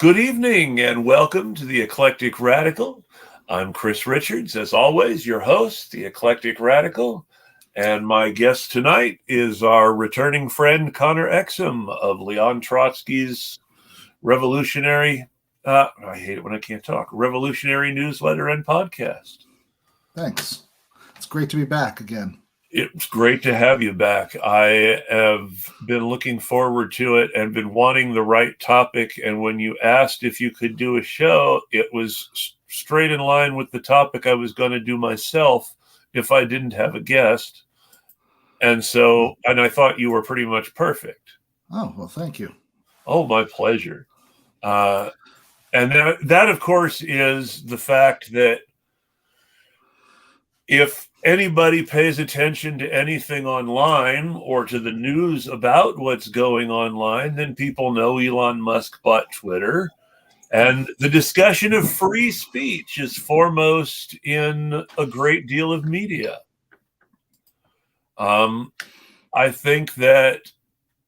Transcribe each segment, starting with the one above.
Good evening and welcome to the Eclectic Radical. I'm Chris Richards, as always, your host, the Eclectic Radical. And my guest tonight is our returning friend, Connor Exum of Leon Trotsky's revolutionary, I hate it when I can't talk, revolutionary newsletter and podcast. Thanks. It's great to be back again. It's great to have you back. I have been looking forward to it and been wanting the right topic. And when you asked if you could do a show, it was straight in line with the topic I was going to do myself if I didn't have a guest. And I thought you were pretty much perfect. Oh, well, thank you. Oh, my pleasure. And that, of course, is the fact that if anybody pays attention to anything online or to the news about what's going online, then people know Elon Musk bought Twitter. And the discussion of free speech is foremost in a great deal of media. I think that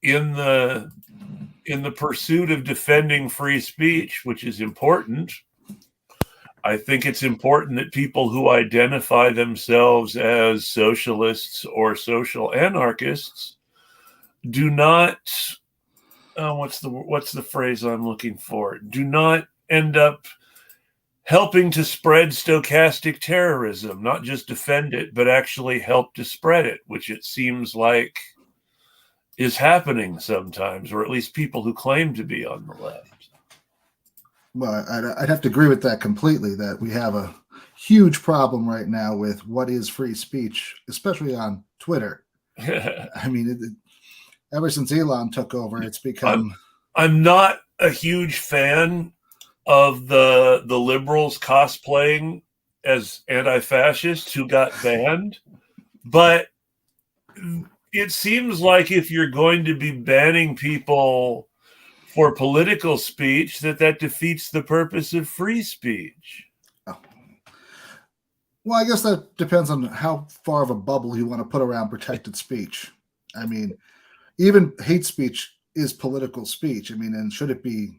in the pursuit of defending free speech, which is important, I think it's important that people who identify themselves as socialists or social anarchists do not, what's the phrase I'm looking for? Do not end up helping to spread stochastic terrorism, not just defend it, but actually help to spread it, which it seems like is happening sometimes, or at least people who claim to be on the left. Well, I'd have to agree with that completely, that we have a huge problem right now with what is free speech, especially on Twitter. I mean, ever since Elon took over, it's become... I'm not a huge fan of the liberals cosplaying as anti-fascists who got banned, but it seems like if you're going to be banning people for political speech, that defeats the purpose of free speech. Oh. Well, I guess that depends on how far of a bubble you want to put around protected speech. I mean, even hate speech is political speech. I mean, and should it be?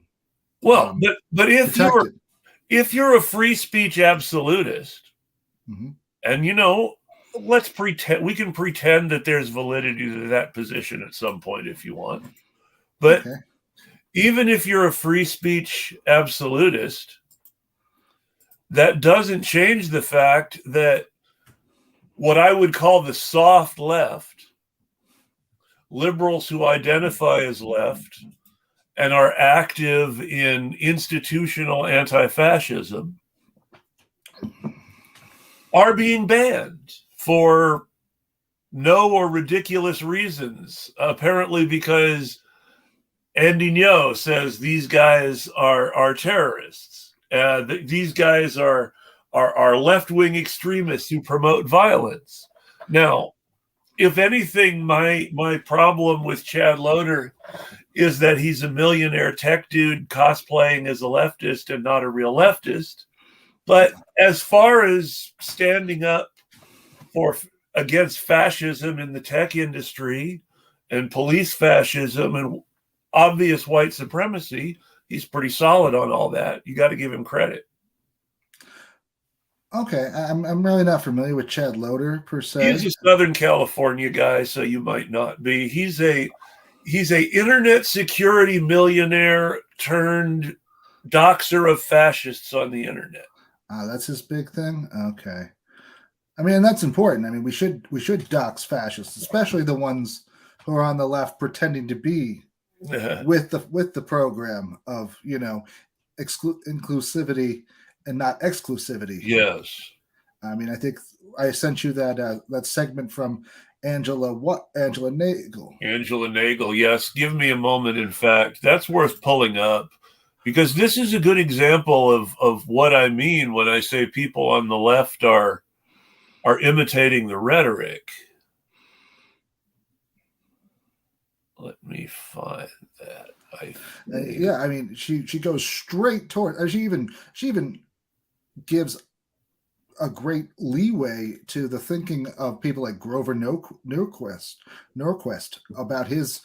Well, but if you're a free speech absolutist, mm-hmm. and let's pretend we can pretend that there's validity to that position at some point if you want, but. Okay. Even if you're a free speech absolutist, that doesn't change the fact that what I would call the soft left, liberals who identify as left and are active in institutional anti-fascism, are being banned for no or ridiculous reasons, apparently because Andy Ngo says these guys are terrorists. These guys are left-wing extremists who promote violence. Now, if anything, my problem with Chad Loder is that he's a millionaire tech dude cosplaying as a leftist and not a real leftist. But as far as standing up against fascism in the tech industry and police fascism and obvious white supremacy, he's pretty solid on all that. You got to give him credit. Okay, I'm really not familiar with Chad Loder per se. He's a Southern California guy, so you might not be. He's a internet security millionaire turned doxer of fascists on the internet. That's his big thing. Okay, I mean, that's important. I mean, we should dox fascists, especially the ones who are on the left pretending to be with the program of inclusivity and not exclusivity. Yes, I mean, I think I sent you that segment from Angela Nagel. Angela Nagel, yes. Give me a moment. In fact, that's worth pulling up because this is a good example of what I mean when I say people on the left are imitating the rhetoric. Let me find that. Yeah, I mean, she goes straight toward. She even gives a great leeway to the thinking of people like Grover Norquist about his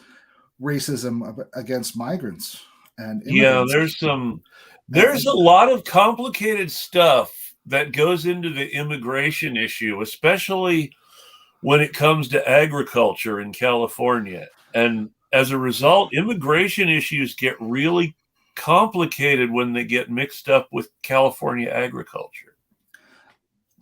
racism against migrants. and Yeah, immigrants. there's a lot of complicated stuff that goes into the immigration issue, especially when it comes to agriculture in California. And as a result, immigration issues get really complicated when they get mixed up with California agriculture.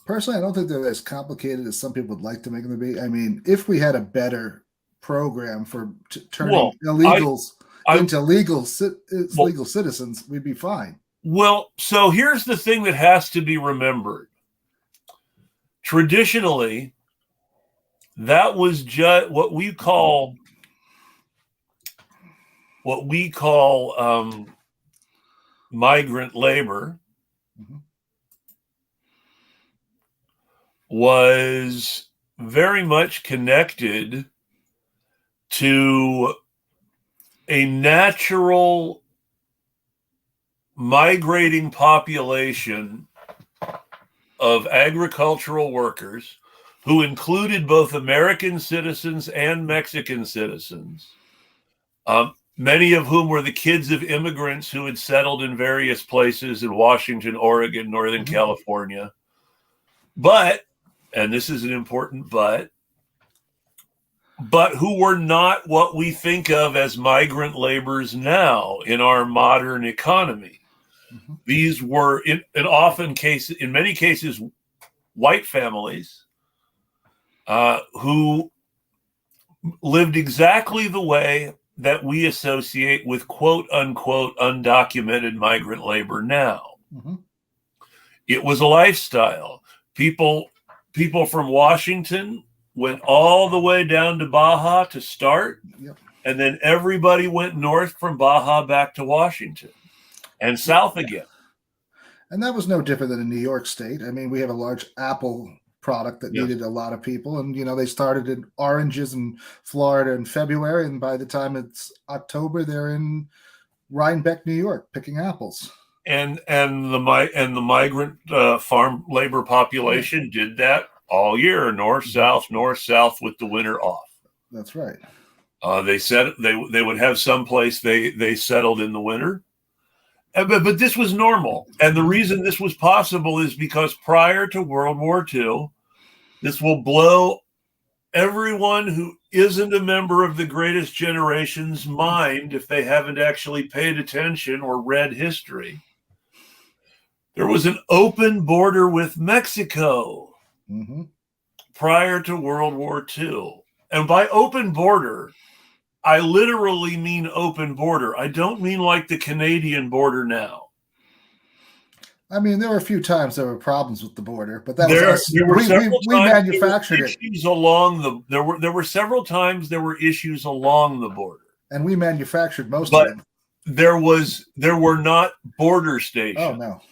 Personally, I don't think they're as complicated as some people would like to make them be. I mean, if we had a better program for turning illegals into legal citizens, we'd be fine. Well, so here's the thing that has to be remembered. Traditionally, that was just what we call migrant labor. Mm-hmm. Was very much connected to a natural migrating population of agricultural workers who included both American citizens and Mexican citizens, many of whom were the kids of immigrants who had settled in various places in Washington, Oregon, Northern Mm-hmm. California. But, and this is an important but who were not what we think of as migrant laborers now in our modern economy. Mm-hmm. These were in many cases, white families who lived exactly the way that we associate with quote unquote undocumented migrant labor now. Mm-hmm. It was a lifestyle. People from Washington went all the way down to Baja to start, yep. And then everybody went north from Baja back to Washington and south again. And that was no different than in New York State. I mean, we have a large apple product that needed a lot of people, and they started in oranges in Florida in February, and by the time it's October, they're in Rhinebeck, New York, picking apples. And the migrant farm labor population did that all year, north south with the winter off. That's right. They said they would have some place they settled in the winter, but this was normal. And the reason this was possible is because prior to World War II, this will blow everyone who isn't a member of the Greatest Generation's mind if they haven't actually paid attention or read history. There was an open border with Mexico prior to World War II. And by open border, I literally mean open border. I don't mean like the Canadian border now. I mean, there were a few times there were problems with the border, but that we manufactured it. There were several times there were issues along the border, and we manufactured most of them. There were not border stations. Oh no.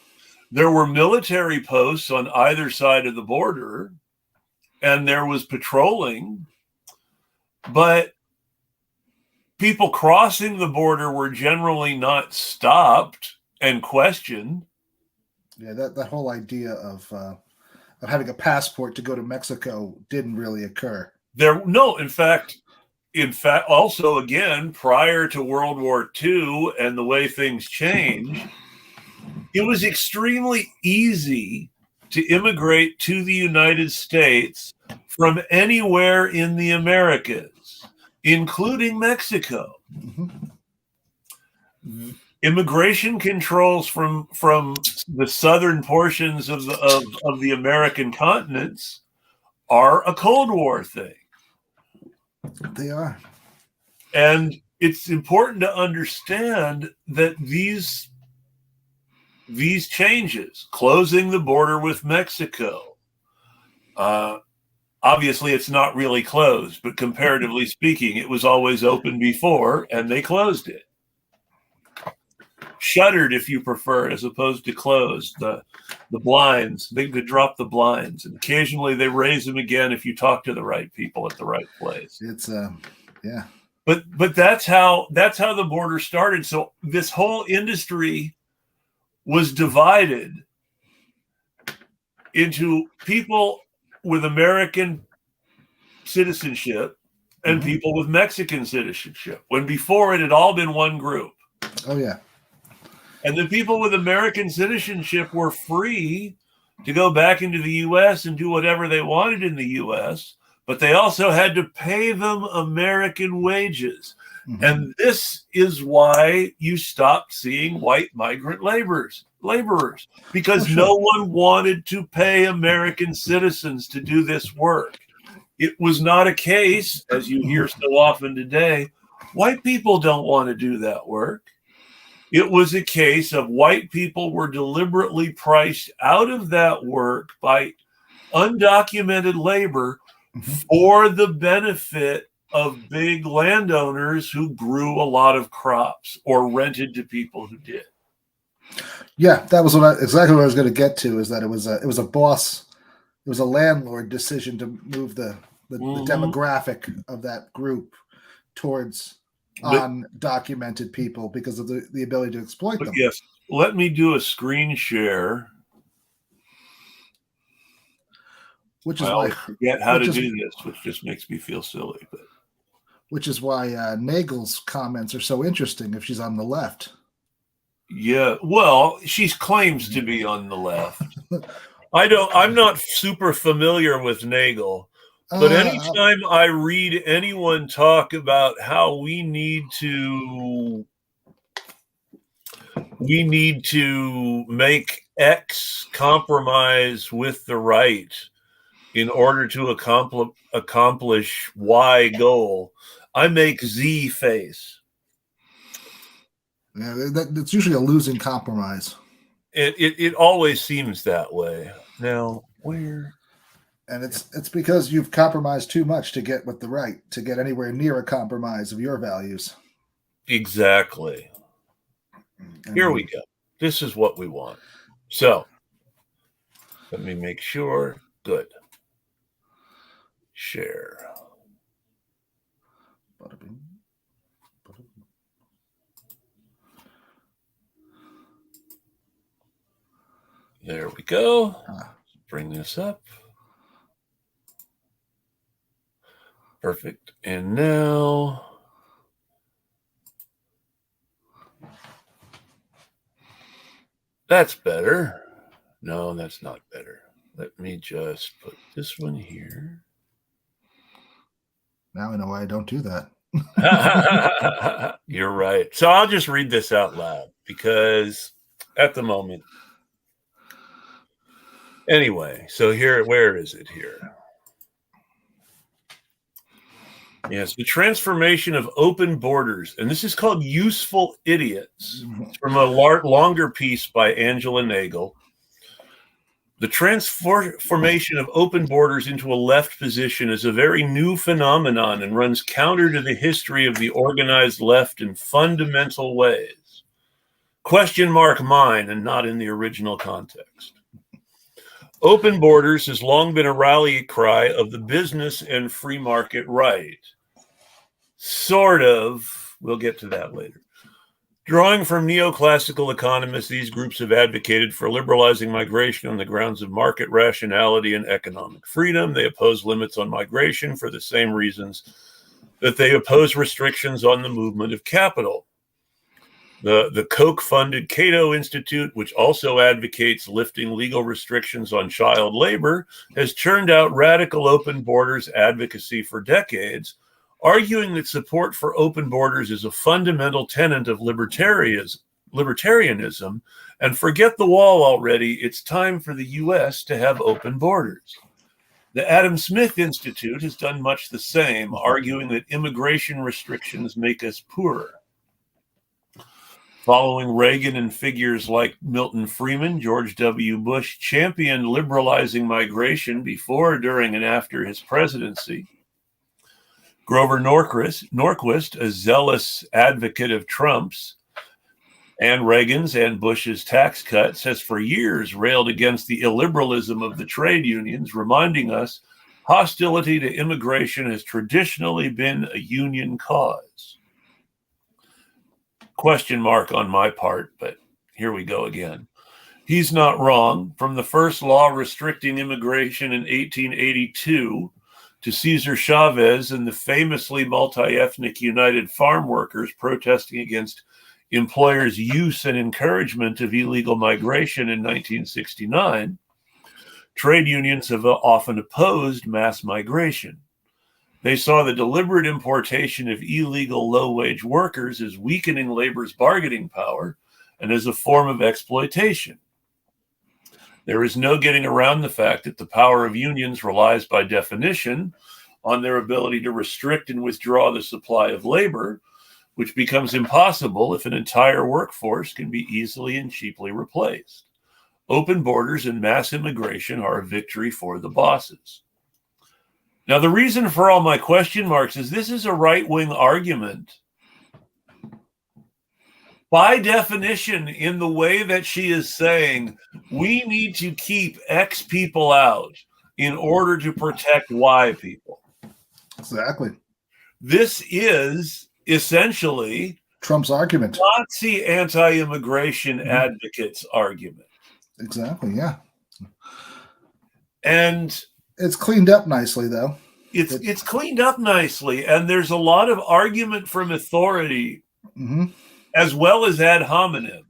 There were military posts on either side of the border, and there was patrolling, but people crossing the border were generally not stopped and questioned. Yeah, that whole idea of having a passport to go to Mexico didn't really occur. In fact, also again, prior to World War II and the way things changed, it was extremely easy to immigrate to the United States from anywhere in the Americas, including Mexico. Mm-hmm. Immigration controls from the southern portions of the American continents are a Cold War thing. They are. And it's important to understand that these changes, closing the border with Mexico, obviously it's not really closed, but comparatively speaking, it was always open before, and they closed it. Shuttered, if you prefer, as opposed to closed. The blinds, they could drop the blinds, and occasionally they raise them again if you talk to the right people at the right place. It's yeah. But that's how the border started. So this whole industry was divided into people with American citizenship and people with Mexican citizenship, when before it had all been one group. Oh, yeah. And the people with American citizenship were free to go back into the U.S. and do whatever they wanted in the U.S., but they also had to pay them American wages. Mm-hmm. And this is why you stopped seeing white migrant laborers, because no one wanted to pay American citizens to do this work. It was not a case, as you hear so often today, white people don't want to do that work. It was a case of white people were deliberately priced out of that work by undocumented labor for the benefit of big landowners who grew a lot of crops or rented to people who did. Yeah, that was exactly what I was going to get to, is that it was a boss, it was a landlord decision to move the demographic of that group towards undocumented people because of the ability to exploit them. Yes, let me do a screen share. Which is why I forget how to do this, which just makes me feel silly. But which is why Nagel's comments are so interesting if she's on the left. Yeah, well, she claims to be on the left. I'm not super familiar with Nagel, but anytime I read anyone talk about how we need to make X compromise with the right in order to accomplish Y goal, I make Z face. Yeah, that's usually a losing compromise. It always seems that way. Now, where? And it's because you've compromised too much to get with the right, to get anywhere near a compromise of your values. Exactly. Here we go. This is what we want. So, let me make sure. Good. Share. There we go. Bring this up. Perfect. And now that's better. No, that's not better. Let me just put this one here. Now I know why I don't do that. You're right. So I'll just read this out loud because at the moment. Anyway, so here, where is it here? Yes, the transformation of open borders. And this is called Useful Idiots. It's from a longer piece by Angela Nagel. The transformation of open borders into a left position is a very new phenomenon and runs counter to the history of the organized left in fundamental ways. Question mark mine, and not in the original context. Open borders has long been a rally cry of the business and free market right. Sort of. We'll get to that later. Drawing from neoclassical economists, these groups have advocated for liberalizing migration on the grounds of market rationality and economic freedom. They oppose limits on migration for the same reasons that they oppose restrictions on the movement of capital. The Koch-funded Cato Institute, which also advocates lifting legal restrictions on child labor, has churned out radical open borders advocacy for decades, arguing that support for open borders is a fundamental tenet of libertarianism, and forget the wall already, it's time for the U.S. to have open borders. The Adam Smith Institute has done much the same, arguing that immigration restrictions make us poorer. Following Reagan and figures like Milton Friedman, George W. Bush championed liberalizing migration before, during, and after his presidency. Grover Norquist, a zealous advocate of Trump's and Reagan's and Bush's tax cuts, has for years railed against the illiberalism of the trade unions, reminding us hostility to immigration has traditionally been a union cause. Question mark on my part, but here we go again. He's not wrong. From the first law restricting immigration in 1882 to Cesar Chavez and the famously multi-ethnic United Farm Workers protesting against employers' use and encouragement of illegal migration in 1969, trade unions have often opposed mass migration. They saw the deliberate importation of illegal low-wage workers as weakening labor's bargaining power and as a form of exploitation. There is no getting around the fact that the power of unions relies by definition on their ability to restrict and withdraw the supply of labor, which becomes impossible if an entire workforce can be easily and cheaply replaced. Open borders and mass immigration are a victory for the bosses. Now, the reason for all my question marks is this is a right-wing argument. By definition, in the way that she is saying, we need to keep X people out in order to protect Y people. Exactly. This is essentially Trump's argument. Nazi anti-immigration advocates' argument. Exactly, yeah. And it's cleaned up nicely, though. It's cleaned up nicely, and there's a lot of argument from authority as well as ad hominem.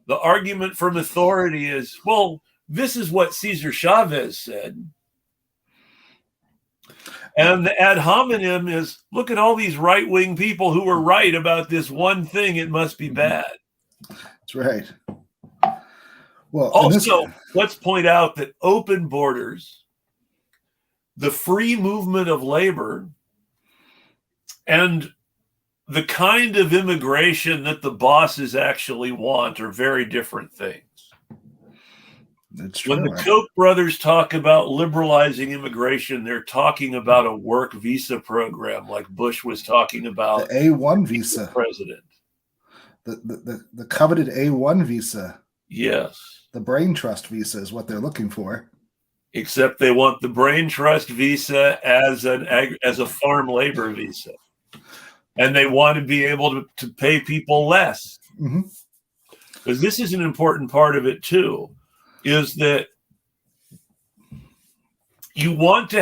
The argument from authority is, well, this is what Cesar Chavez said. And the ad hominem is, look at all these right-wing people who were right about this one thing. It must be bad. That's right. Well, also, let's point out that open borders, the free movement of labor, and the kind of immigration that the bosses actually want are very different things. It's true. When the Koch brothers talk about liberalizing immigration, they're talking about a work visa program like Bush was talking about. The A1 visa. President. The coveted A1 visa. Yes. The brain trust visa is what they're looking for. Except they want the brain trust visa as a farm labor visa. And they want to be able to pay people less. Because this is an important part of it too, is that you want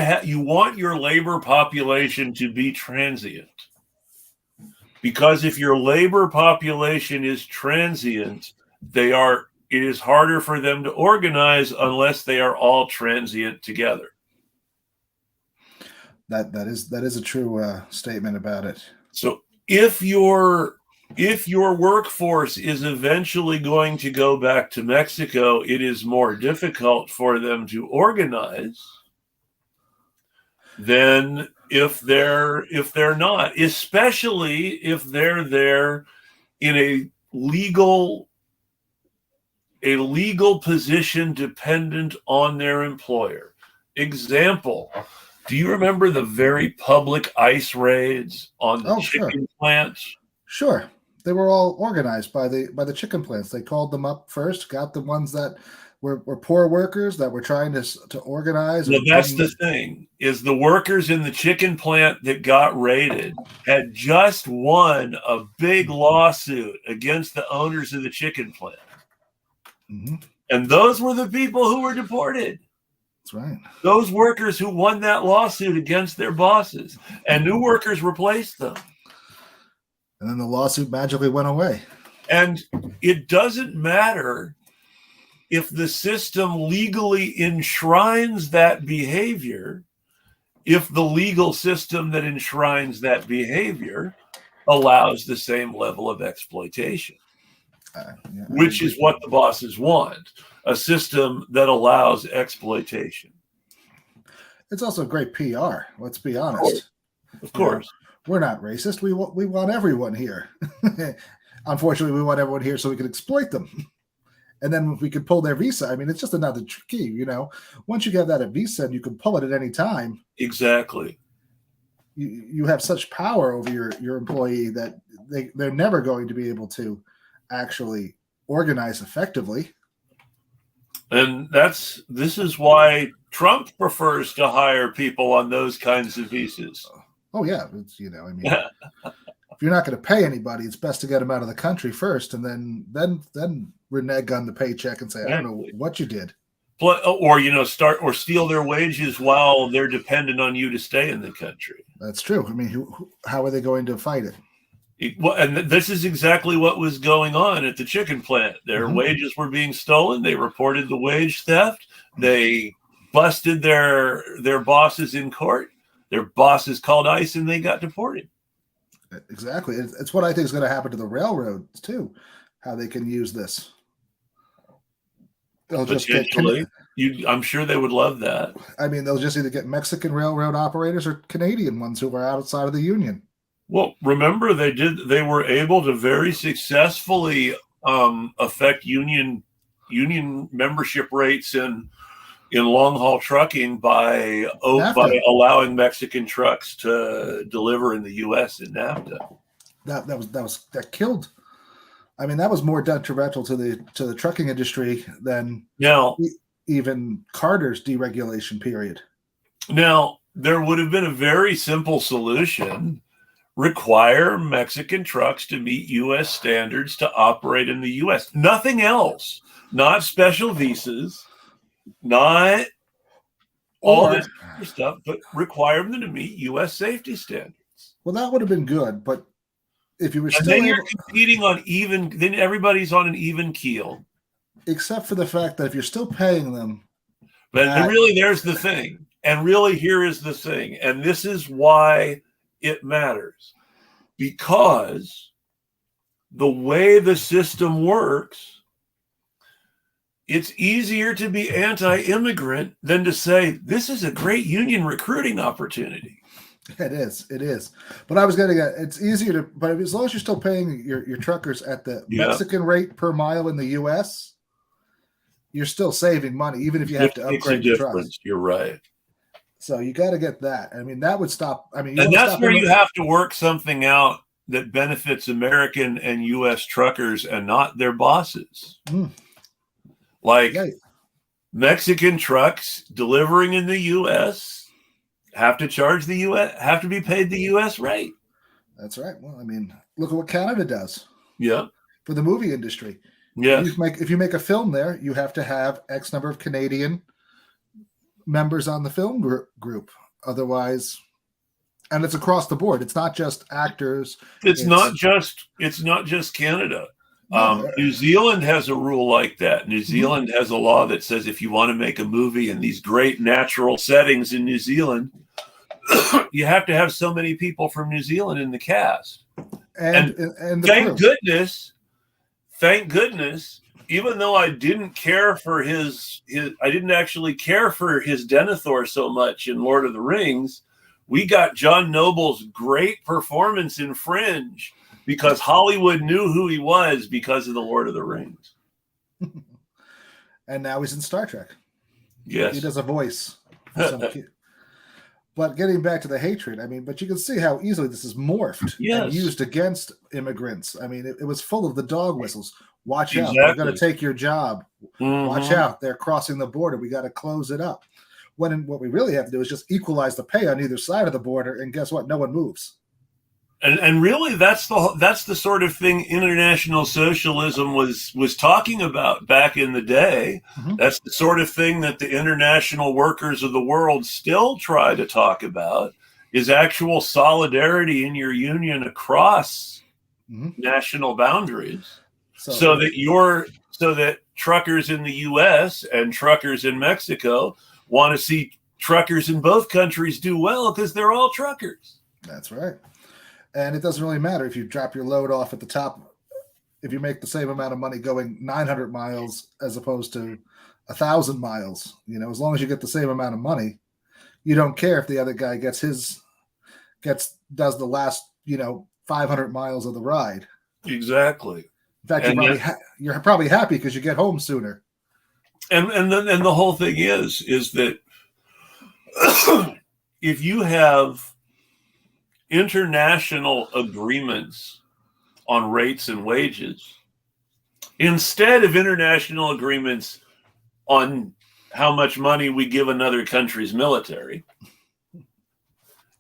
your labor population to be transient. Because if your labor population is transient, it is harder for them to organize unless they are all transient together. That is a true statement about it. So if your workforce is eventually going to go back to Mexico, it is more difficult for them to organize than if they're not, especially if they're there in a legal position dependent on their employer. Example, do you remember the very public ICE raids on the chicken plants? Sure. They were all organized by the chicken plants. They called them up first, got the ones that were poor workers that were trying to organize. Well, that's the thing, is the workers in the chicken plant that got raided had just won a big lawsuit against the owners of the chicken plant. And those were the people who were deported. That's right. Those workers who won that lawsuit against their bosses, and new workers replaced them. And then the lawsuit magically went away. And it doesn't matter if the system legally enshrines that behavior, if the legal system that enshrines that behavior allows the same level of exploitation. Which is what the bosses want, a system that allows exploitation. It's also great PR, let's be honest. Of course. We're not racist. We want everyone here. Unfortunately, we want everyone here so we can exploit them. And then if we could pull their visa, I mean, it's just another key, Once you have that at visa and you can pull it at any time. Exactly. You have such power over your employee that they're never going to be able to actually organize effectively. And this is why Trump prefers to hire people on those kinds of visas. Oh yeah, it's, if you're not going to pay anybody, it's best to get them out of the country first, and then renege on the paycheck and say, I don't know what you did, or steal their wages while they're dependent on you to stay in the country. That's true. I mean, how are they going to fight it? Well, and this is exactly what was going on at the chicken plant. Their wages were being stolen. They reported the wage theft. They busted their bosses in court. Their bosses called ICE, and they got deported. Exactly. It's what I think is going to happen to the railroads too. How they can use this. They'll just get. I'm sure they would love that. I mean, they'll just either get Mexican railroad operators or Canadian ones who are outside of the union. Well, remember they were able to very successfully affect union membership rates in long haul trucking by allowing Mexican trucks to deliver in the U.S. in NAFTA. That killed. I mean, that was more detrimental to the trucking industry than even Carter's deregulation period. Now, there would have been a very simple solution. Require Mexican trucks to meet U.S. standards to operate in the U.S. Nothing else. Not special visas, not all this stuff, but require them to meet U.S. safety standards. Well, that would have been good, but if you were still then you're competing on then everybody's on an even keel. Except for the fact that if you're still paying them. But really, there's the thing. And really, here is the thing. And this is why it matters, because the way the system works, it's easier to be anti-immigrant than to say this is a great union recruiting opportunity. It is. But I was getting at, it's easier to, but as long as you're still paying your truckers at the Mexican rate per mile in the U.S., you're still saving money, even if you have to upgrade your trucks. You're right. So you got to get that. I mean, that would stop. I mean, and that's where you have to work something out that benefits American and U.S. truckers and not their bosses. Like Mexican trucks delivering in the U.S. have to charge the U.S. have to be paid the U.S. rate. That's right. Well, I mean, look at what Canada does. Yeah. For the movie industry. Yeah. If you make a film there, you have to have X number of Canadian members on the film group. Otherwise, and it's across the board. It's not just actors. It's not just Canada. New Zealand has a rule like that. New Zealand has a law that says if you want to make a movie in these great natural settings in New Zealand, you have to have so many people from New Zealand in the cast. And thank goodness, even though I didn't care for I didn't actually care for his Denethor so much in Lord of the Rings, we got John Noble's great performance in Fringe because Hollywood knew who he was because of the Lord of the Rings. And now he's in Star Trek. Yes. He does a voice. But getting back to the hatred, I mean, but you can see how easily this is morphed and used against immigrants. I mean, it was full of the dog whistles. Watch out. They're going to take your job. Watch out. They're crossing the border. We got to close it up. When what we really have to do is just equalize the pay on either side of the border. And guess what? No one moves. And really, that's the sort of thing international socialism was talking about back in the day. That's the sort of thing that the international workers of the world still try to talk about, is actual solidarity in your union across national boundaries, so that truckers in the U.S. and truckers in Mexico want to see truckers in both countries do well because they're all truckers. That's right. And it doesn't really matter if you drop your load off at the top, if you make the same amount of money going 900 miles as opposed to 1,000 miles, as long as you get the same amount of money, you don't care if the other guy does the last, 500 miles of the ride. Exactly. In fact, you're probably happy because you get home sooner. And the whole thing is that if you have international agreements on rates and wages, instead of international agreements on how much money we give another country's military,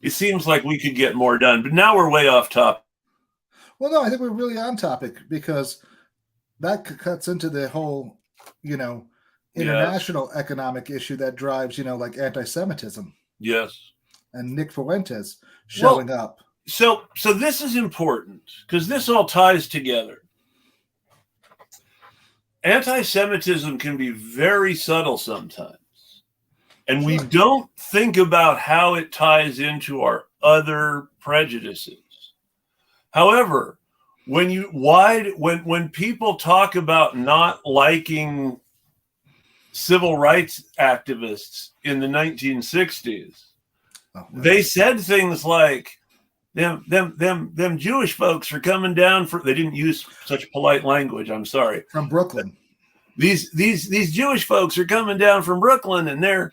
it seems like we could get more done. But now we're way off topic. Well, no, I think we're really on topic because that cuts into the whole, international economic issue that drives, like anti-Semitism. Yes. And Nick Fuentes showing up. So this is important because this all ties together. Anti-Semitism can be very subtle sometimes. And we don't think about how it ties into our other prejudices. However, when people talk about not liking civil rights activists in the 1960s, they said things like, them Jewish folks are coming down for, they didn't use such polite language, I'm sorry. From Brooklyn. These Jewish folks are coming down from Brooklyn, and they're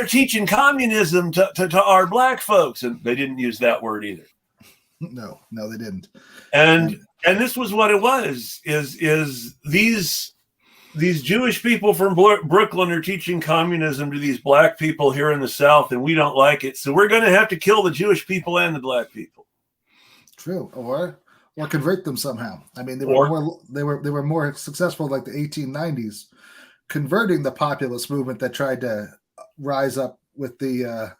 teaching communism to our black folks, and they didn't use that word either. No, they didn't. And this was what it was: is these Jewish people from Brooklyn are teaching communism to these black people here in the South, and we don't like it, so we're going to have to kill the Jewish people and the black people. True, or convert them somehow. I mean, they were more successful, like the 1890s, converting the populist movement that tried to rise up with the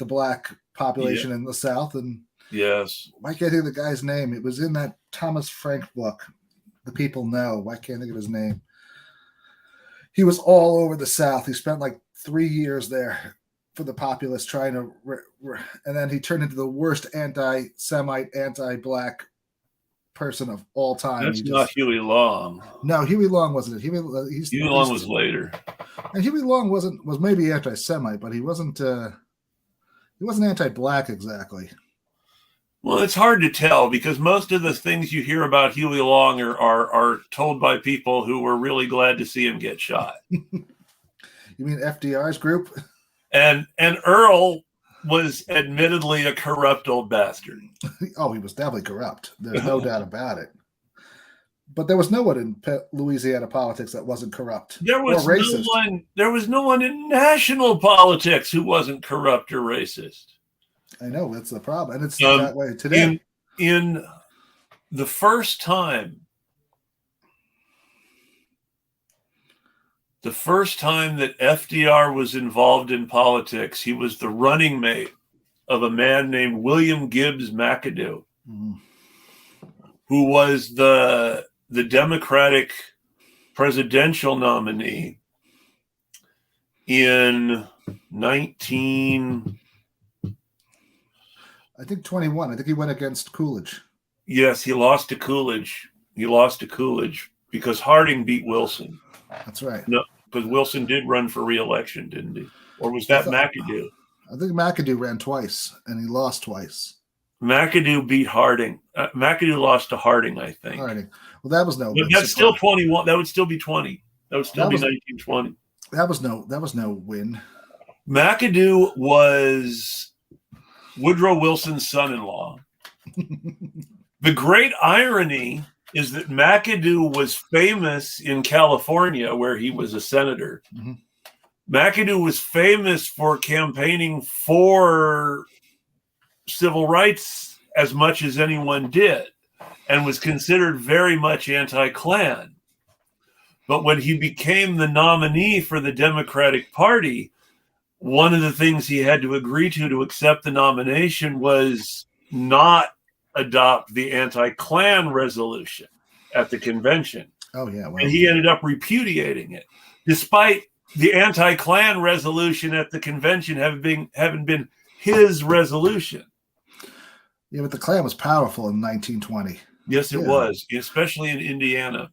black population in the South. And yes, why can't I think of the guy's name? It was in that Thomas Frank book, The People Know. Why can't I think of his name? He was all over the South. He spent like 3 years there for the populists, trying to, and then he turned into the worst anti-Semite, anti-black person of all time. That's not Huey Long. No, Huey Long wasn't it. Huey Long was later. And Huey Long was maybe anti-Semite, but he wasn't anti-black exactly. Well, it's hard to tell because most of the things you hear about Huey Long are told by people who were really glad to see him get shot. You mean FDR's group? And Earl was admittedly a corrupt old bastard. Oh, he was definitely corrupt. There's no doubt about it. But there was no one in Louisiana politics that wasn't corrupt or racist. There was no one in national politics who wasn't corrupt or racist. I know, that's the problem. And it's that way today. In the first time that FDR was involved in politics, he was the running mate of a man named William Gibbs McAdoo, who was the Democratic presidential nominee in 21. I think he went against Coolidge. Yes, he lost to Coolidge. Because Harding beat Wilson. That's right. No, because Wilson did run for re-election, didn't he? Or was that McAdoo? I think McAdoo ran twice, and he lost twice. McAdoo beat Harding. McAdoo lost to Harding, I think. Harding. Well, that was no. But that's still 21. That would still be 20. That would still be 1920. That was no win. McAdoo was Woodrow Wilson's son-in-law. The great irony is that McAdoo was famous in California, where he was a senator. Mm-hmm. McAdoo was famous for campaigning for civil rights as much as anyone did, and was considered very much anti-Klan. But when he became the nominee for the Democratic Party, one of the things he had to agree to accept the nomination was not adopt the anti-Klan resolution at the convention. Oh, yeah. Well, and he ended up repudiating it, despite the anti-Klan resolution at the convention having been his resolution. Yeah, but the Klan was powerful in 1920. Yes, it was, especially in Indiana.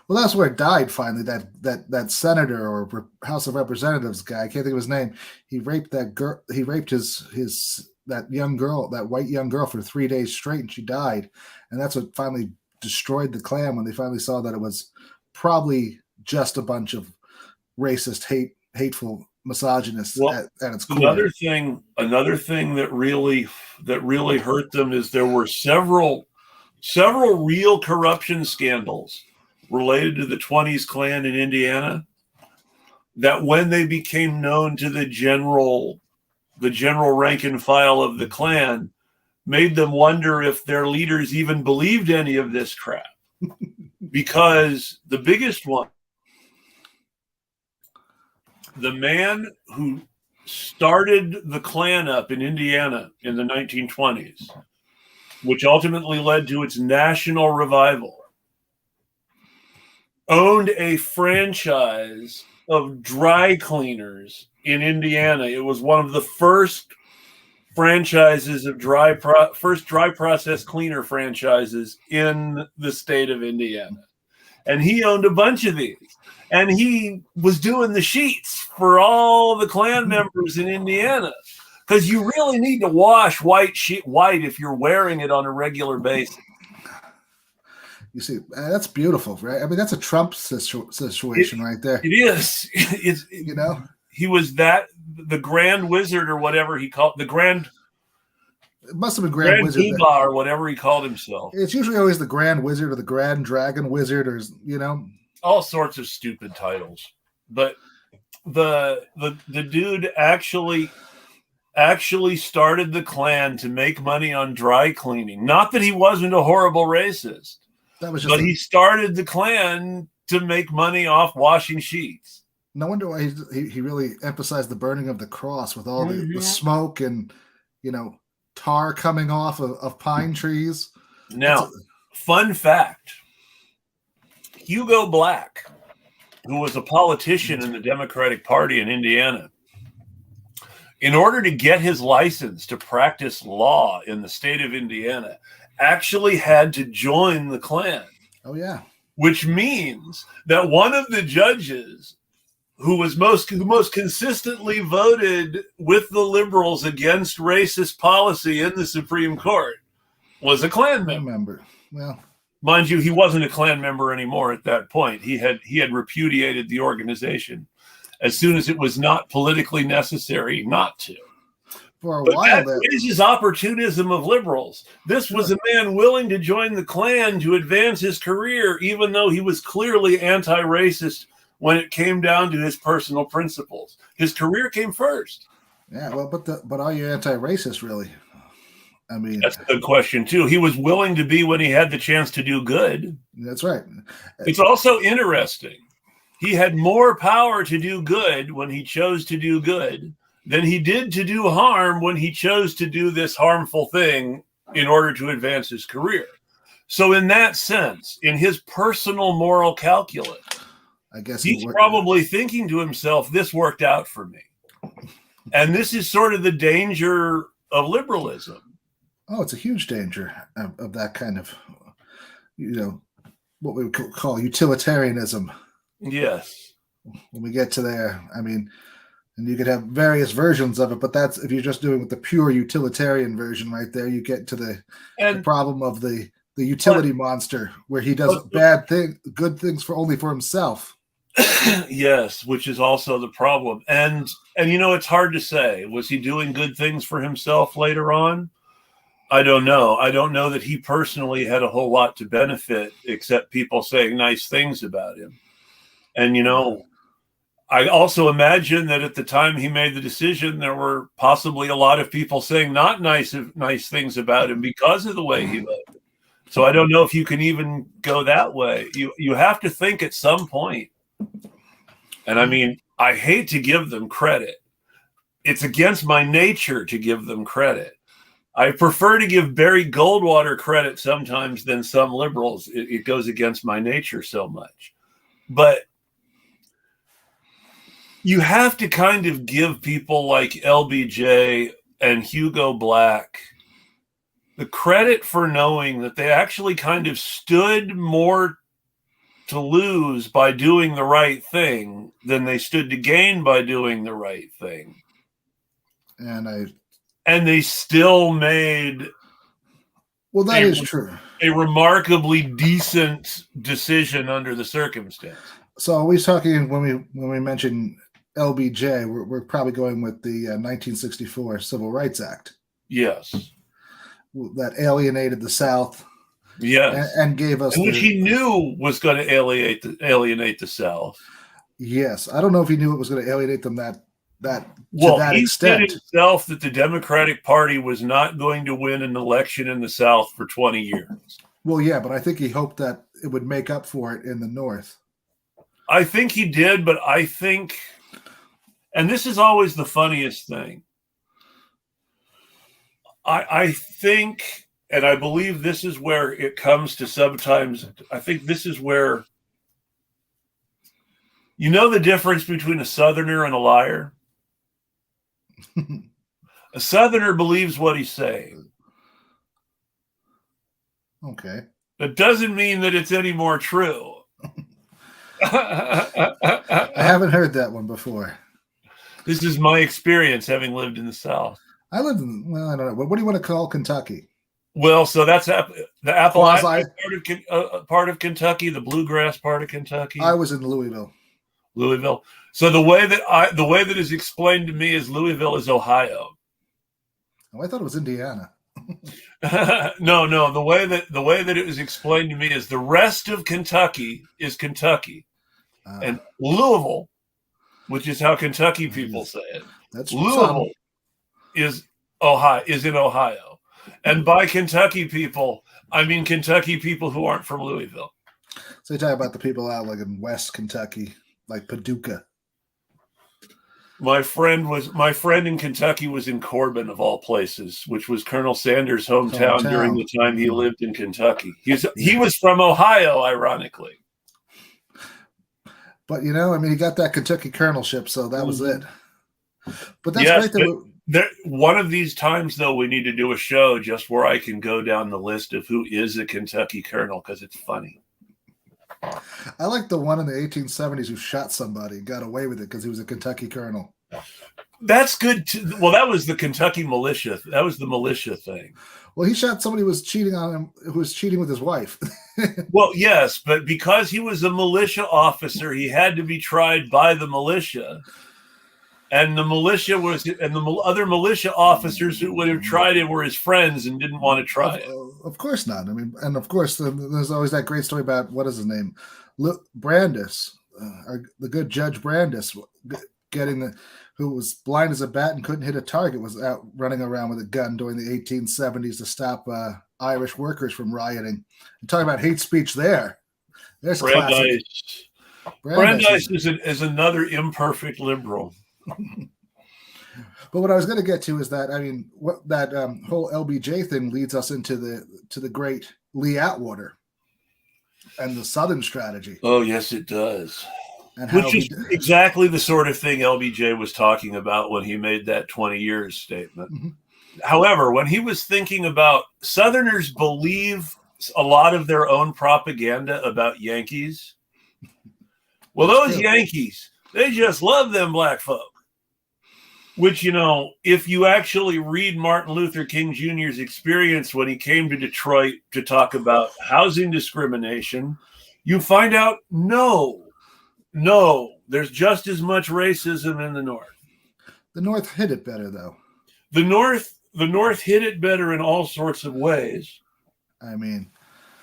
Well, that's where it died finally. That senator or House of Representatives guy, I can't think of his name. He raped that girl. He raped that young girl, that white young girl, for 3 days straight, and she died. And that's what finally destroyed the Klan, when they finally saw that it was probably just a bunch of racist, hateful misogynists at its core. Another thing that really hurt them is there were several real corruption scandals related to the 20s Klan in Indiana that, when they became known to the general rank and file of the Klan, made them wonder if their leaders even believed any of this crap. Because the biggest one, the man who started the Klan up in Indiana in the 1920s, which ultimately led to its national revival, owned a franchise of dry cleaners in Indiana. It was one of the first franchises of dry process cleaner franchises in the state of Indiana. And he owned a bunch of these. And he was doing the sheets for all the Klan members in Indiana, because you really need to wash white if you're wearing it on a regular basis. You see, that's beautiful, right? I mean, that's a Trump situation right there. It is. He was the Grand Wizard or whatever he called the Grand. It must have been Grand Wizard or whatever he called himself. It's usually always the Grand Wizard or the Grand Dragon Wizard, or all sorts of stupid titles. But the dude actually started the Klan to make money on dry cleaning. Not that he wasn't a horrible racist. He started the Klan to make money off washing sheets. No wonder why he really emphasized the burning of the cross with all the smoke and tar coming off of pine trees. Now, fun fact: Hugo Black, who was a politician in the Democratic Party in Indiana, in order to get his license to practice law in the state of Indiana, actually had to join the Klan. Oh, yeah. Which means that one of the judges who most consistently voted with the liberals against racist policy in the Supreme Court was a Klan member. Well, mind you, he wasn't a Klan member anymore at that point. He had repudiated the organization as soon as it was not politically necessary not to. For a while, that is his opportunism of liberals. This was a man willing to join the Klan to advance his career, even though he was clearly anti-racist when it came down to his personal principles. His career came first. Yeah, well, but are you anti-racist, really? I mean, that's a good question too. He was willing to be when he had the chance to do good. That's right. It's also interesting. He had more power to do good when he chose to do good than he did to do harm when he chose to do this harmful thing in order to advance his career. So in that sense, in his personal moral calculus, I guess he's probably thinking to himself, this worked out for me. And this is sort of the danger of liberalism. Oh, it's a huge danger of that kind of, what we would call utilitarianism. Yes. When we get to there, I mean, and you could have various versions of it, but that's if you're just doing with the pure utilitarian version right there, you get to the problem of the utility monster where he does good things only for himself. Yes, which is also the problem. And it's hard to say. Was he doing good things for himself later on? I don't know. I don't know that he personally had a whole lot to benefit except people saying nice things about him. And, I also imagine that at the time he made the decision, there were possibly a lot of people saying not nice things about him because of the way he lived. So I don't know if you can even go that way. You have to think at some point. And I mean, I hate to give them credit. It's against my nature to give them credit. I prefer to give Barry Goldwater credit sometimes than some liberals. It goes against my nature so much. But you have to kind of give people like LBJ and Hugo Black the credit for knowing that they actually kind of stood more to lose by doing the right thing than they stood to gain by doing the right thing. And they still made that is true. A remarkably decent decision under the circumstance. So are we talking when we mention LBJ, we're probably going with the 1964 Civil Rights Act. Yes. That alienated the South. Yes. And gave us... which he knew was going to alienate the South. Yes. I don't know if he knew it was going to alienate them to that he extent. Said himself that the Democratic Party was not going to win an election in the South for 20 years. Well, yeah, but I think he hoped that it would make up for it in the North. I think he did, but I think... And this is always the funniest thing. I think, and I believe this is where it comes to sometimes, I think this is where, you know, the difference between a Southerner and a liar? A Southerner believes what he's saying. Okay. That doesn't mean that it's any more true. I haven't heard that one before. This is my experience having lived in the South. I lived in, well, I don't know. What do you want to call Kentucky? Well, so that's the Appalachian Quasi- part of Kentucky, the bluegrass part of Kentucky. I was in Louisville. So the way that is explained to me is Louisville is Ohio. Oh, I thought it was Indiana. No. The way that it was explained to me is the rest of Kentucky is Kentucky, and Louisville, which is how Kentucky people say it. That's Louisville is in Ohio, and by Kentucky people, I mean Kentucky people who aren't from Louisville. So you talk about the people out like in West Kentucky, like Paducah. My friend in Kentucky was in Corbin, of all places, which was Colonel Sanders' hometown during the time he lived in Kentucky. He was from Ohio, ironically. But, you know, I mean, he got that Kentucky colonelship, so that was it. But that's great. One of these times, though, we need to do a show just where I can go down the list of who is a Kentucky colonel, because it's funny. I like the one in the 1870s who shot somebody, got away with it because he was a Kentucky colonel. That's good. Well, that was the Kentucky militia. That was the militia thing. Well, he shot somebody who was cheating on him, who was cheating with his wife. Well, yes, but because he was a militia officer, he had to be tried by the militia. And the other militia officers who would have tried it were his friends and didn't want to try it. Of course not. I mean, and of course, there's always that great story about, what is his name? Brandis, the good Judge Brandis, who was blind as a bat and couldn't hit a target, was out running around with a gun during the 1870s to stop Irish workers from rioting. And talking about hate speech there. There's classic. Brandeis is another imperfect liberal. But what I was going to get to is that, I mean, what that whole LBJ thing leads us into the great Lee Atwater and the Southern strategy. Oh, yes, it does. And which is exactly the sort of thing LBJ was talking about when he made that 20 years statement. Mm-hmm. However, when he was thinking about Southerners believe a lot of their own propaganda about Yankees. Well, those Yankees, they just love them black folk. Which, you know, if you actually read Martin Luther King Jr.'s experience when he came to Detroit to talk about housing discrimination, you find out, no, there's just as much racism in the North. The North hit it better, though. The North hit it better in all sorts of ways. I mean,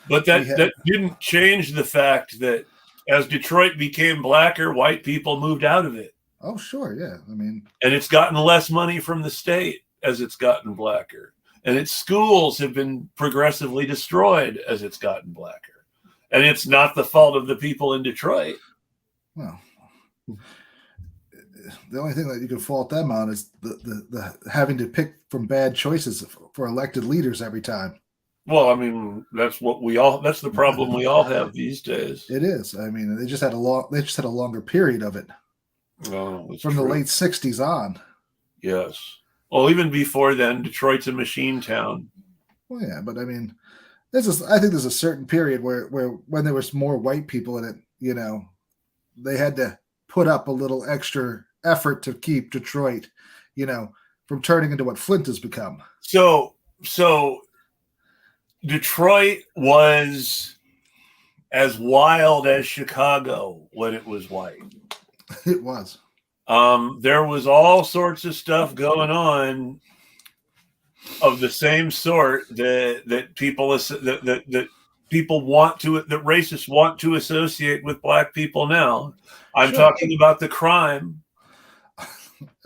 but that didn't change the fact that as Detroit became blacker, white people moved out of it. Oh, sure, yeah. I mean, and it's gotten less money from the state as it's gotten blacker. And its schools have been progressively destroyed as it's gotten blacker. And it's not the fault of the people in Detroit. Well, the only thing that you can fault them on is the having to pick from bad choices for elected leaders every time. Well, I mean, that's the problem we all have these days. It is. I mean, they just had a longer period of it. Oh, from the late 60s on. Yes. Well, even before then, Detroit's a machine town. Well, yeah, but I mean, I think there's a certain period where when there was more white people in it, you know, they had to put up a little extra effort to keep Detroit, you know, from turning into what Flint has become. So Detroit was as wild as Chicago when it was white. It was. There was all sorts of stuff going on of the same sort that racists want to associate with black people now. I'm talking about the crime.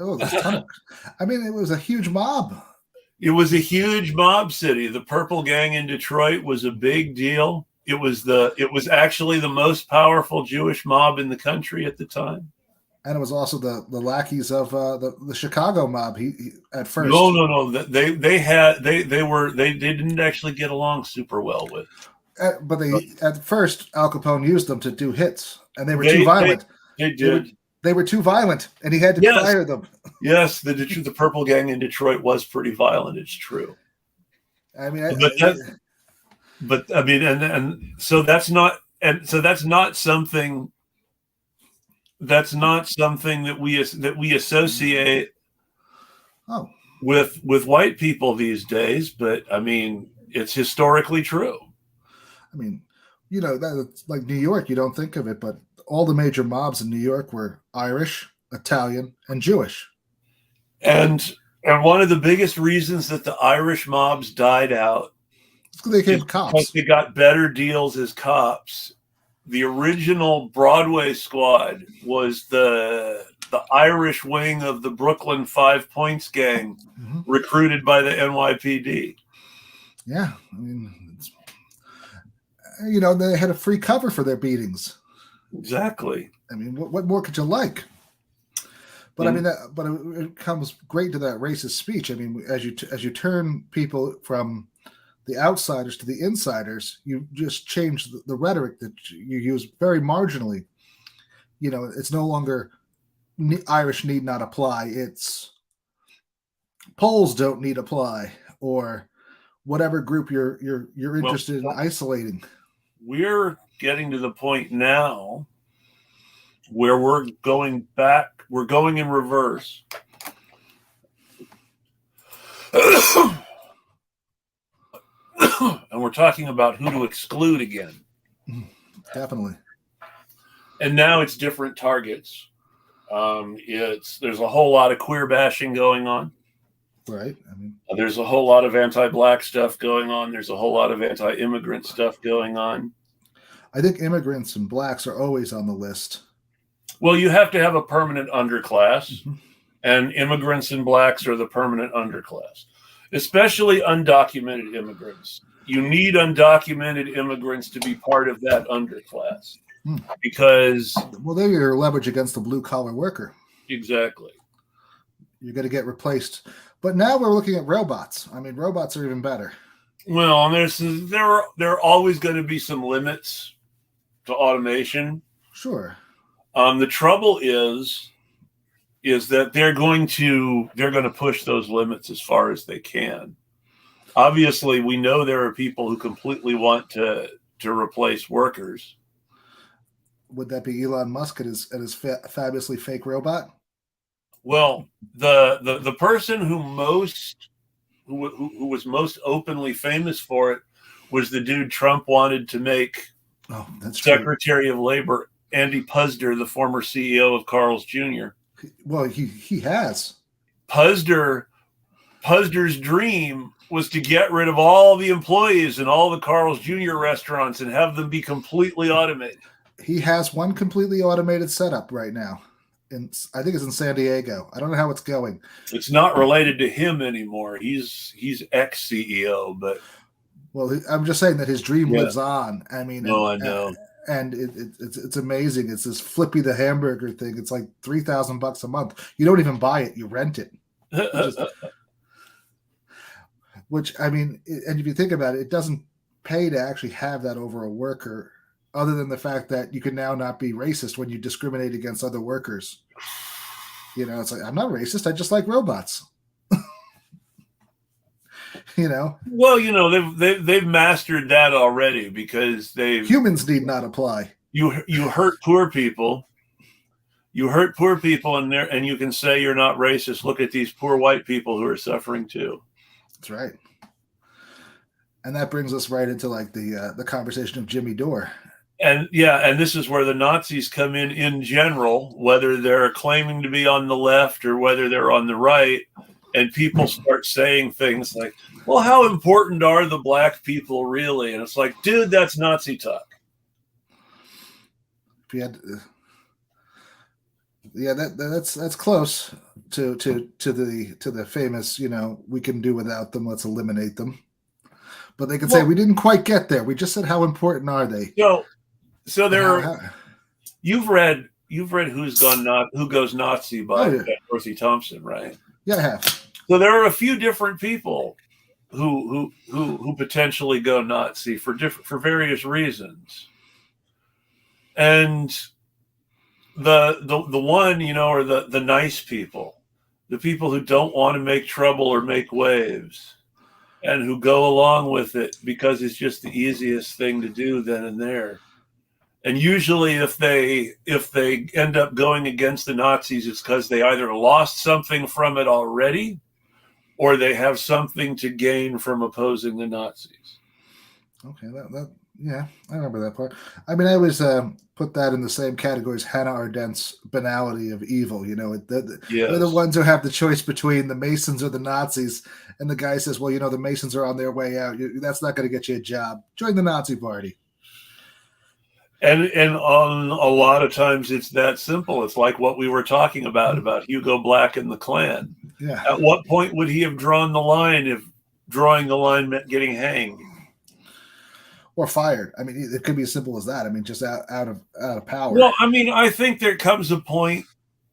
Oh, there's a ton of, I mean, it was a huge mob. It was a huge mob city. The Purple Gang in Detroit was a big deal. It was actually the most powerful Jewish mob in the country at the time. And it was also the lackeys of the Chicago mob. He at first. No. They didn't actually get along super well with. But at first Al Capone used them to do hits, and they were too They violent. They did. They were too violent, and he had to fire them. Yes, the Purple Gang in Detroit was pretty violent. It's true. I mean, so that's not something. That's not something that we associate with white people these days. But I mean, it's historically true. I mean, that's like New York. You don't think of it, but all the major mobs in New York were Irish, Italian, and Jewish. And one of the biggest reasons that the Irish mobs died out is because they became cops. Because they got better deals as cops. The original Broadway squad was the Irish wing of the Brooklyn 5 Points gang, recruited by the NYPD. Yeah, I mean, they had a free cover for their beatings. Exactly. I mean, what more could you like? But I mean, it comes great to that racist speech. I mean, as you turn people from the outsiders to the insiders, you just change the rhetoric that you use very marginally. It's no longer Irish need not apply. It's Poles don't need apply, or whatever group you're interested in isolating. We're getting to the point now where we're going in reverse. And we're talking about who to exclude again. Definitely. And now it's different targets. There's a whole lot of queer bashing going on. Right. I mean, there's a whole lot of anti-black stuff going on. There's a whole lot of anti-immigrant stuff going on. I think immigrants and blacks are always on the list. Well, you have to have a permanent underclass, and immigrants and blacks are the permanent underclass, especially undocumented immigrants. You need undocumented immigrants to be part of that underclass because... Well, they're your leverage against the blue-collar worker. Exactly. You're going to get replaced. But now we're looking at robots. I mean, robots are even better. Well, and there are always going to be some limits to automation. Sure. The trouble is that they're going to push those limits as far as they can. Obviously, we know there are people who completely want to replace workers. Would that be Elon Musk and his fabulously fake robot? Well, the person who was most openly famous for it was the dude Trump wanted to make Secretary of Labor, Andy Puzder, the former CEO of Carl's Jr. Well, he has. Puzder's dream was to get rid of all the employees in all the Carl's Jr. restaurants and have them be completely automated. He has one completely automated setup right now. I think it's in San Diego. I don't know how it's going. It's not related to him anymore. He's ex-CEO, but... Well, I'm just saying that his dream lives on. I mean... I know. And it's amazing. It's this Flippy the hamburger thing. It's like $3,000 a month. You don't even buy it. You rent it. Which, I mean, and if you think about it, it doesn't pay to actually have that over a worker, other than the fact that you can now not be racist when you discriminate against other workers. It's like, I'm not racist. I just like robots. Well, they've mastered that already because humans need not apply. You hurt poor people. You hurt poor people, and you can say you're not racist. Look at these poor white people who are suffering too. That's right. And that brings us right into like the conversation of Jimmy Dore. And this is where the Nazis come in general, whether they're claiming to be on the left or whether they're on the right, and people start saying things like, well, how important are the black people really? And it's like, dude, that's Nazi talk. If you had, that's close to the famous, we can do without them, let's eliminate them. But they could say we didn't quite get there. We just said how important are they? So there are, you've read you've read Who Goes Nazi by Dorothy Thompson, right? Yeah, I have. So there are a few different people who potentially go Nazi for various reasons, and the one, are the nice people, the people who don't want to make trouble or make waves, and who go along with it because it's just the easiest thing to do then and there. And usually if they end up going against the Nazis, it's because they either lost something from it already or they have something to gain from opposing the Nazis. Okay, yeah, I remember that part. I mean, I always put that in the same category as Hannah Arendt's Banality of Evil. They're the ones who have the choice between the Masons or the Nazis, and the guy says, well, the Masons are on their way out. That's not going to get you a job. Join the Nazi party. And on a lot of times it's that simple. It's like what we were talking about Hugo Black and the Klan. Yeah. At what point would he have drawn the line if drawing the line meant getting hanged? Or fired. I mean, it could be as simple as that. I mean, just out of power. Well, I mean, I think there comes a point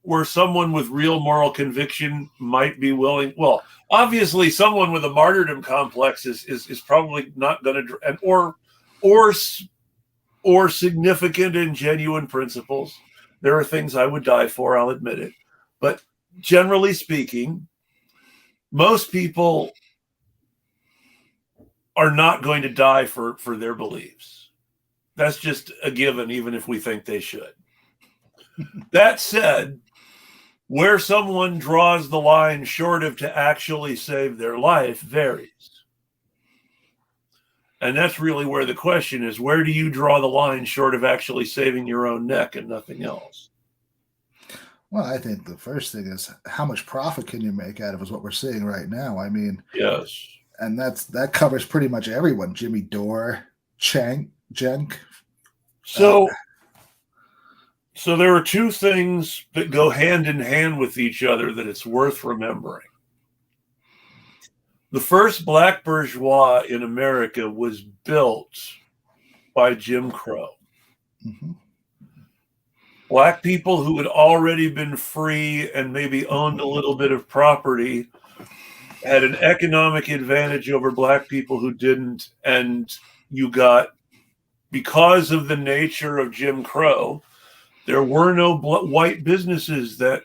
where someone with real moral conviction might be willing. Well, obviously, someone with a martyrdom complex is probably not going to, or significant and genuine principles. There are things I would die for, I'll admit it. But generally speaking, most people are not going to die for their beliefs. That's just a given, even if we think they should. That said, where someone draws the line short of to actually save their life varies. And that's really where the question is, where do you draw the line short of actually saving your own neck and nothing else? Well, I think the first thing is, how much profit can you make out of is what we're seeing right now. I mean, yes. And that covers pretty much everyone. Jimmy Dore, Jenk. So there are two things that go hand in hand with each other that it's worth remembering. The first black bourgeois in America was built by Jim Crow. Mm-hmm. Black people who had already been free and maybe owned a little bit of property had an economic advantage over black people who didn't. And you got, because of the nature of Jim Crow, there were no white businesses that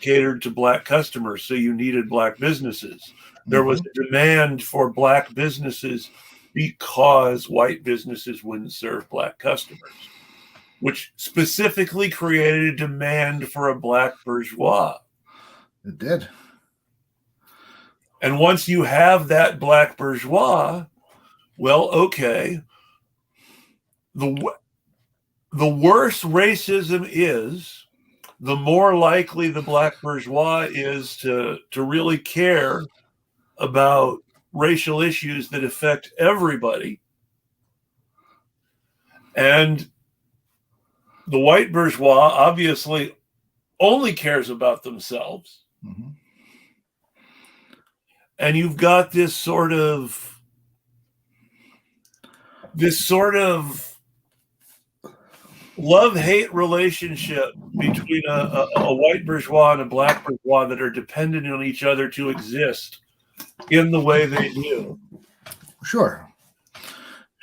catered to black customers. So you needed black businesses. There was a demand for black businesses because white businesses wouldn't serve black customers, which specifically created a demand for a black bourgeois. It did. And once you have that black bourgeois, well, okay, the worse racism is, the more likely the black bourgeois is to really care about racial issues that affect everybody. And the white bourgeois obviously only cares about themselves. Mm-hmm. And you've got this sort of love-hate relationship between a white bourgeois and a black bourgeois that are dependent on each other to exist in the way they do. Sure.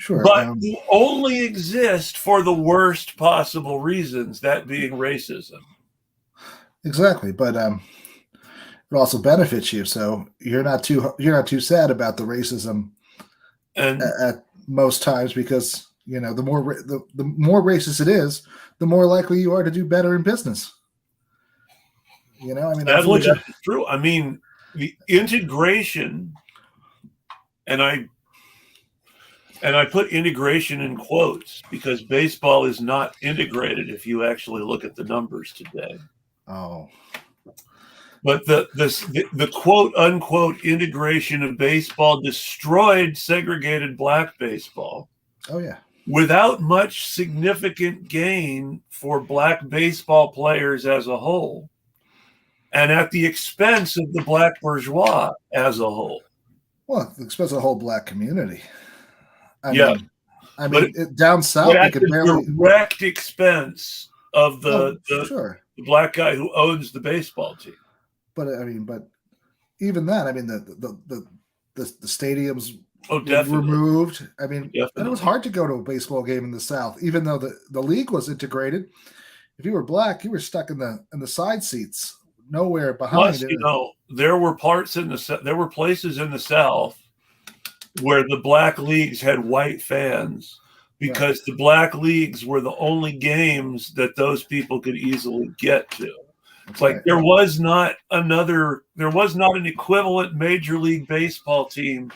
But you only exist for the worst possible reasons, that being racism. Exactly, but it also benefits you, so you're not too sad about the racism and at most times, because the more racist it is, the more likely you are to do better in business. I mean, that's true. I mean, the integration, and I put integration in quotes because baseball is not integrated if you actually look at the numbers today. Oh. But the quote unquote integration of baseball destroyed segregated black baseball. Oh yeah. Without much significant gain for black baseball players as a whole, and at the expense of the black bourgeois as a whole. Well, at the expense of the whole black community. I Yeah. mean, down south, at the direct expense of Oh, the sure. black guy who owns the baseball team. But I mean, but even that, I mean, the stadiums Oh, were definitely, removed. I mean, and it was definitely. hard to go to a baseball game in the South, even though the league was integrated. If you were black, you were stuck in the side seats, nowhere behind. Plus, there were places in the South where the black leagues had white fans Right. because the black leagues were the only games that those people could easily get to. That's Like right. there was not an equivalent Major League Baseball team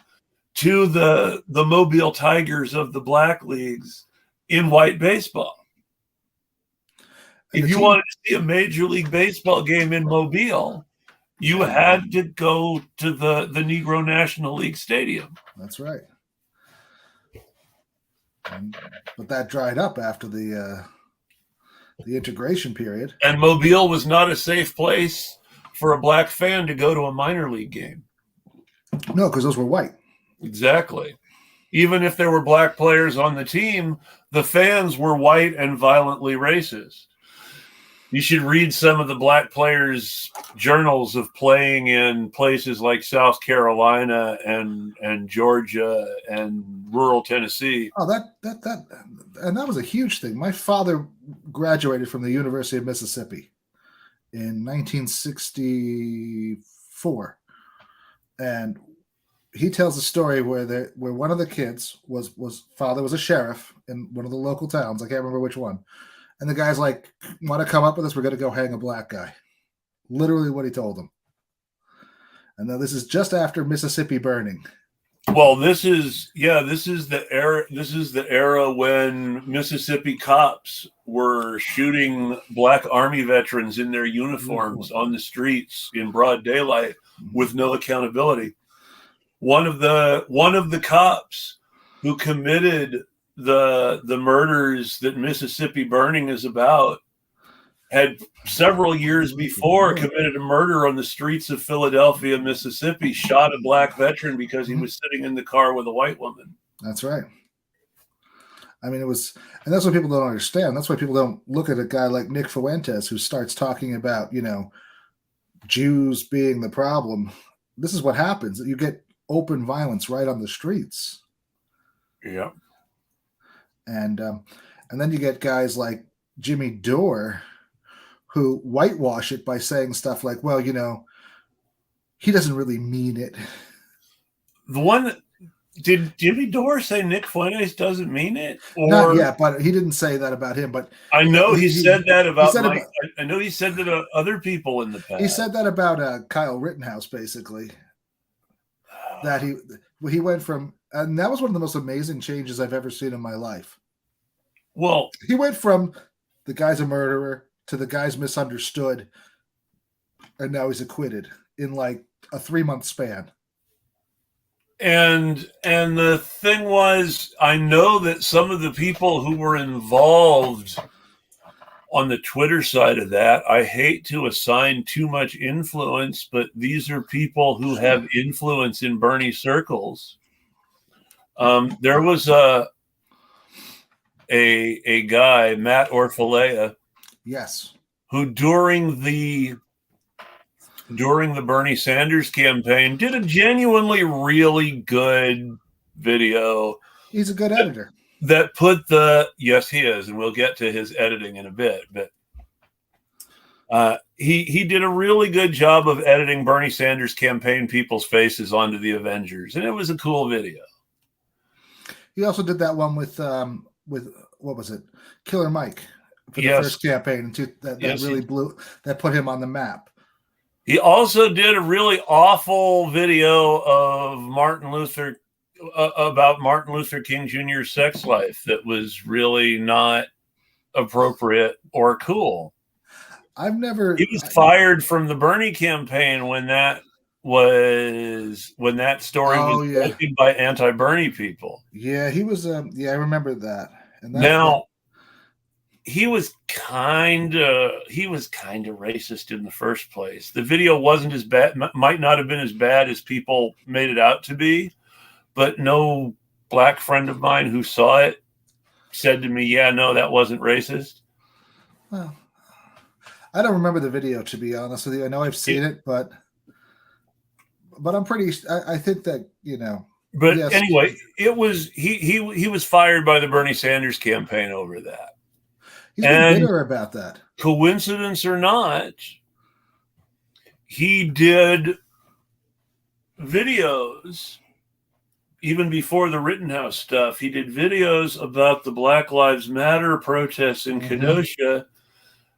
to the Mobile Tigers of the black leagues in white baseball. And If the you team, wanted to see a Major League Baseball game in Mobile, you yeah, had to go to the Negro National League Stadium. that's right. But that dried up after the integration period. And Mobile was not a safe place for a black fan to go to a minor league game. No, because those were white. Exactly. Even if there were black players on the team, the fans were white and violently racist. You should read some of the black players' journals of playing in places like South Carolina and Georgia and rural Tennessee. Oh, and that was a huge thing. My father graduated from the University of Mississippi in 1964, and he tells a story where one of the kids father was a sheriff in one of the local towns. I can't remember which one. And the guy's like, "Want to come up with us? We're going to go hang a black guy." Literally what he told them. And now this is just after Mississippi burning. Well, this is the era. This is the era when Mississippi cops were shooting black Army veterans in their uniforms on the streets in broad daylight with no accountability. One of the cops who committed the murders that Mississippi burning is about had several years before committed a murder on the streets of Philadelphia, Mississippi, shot a black veteran because he was sitting in the car with a white woman. That's right. I mean, and that's what people don't understand. That's why people don't look at a guy like Nick Fuentes who starts talking about, Jews being the problem. This is what happens. You get open violence right on the streets. Yeah. And then you get guys like Jimmy Dore who whitewash it by saying stuff like, well, he doesn't really mean it. Did Jimmy Dore say Nick Fuentes doesn't mean it? Not yet, but he didn't say that about him. But I know he said that about Mike. I know he said that about other people in the past. He said that about Kyle Rittenhouse, basically. That he went from, and that was one of the most amazing changes I've ever seen in my life. Well, he went from the guy's a murderer to the guy's misunderstood, and now he's acquitted in like a 3-month span. And the thing was, I know that some of the people who were involved on the Twitter side of that, I hate to assign too much influence, but these are people who have influence in Bernie circles. There was a guy, Matt Orfalea, yes, who during the Bernie Sanders campaign did a genuinely really good video. He's a good editor. That put yes, he is, and we'll get to his editing in a bit, but he did a really good job of editing Bernie Sanders campaign people's faces onto the Avengers, and it was a cool video. He also did that one with what was it, Killer Mike, for the first campaign, that put him on the map. He also did a really awful video of about Martin Luther King Jr.'s sex life that was really not appropriate or cool. He was fired from the Bernie campaign when that story was broken by anti-Bernie people. Yeah, he was. I remember that. And he was kind of racist in the first place. The video wasn't as bad, might not have been as bad as people made it out to be, but no black friend of mine who saw it said to me, "Yeah, no, that wasn't racist." Well, I don't remember the video, to be honest with you. I know I've seen it, but I'm pretty. I think that But yes, anyway, it was he was fired by the Bernie Sanders campaign over that. he's been And bitter about that. coincidence or not, he did videos even before the Rittenhouse stuff. He did videos about the Black Lives Matter protests in Kenosha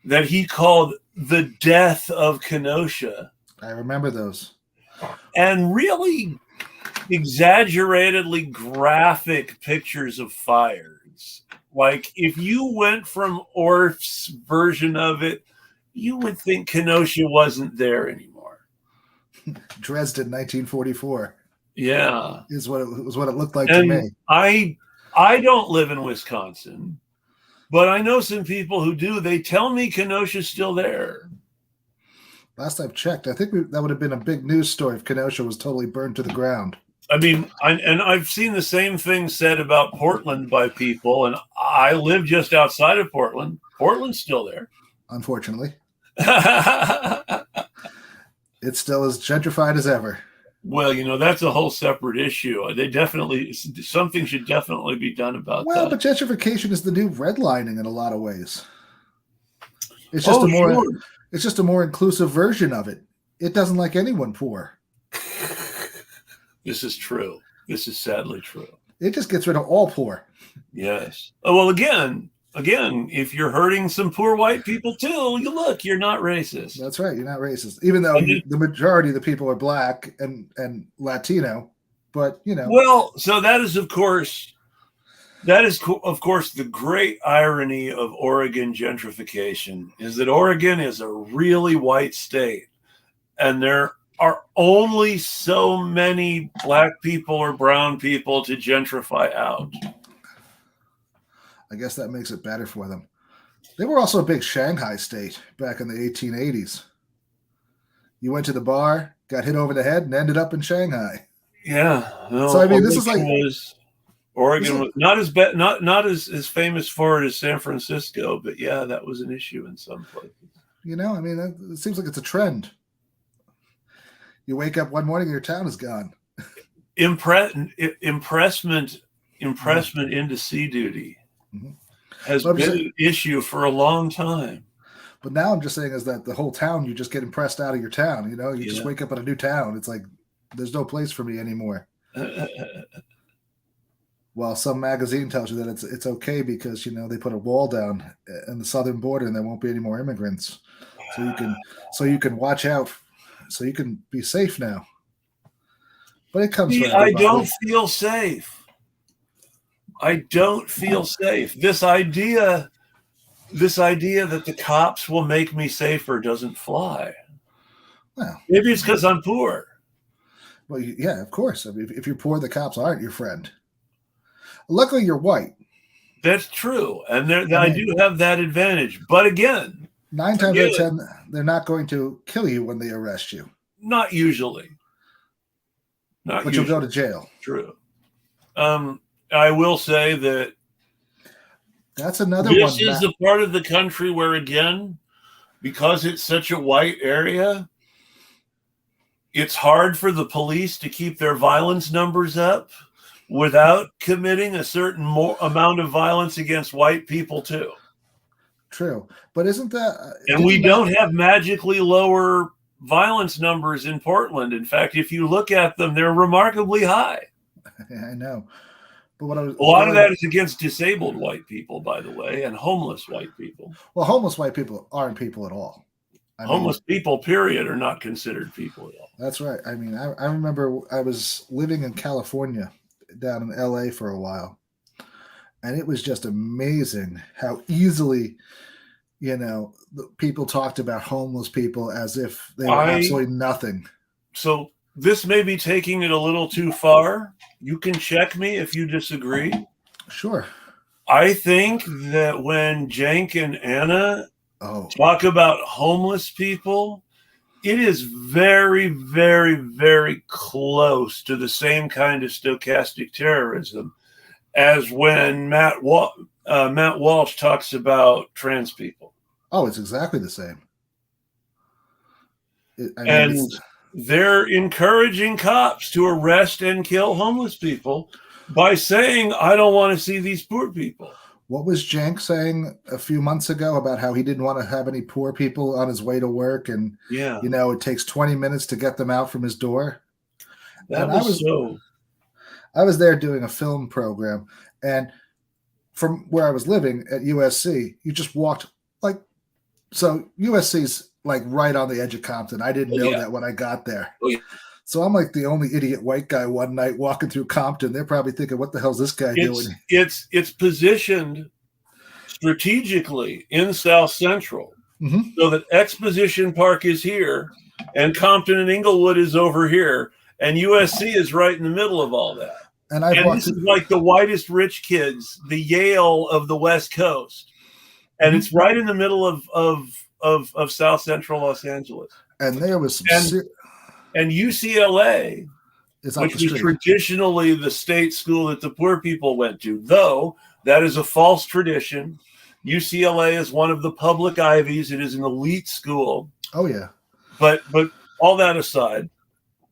that he called the death of Kenosha. I remember those. And really exaggeratedly graphic pictures of fires. Like if you went from Orff's version of it, you would think Kenosha wasn't there anymore. Dresden, 1944. Yeah, is what it looked like and to me. I don't live in Wisconsin, but I know some people who do. They tell me Kenosha's still there. Last I've checked, I think that would have been a big news story if Kenosha was totally burned to the ground. I mean, I've seen the same thing said about Portland by people, and I live just outside of Portland. Portland's still there. Unfortunately. It's still as gentrified as ever. Well, that's a whole separate issue. Something should definitely be done about that. Well, but gentrification is the new redlining in a lot of ways. It's just It's just a more inclusive version of it. It doesn't like anyone poor. This is true. This is sadly true. It just gets rid of all poor. Yes. Oh, well, again, if you're hurting some poor white people too, you're not racist. That's right. You're not racist, even though the majority of the people are black and Latino. But Well, so that is of course the great irony of Oregon gentrification is that Oregon is a really white state, and there are only so many black people or brown people to gentrify out. I guess that makes it better for them. They were also a big Shanghai state back in the 1880s. You went to the bar, got hit over the head, and ended up in Shanghai. Yeah. No, so I mean, this is like Oregon was not as famous for it as San Francisco, but yeah, that was an issue in some places. I mean, it seems like it's a trend. You wake up one morning and your town is gone. Impressment into sea duty has been an issue for a long time. But now I'm just saying is that the whole town, you just get impressed out of your town. You just wake up in a new town. It's like, there's no place for me anymore. Well, some magazine tells you that it's okay because they put a wall down in the southern border and there won't be any more immigrants. So you can watch out. So you can be safe now. But it comes from I don't feel safe. This idea that the cops will make me safer doesn't fly. Well, maybe it's because I'm poor. Well, yeah, of course. I mean, if you're poor, the cops aren't your friend. Luckily, you're white. That's true. And I do have that advantage. But again, 9 times out of 10, they're not going to kill you when they arrest you. Not usually. But you'll go to jail. True. I will say that that's another one. This is the part of the country where, again, because it's such a white area, it's hard for the police to keep their violence numbers up without committing a certain amount of violence against white people too. True. But isn't that... and we don't have magically lower violence numbers in Portland. In fact, if you look at them, they're remarkably high. I know. But a lot of that is against disabled white people, by the way, and homeless white people. Well, homeless white people aren't people at all. Homeless people, period, are not considered people at all. That's right. I mean, I remember I was living in California, down in LA for a while, and it was just amazing how easily, people talked about homeless people as if they were absolutely nothing. So this may be taking it a little too far. You can check me if you disagree. Sure. I think that when Cenk and Anna talk about homeless people, it is very, very, very close to the same kind of stochastic terrorism as when Matt Walsh talks about trans people. Oh, it's exactly the same. And they're encouraging cops to arrest and kill homeless people by saying, I don't want to see these poor people. What was Jank saying a few months ago about how he didn't want to have any poor people on his way to work? And, it takes 20 minutes to get them out from his door. That was so. I was there doing a film program, and from where I was living at USC, you just walked so USC's like right on the edge of Compton. I didn't know that when I got there. Oh, yeah. So I'm like the only idiot white guy one night walking through Compton. They're probably thinking, what the hell's this guy doing? It's positioned strategically in South Central, so that Exposition Park is here and Compton and Inglewood is over here, and USC is right in the middle of all that. And this is like the whitest rich kids, the Yale of the West Coast. And it's right in the middle of South Central Los Angeles. And there was and UCLA, which was traditionally the state school that the poor people went to, though that is a false tradition. UCLA is one of the public Ivies. It is an elite school. Oh, yeah. But all that aside.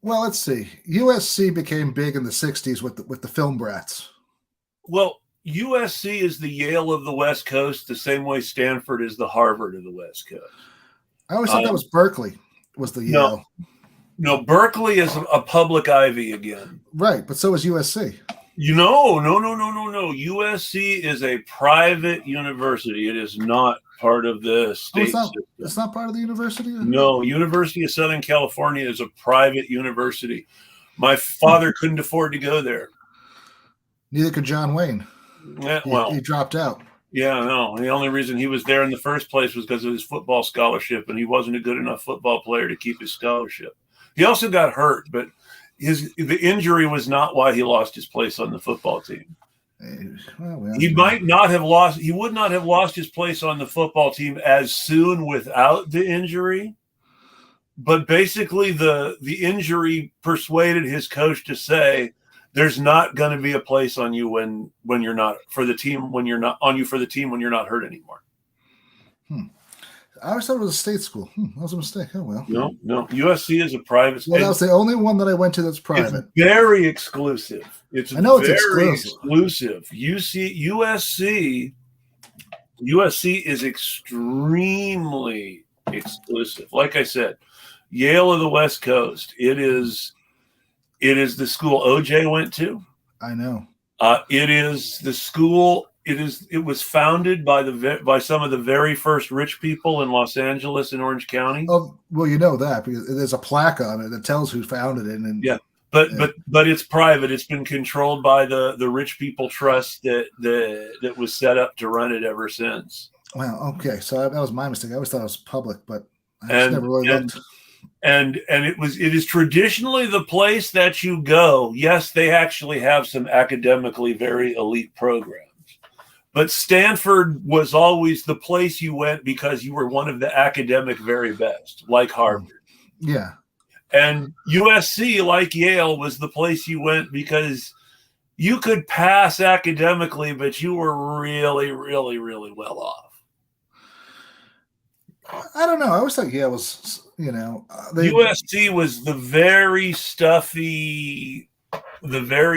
Well, let's see. USC became big in the 60s with the film brats. Well, USC is the Yale of the West Coast, the same way Stanford is the Harvard of the West Coast. I always thought that was Berkeley, was the Yale. No, Berkeley is a public Ivy again. Right, but so is USC. No. USC is a private university. It is not part of the state system. It's not part of the university? No, University of Southern California is a private university. My father couldn't afford to go there. Neither could John Wayne. Yeah, he dropped out. Yeah, no. The only reason he was there in the first place was because of his football scholarship, and he wasn't a good enough football player to keep his scholarship. He also got hurt, but the injury was not why he lost his place on the football team. He would not have lost his place on the football team as soon without the injury. But basically, the injury persuaded his coach to say, there's not going to be a place on you when you're not for the team, when you're not on you for the team when you're not hurt anymore. I always thought it was a state school. That was a mistake. Oh, well. No. USC is a private school. Well, that was the only one that I went to that's private. It's very exclusive. I know it's exclusive. USC is extremely exclusive. Like I said, Yale of the West Coast. It is the school OJ went to. I know. It is the school. It was founded by some of the very first rich people in Los Angeles and Orange County. Oh, well, you know that because there's a plaque on it that tells who founded it. And but it's private. It's been controlled by the Rich People Trust that was set up to run it ever since. Well, okay, so that was my mistake. I always thought it was public, but I just never really looked. And it is traditionally the place that you go. Yes, they actually have some academically very elite programs. But Stanford was always the place you went because you were one of the academic very best, like Harvard. Yeah. And USC, like Yale, was the place you went because you could pass academically, but you were really, really, really well off. I don't know. I always thought Yale was, USC was the very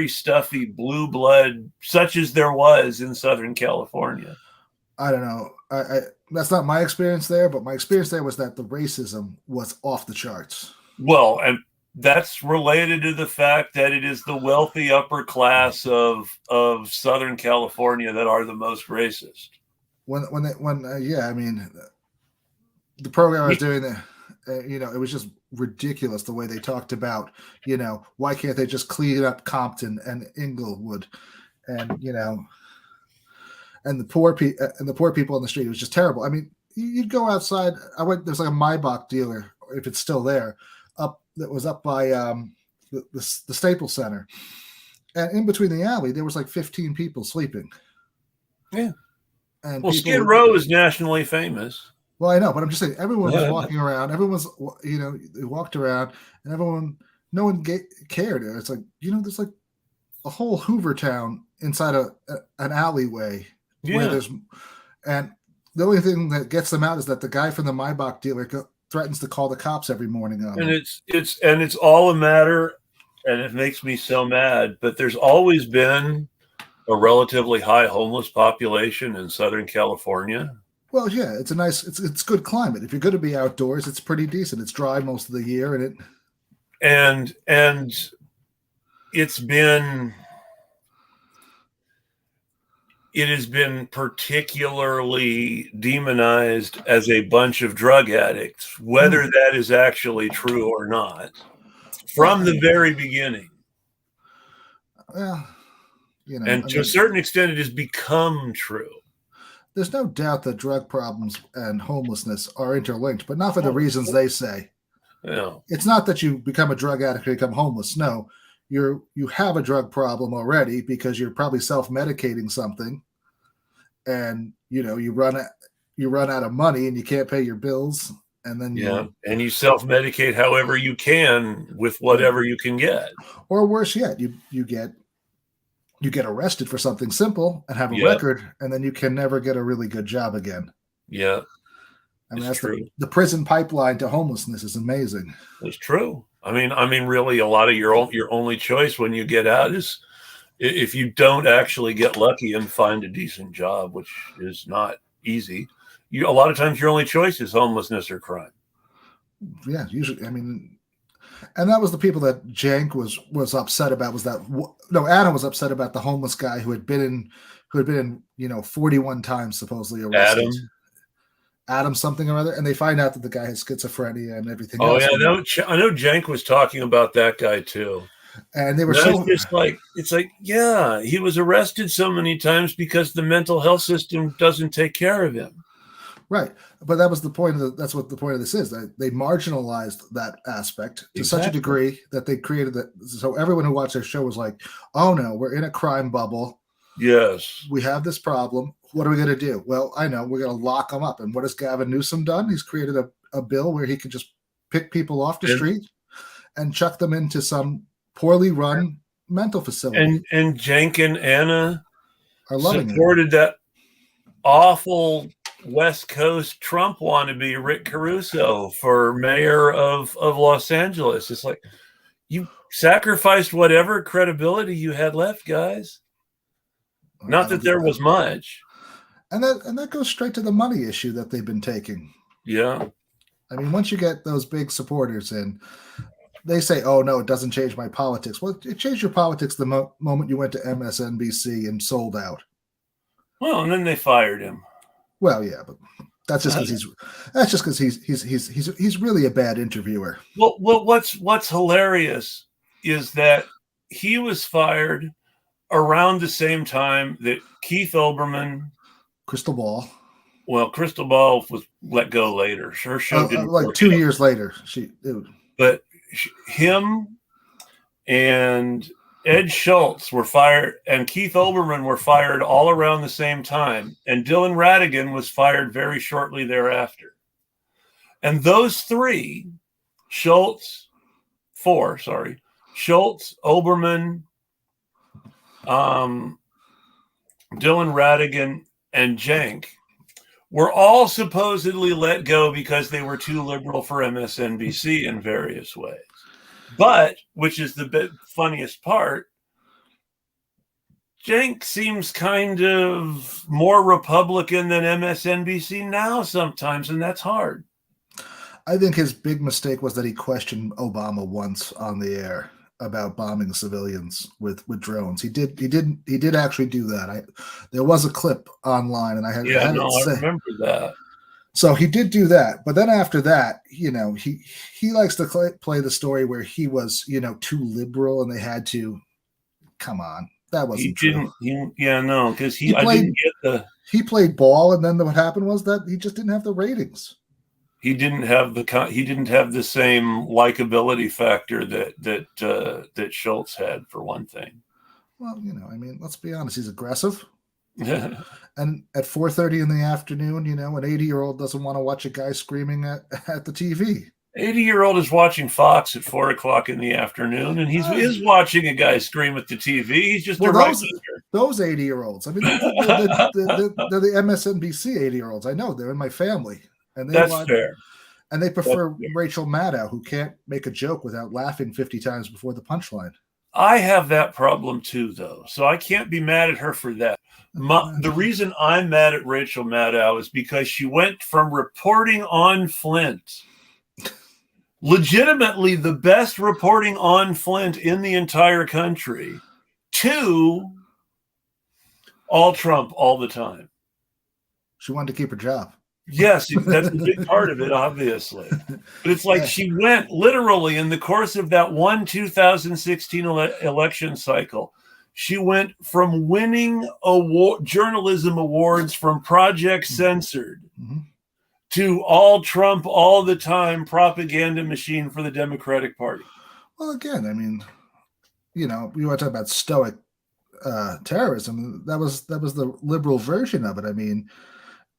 stuffy blue blood, such as there was in Southern California. I don't know. I that's not my experience there, but my experience there was that the racism was off the charts. Well, and that's related to the fact that it is the wealthy upper class of Southern California that are the most racist. The program I was doing there, it was just ridiculous the way they talked about, why can't they just clean up Compton and Inglewood, and and the poor people on the street. It was just terrible. I mean, you'd go outside. There's like a Maybach dealer, if it's still there, that was up by the Staples Center, and in between the alley there was like 15 people sleeping. Yeah, and Skid Row is nationally famous. Well, I know, but I'm just saying everyone was walking around. Everyone's, they walked around, and no one cared. It's like, there's like a whole Hoover Town inside an alleyway where there's, and The only thing that gets them out is that the guy from the Maybach dealer threatens to call the cops every morning on And them. it's all a matter, and it makes me so mad, but there's always been a relatively high homeless population in Southern California. Well, yeah, it's good climate. If you're going to be outdoors, it's pretty decent. It's dry most of the year, and it has been particularly demonized as a bunch of drug addicts, whether that is actually true or not, from the very beginning. Well, and to a certain extent, it has become true. There's no doubt that drug problems and homelessness are interlinked, but not for the reasons they say. Yeah. It's not that you become a drug addict or become homeless. No, you have a drug problem already because you're probably self-medicating something, and you run out of money and you can't pay your bills, and then and you self-medicate however you can with whatever you can get. Or worse yet, you get arrested for something simple and have a record, and then you can never get a really good job again. Yeah. I mean, that's true. The prison pipeline to homelessness is amazing. It's true. I mean, really, a lot of your only choice when you get out is if you don't actually get lucky and find a decent job, which is not easy. A lot of times your only choice is homelessness or crime. Yeah, usually. I mean, and that was the people that Jank was upset about. Adam was upset about the homeless guy who had been in 41 times supposedly arrested. Adam something or other, and they find out that the guy has schizophrenia and everything else. Oh yeah, I know Jank was talking about that guy too. And they were just like, it's like, yeah, he was arrested so many times because the mental health system doesn't take care of him. Right. But that was the point that's what the point of this is. They marginalized that aspect to such a degree that they created that. So everyone who watched their show was like, oh no, we're in a crime bubble. Yes. We have this problem. What are we going to do? Well, I know, we're going to lock them up. And what has Gavin Newsom done? He's created a bill where he can just pick people off the street and chuck them into some poorly run mental facility. And Jank and Anna are supported that awful West Coast Trump wannabe Rick Caruso for mayor of Los Angeles. It's like, you sacrificed whatever credibility you had left, guys. Not that there was much. And that goes straight to the money issue that they've been taking. Yeah. I mean, once you get those big supporters in, they say, oh, no, it doesn't change my politics. Well, it changed your politics the moment you went to MSNBC and sold out. Well, and then they fired him. Well, yeah, but that's just because he's really a bad interviewer. Well, what's hilarious is that he was fired around the same time that Keith Olbermann, Crystal Ball. Well, Crystal Ball was let go later. Her show didn't like 2 years later. But him and Ed Schultz were fired, and Keith Olbermann were fired all around the same time, and Dylan Ratigan was fired very shortly thereafter. And those three, Schultz, Olbermann, Dylan Ratigan, and Jank were all supposedly let go because they were too liberal for MSNBC in various ways. But, which is the funniest part, Jank seems kind of more Republican than MSNBC now sometimes, and that's hard. I think his big mistake was that he questioned Obama once on the air about bombing civilians with drones. He did actually do that. There was a clip online, and I remember that. So he did do that, but then after that, he likes to play the story where he was, too liberal, and they had to. Come on, that wasn't true. Because he played ball, and then what happened was that he just didn't have the ratings. He didn't have the same likability factor that Schultz had, for one thing. Well, let's be honest, he's aggressive. And at 4:30 in the afternoon, an 80-year-old doesn't want to watch a guy screaming at the TV. 80-year-old is watching Fox at 4:00 in the afternoon, and he is watching a guy scream at the TV. He's just a right-winger. those 80-year-olds. I mean, they're the MSNBC 80-year-olds. I know they're in my family, and That's fair. And they prefer Rachel Maddow, who can't make a joke without laughing 50 times before the punchline. I have that problem too, though, so I can't be mad at her for that. The reason I'm mad at Rachel Maddow is because she went from reporting on Flint, legitimately the best reporting on Flint in the entire country, to all Trump all the time. She wanted to keep her job. Yes, that's a big part of it, obviously. But it's like she went literally in the course of that 2016 election cycle. She went from winning journalism awards from Project Censored to all Trump all the time propaganda machine for the Democratic Party. Well, again, I mean, you want to talk about stoic terrorism. That was the liberal version of it. I mean,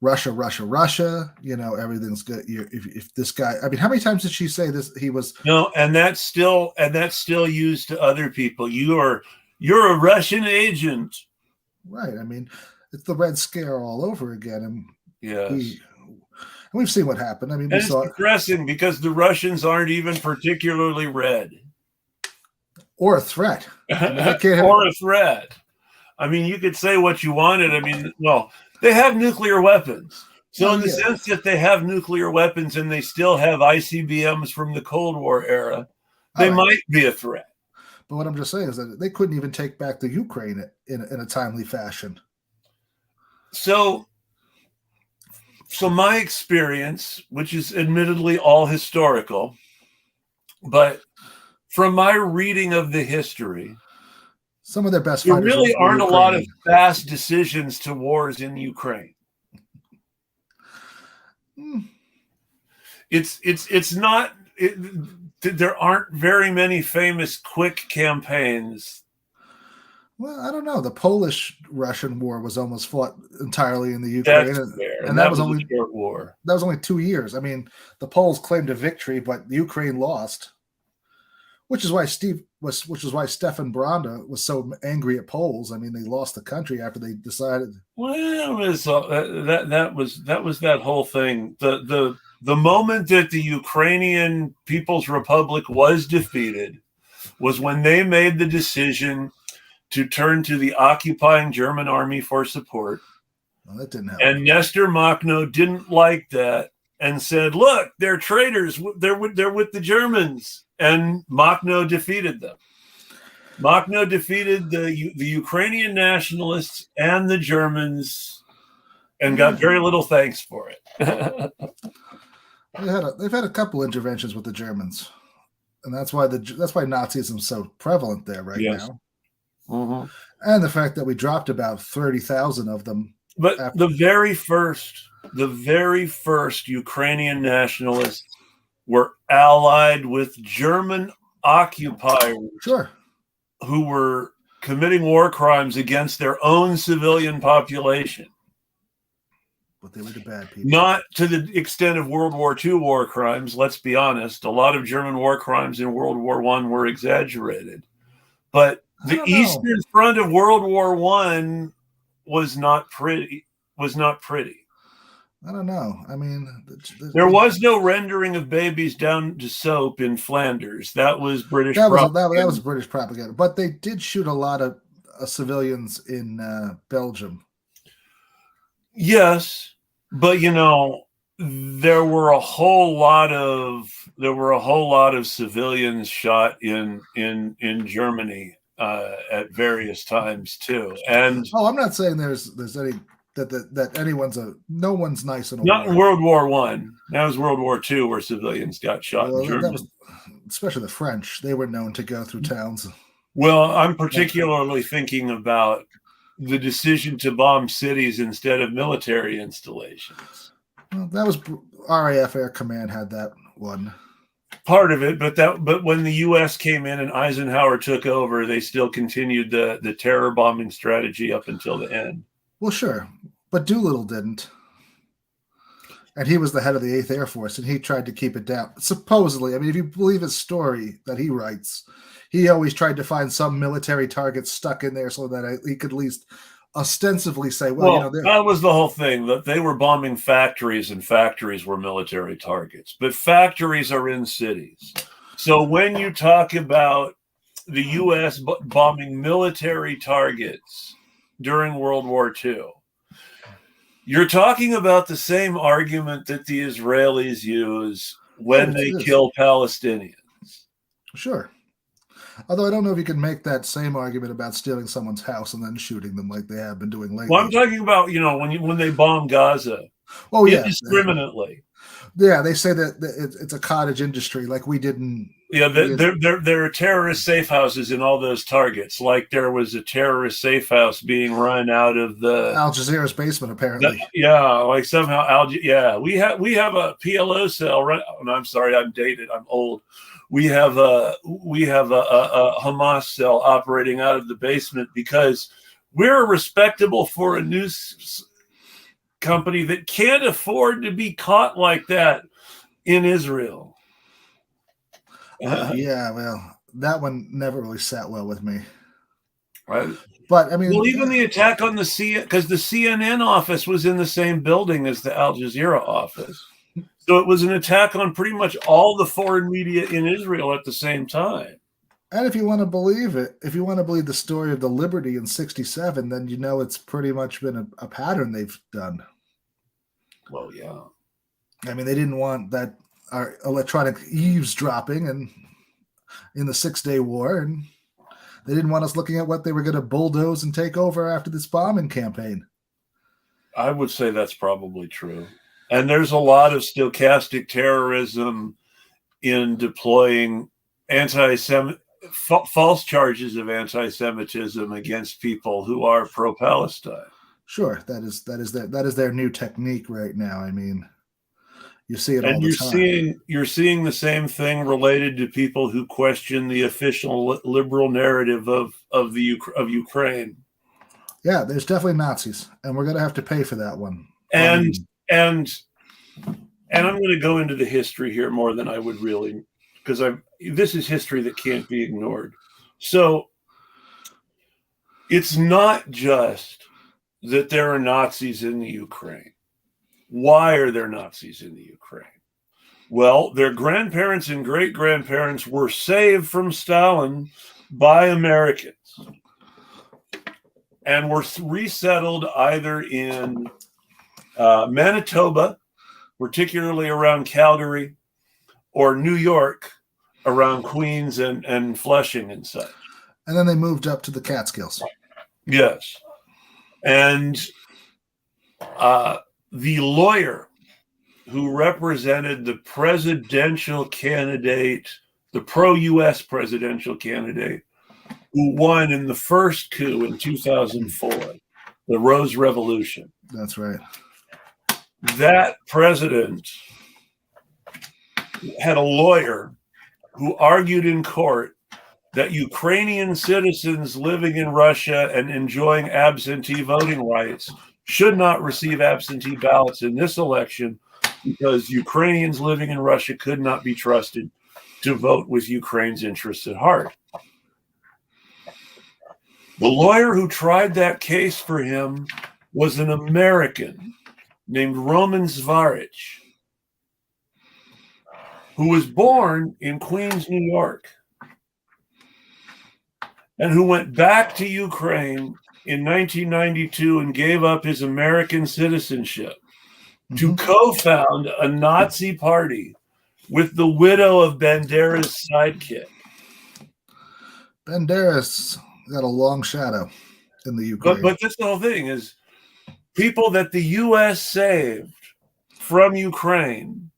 Russia, everything's good. If this guy, I mean, how many times did she say this? He was no, and that's still used to other people. You're a Russian agent, right? I mean, it's the Red Scare all over again, and yes, we've seen what happened. I mean, it's depressing because the Russians aren't even particularly red or a threat, or a threat. I mean, you could say what you wanted. I mean, well, they have nuclear weapons. So in the sense that they have nuclear weapons and they still have ICBMs from the Cold War era, they might be a threat. But what I'm just saying is that they couldn't even take back the Ukraine in a timely fashion. So my experience, which is admittedly all historical, but from my reading of the history, some of their best there really aren't a lot of fast decisions to wars in Ukraine. It's not. There aren't very many famous quick campaigns. Well, I don't know. The Polish-Russian war was almost fought entirely in the Ukraine, and that was only a short war. That was only 2 years. I mean, the Poles claimed a victory, but the Ukraine lost. Which is why Stefan Branda was so angry at Poles. I mean, they lost the country after they decided. Well, that was that whole thing. The moment that the Ukrainian People's Republic was defeated was when they made the decision to turn to the occupying German army for support. Well, that didn't help. And Nestor Makhno didn't like that and said, "Look, they're traitors. They're with the Germans." And Makhno defeated them. Makhno defeated the Ukrainian nationalists and the Germans, and got very little thanks for it. They've had a couple interventions with the Germans, and that's why Nazism is so prevalent there now. Mm-hmm. And the fact that we dropped about 30,000 of them. But the very first Ukrainian nationalists were allied with German occupiers, who were committing war crimes against their own civilian population. But they were the bad people. Not to the extent of World War II war crimes, let's be honest. A lot of German war crimes in World War I were exaggerated. But the Eastern Front of World War I was not pretty. I don't know. I mean, there was no rendering of babies down to soap in Flanders. That was British propaganda. That was British propaganda. But they did shoot a lot of civilians in Belgium. Yes, but there were a whole lot of civilians shot in Germany at various times too. And I'm not saying there's any. That no one's nice in a not war. in World War I. That was World War II where civilians got shot in Germany. Especially the French. They were known to go through towns. Well, I'm particularly thinking about the decision to bomb cities instead of military installations. Well, that was RAF Air Command had that one. Part of it, but when the U.S. came in and Eisenhower took over, they still continued the terror bombing strategy up until the end. Well, sure, but Doolittle didn't. And he was the head of the 8th Air Force, and he tried to keep it down. Supposedly, I mean, if you believe his story that he writes, he always tried to find some military target stuck in there so that he could at least ostensibly say, well, that was the whole thing, that they were bombing factories, and factories were military targets. But factories are in cities. So when you talk about the U.S. bombing military targets during World War II, you're talking about the same argument that the Israelis use when they kill Palestinians. Sure. Although I don't know if you can make that same argument about stealing someone's house and then shooting them like they have been doing lately. Well, I'm talking about, when they bomb Gaza. Oh, yeah. Indiscriminately. Yeah, they say that it's a cottage industry, like we didn't. Yeah, there are terrorist safe houses in all those targets. Like there was a terrorist safe house being run out of the Al Jazeera's basement, apparently. Like somehow we have a PLO cell. Right? Oh, I'm sorry, I'm dated. I'm old. We have a Hamas cell operating out of the basement because we're a respectable foreign news company that can't afford to be caught like that in Israel. Yeah, well, that one never really sat well with me. Right. But I mean, even the attack on because the CNN office was in the same building as the Al Jazeera office. So it was an attack on pretty much all the foreign media in Israel at the same time. And if you want to believe it, if you want to believe the story of the Liberty in '67, then it's pretty much been a pattern they've done. Well, yeah. I mean, they didn't want that electronic eavesdropping and in the 6-Day War, and they didn't want us looking at what they were going to bulldoze and take over after this bombing campaign. I would say that's probably true. And there's a lot of stochastic terrorism in deploying false charges of anti-Semitism against people who are pro-Palestine. Sure, that is their new technique right now. I mean, you see it all the time. You're seeing the same thing related to people who question the official liberal narrative of Ukraine. Yeah, there's definitely Nazis, and we're going to have to pay for that one. And I'm going to go into the history here more than I would really, because this is history that can't be ignored. So it's not just that there are Nazis in the Ukraine. Why are there Nazis in the Ukraine? Well, their grandparents and great-grandparents were saved from Stalin by Americans and were resettled either in Manitoba, particularly around Calgary, or New York, around Queens and Flushing and such. And then they moved up to the Catskills. Yes. And the lawyer who represented the presidential candidate, the pro-U.S. presidential candidate, who won in the first coup in 2004, the Rose Revolution. That's right. That president had a lawyer who argued in court that Ukrainian citizens living in Russia and enjoying absentee voting rights should not receive absentee ballots in this election because Ukrainians living in Russia could not be trusted to vote with Ukraine's interests at heart. The lawyer who tried that case for him was an American named Roman Svarich, who was born in Queens, New York, and who went back to Ukraine in 1992 and gave up his American citizenship to co-found a Nazi party with the widow of Bandera's sidekick. Bandera's got a long shadow in the Ukraine. But this whole thing is people that the U.S. saved from Ukraine,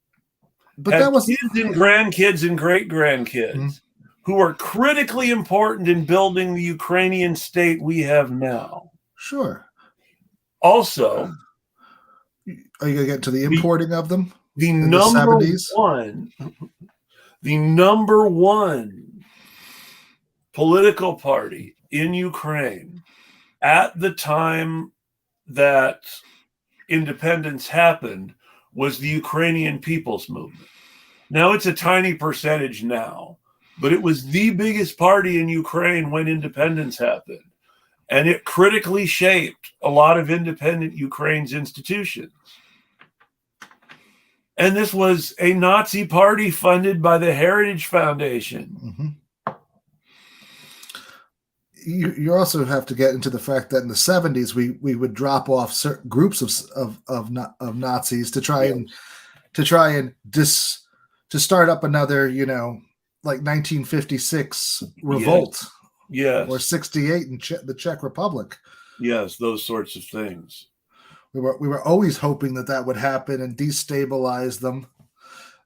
but that was kids and grandkids and great-grandkids who are critically important in building the Ukrainian state we have now. Sure. Also, are you going to get to the importing of them? The number one political party in Ukraine at the time that independence happened was the Ukrainian People's Movement. Now, it's a tiny percentage now, but it was the biggest party in Ukraine when independence happened. And it critically shaped a lot of independent Ukraine's institutions. And this was a Nazi party funded by the Heritage Foundation. You also have to get into the fact that in the 70s we would drop off certain groups of Nazis to try and start up another, like 1956 revolt. Yes. Or 68 in the Czech Republic. Yes, those sorts of things. We were always hoping that would happen and destabilize them.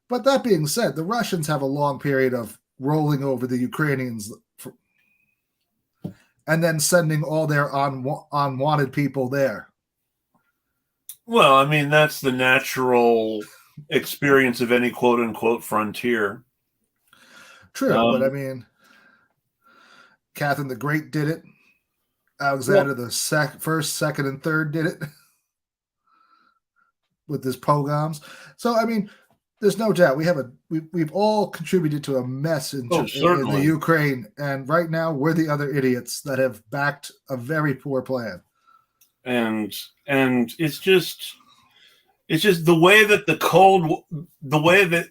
But that being said, the Russians have a long period of rolling over the Ukrainians and then sending all their unwanted people there. Well, I mean, that's the natural experience of any quote-unquote frontier. True, but I mean, Catherine the Great did it. Alexander the First, Second, and Third did it with his pogroms. So, I mean, there's no doubt we've all contributed to a mess in the Ukraine, and right now we're the other idiots that have backed a very poor plan. And it's just the way that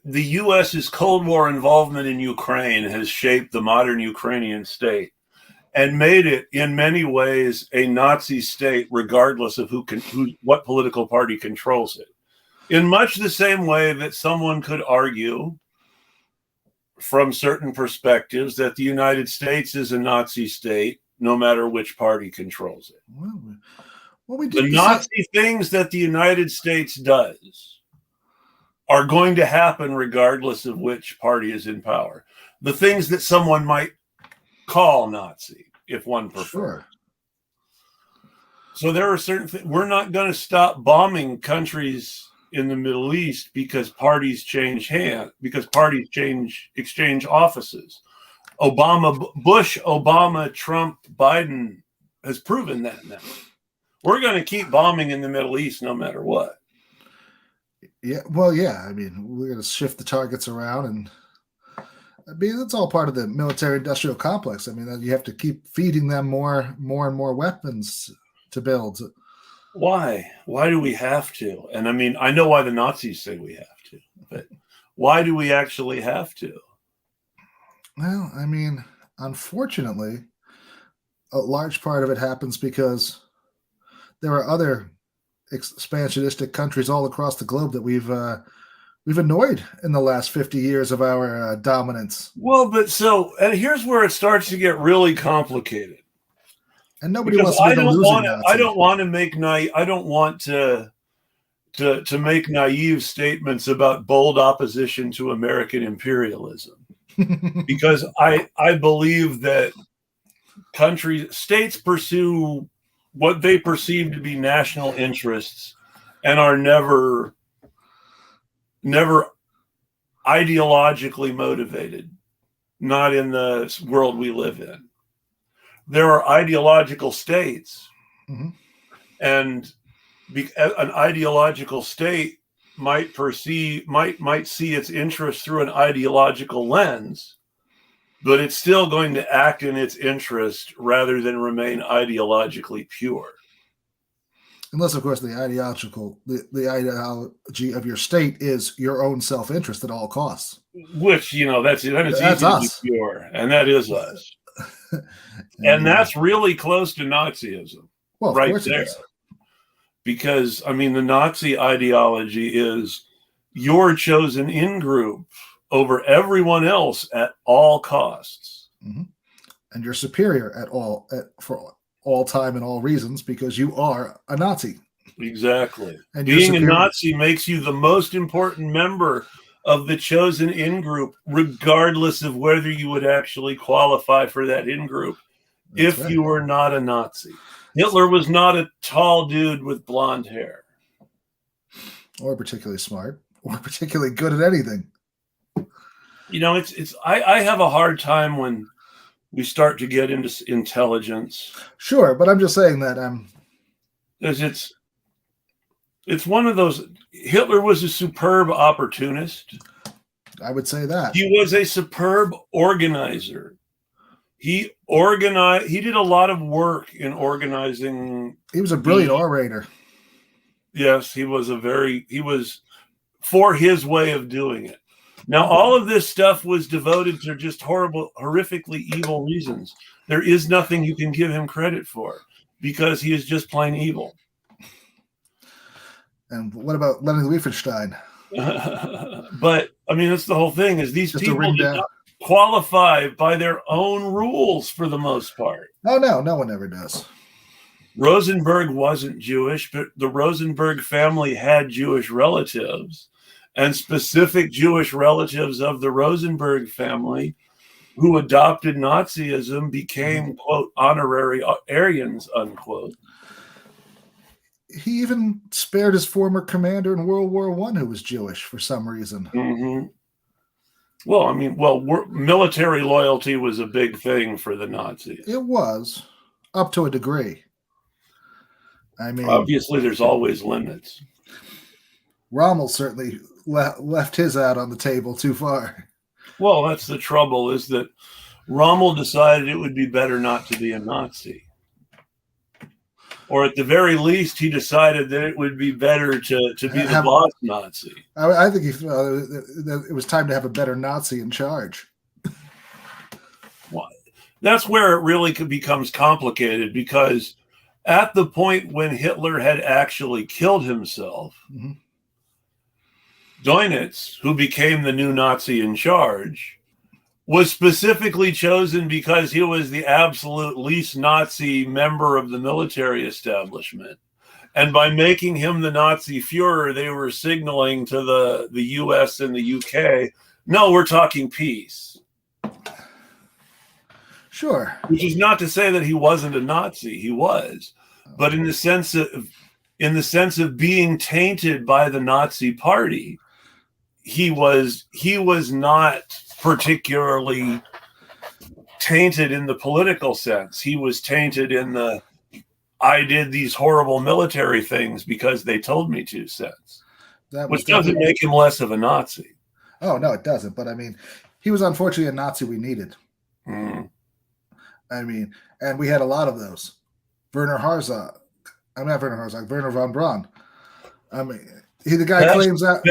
the U.S.'s Cold War involvement in Ukraine has shaped the modern Ukrainian state and made it in many ways a Nazi state, regardless of what political party controls it. In much the same way that someone could argue from certain perspectives that the United States is a Nazi state, no matter which party controls it. The Nazi things that the United States does are going to happen regardless of which party is in power. The things that someone might call Nazi, if one prefers. Sure. So there are certain things. We're not going to stop bombing countries in the Middle East because parties exchange offices. Bush, Obama, Trump, Biden has proven that now. We're going to keep bombing in the Middle East no matter what. Yeah, well, yeah. I mean, we're going to shift the targets around, and I mean, that's all part of the military-industrial complex. I mean, you have to keep feeding them more and more weapons to build. Why? Why do we have to? And I mean, I know why the Nazis say we have to, but why do we actually have to? Well, I mean, unfortunately, a large part of it happens because there are other expansionistic countries all across the globe that we've annoyed in the last 50 years of our dominance. Well, and here's where it starts to get really complicated. And nobody wants to be the losing Nazi. I don't want to make naive statements about bold opposition to American imperialism, because I believe that states pursue what they perceive to be national interests and are never ideologically motivated, not in the world we live in. There are ideological states, and an ideological state might see its interest through an ideological lens, but it's still going to act in its interest rather than remain ideologically pure. Unless, of course, the ideology of your state is your own self-interest at all costs. Which, that's easy us. To be pure, and that is us. And that's really close to Nazism. Well, of right course there. It is. Because, I mean, the Nazi ideology is your chosen in-group over everyone else at all costs. And you're superior for all time and all reasons because you are a Nazi. Exactly. And being a Nazi makes you the most important member of the chosen in-group, regardless of whether you would actually qualify for that in-group if you were not a Nazi. Hitler was not a tall dude with blonde hair. Or particularly smart, or particularly good at anything. I have a hard time when we start to get into intelligence. Sure, but I'm just saying that because It's one of those. Hitler was a superb opportunist. I would say that. He was a superb organizer. He organized. He did a lot of work in organizing. He was a brilliant orator. Yes, he was for his way of doing it. Now, all of this stuff was devoted to just horrifically evil reasons. There is nothing you can give him credit for because he is just plain evil. And what about Leonard Riefenstahl? But I mean, that's the whole thing. Is these just people did not qualify by their own rules for the most part. Oh no, no one ever does. Rosenberg wasn't Jewish, but the Rosenberg family had Jewish relatives, and specific Jewish relatives of the Rosenberg family who adopted Nazism became, quote, honorary Aryans, unquote. He even spared his former commander in World War I who was Jewish for some reason. Mm-hmm. Well, I mean, military loyalty was a big thing for the Nazis. It was, up to a degree. I mean, obviously, there's always limits. Rommel certainly left his out on the table too far. Well, that's the trouble, is that Rommel decided it would be better not to be a Nazi. Or at the very least, he decided that it would be better to be the boss Nazi. I think it was time to have a better Nazi in charge. Well, that's where it really becomes complicated, because at the point when Hitler had actually killed himself, Dönitz, who became the new Nazi in charge, was specifically chosen because he was the absolute least Nazi member of the military establishment. And by making him the Nazi Führer, they were signaling to the US and the UK, no, we're talking peace. Sure. Which is not to say that he wasn't a Nazi. He was. But in the sense of being tainted by the Nazi party, he was not particularly tainted in the political sense. He was tainted in the I did these horrible military things because they told me to sense. Which doesn't make him less of a Nazi. Oh, no, it doesn't. But I mean, he was unfortunately a Nazi we needed. I mean, and we had a lot of those. Werner von Braun. I mean, the guy claims that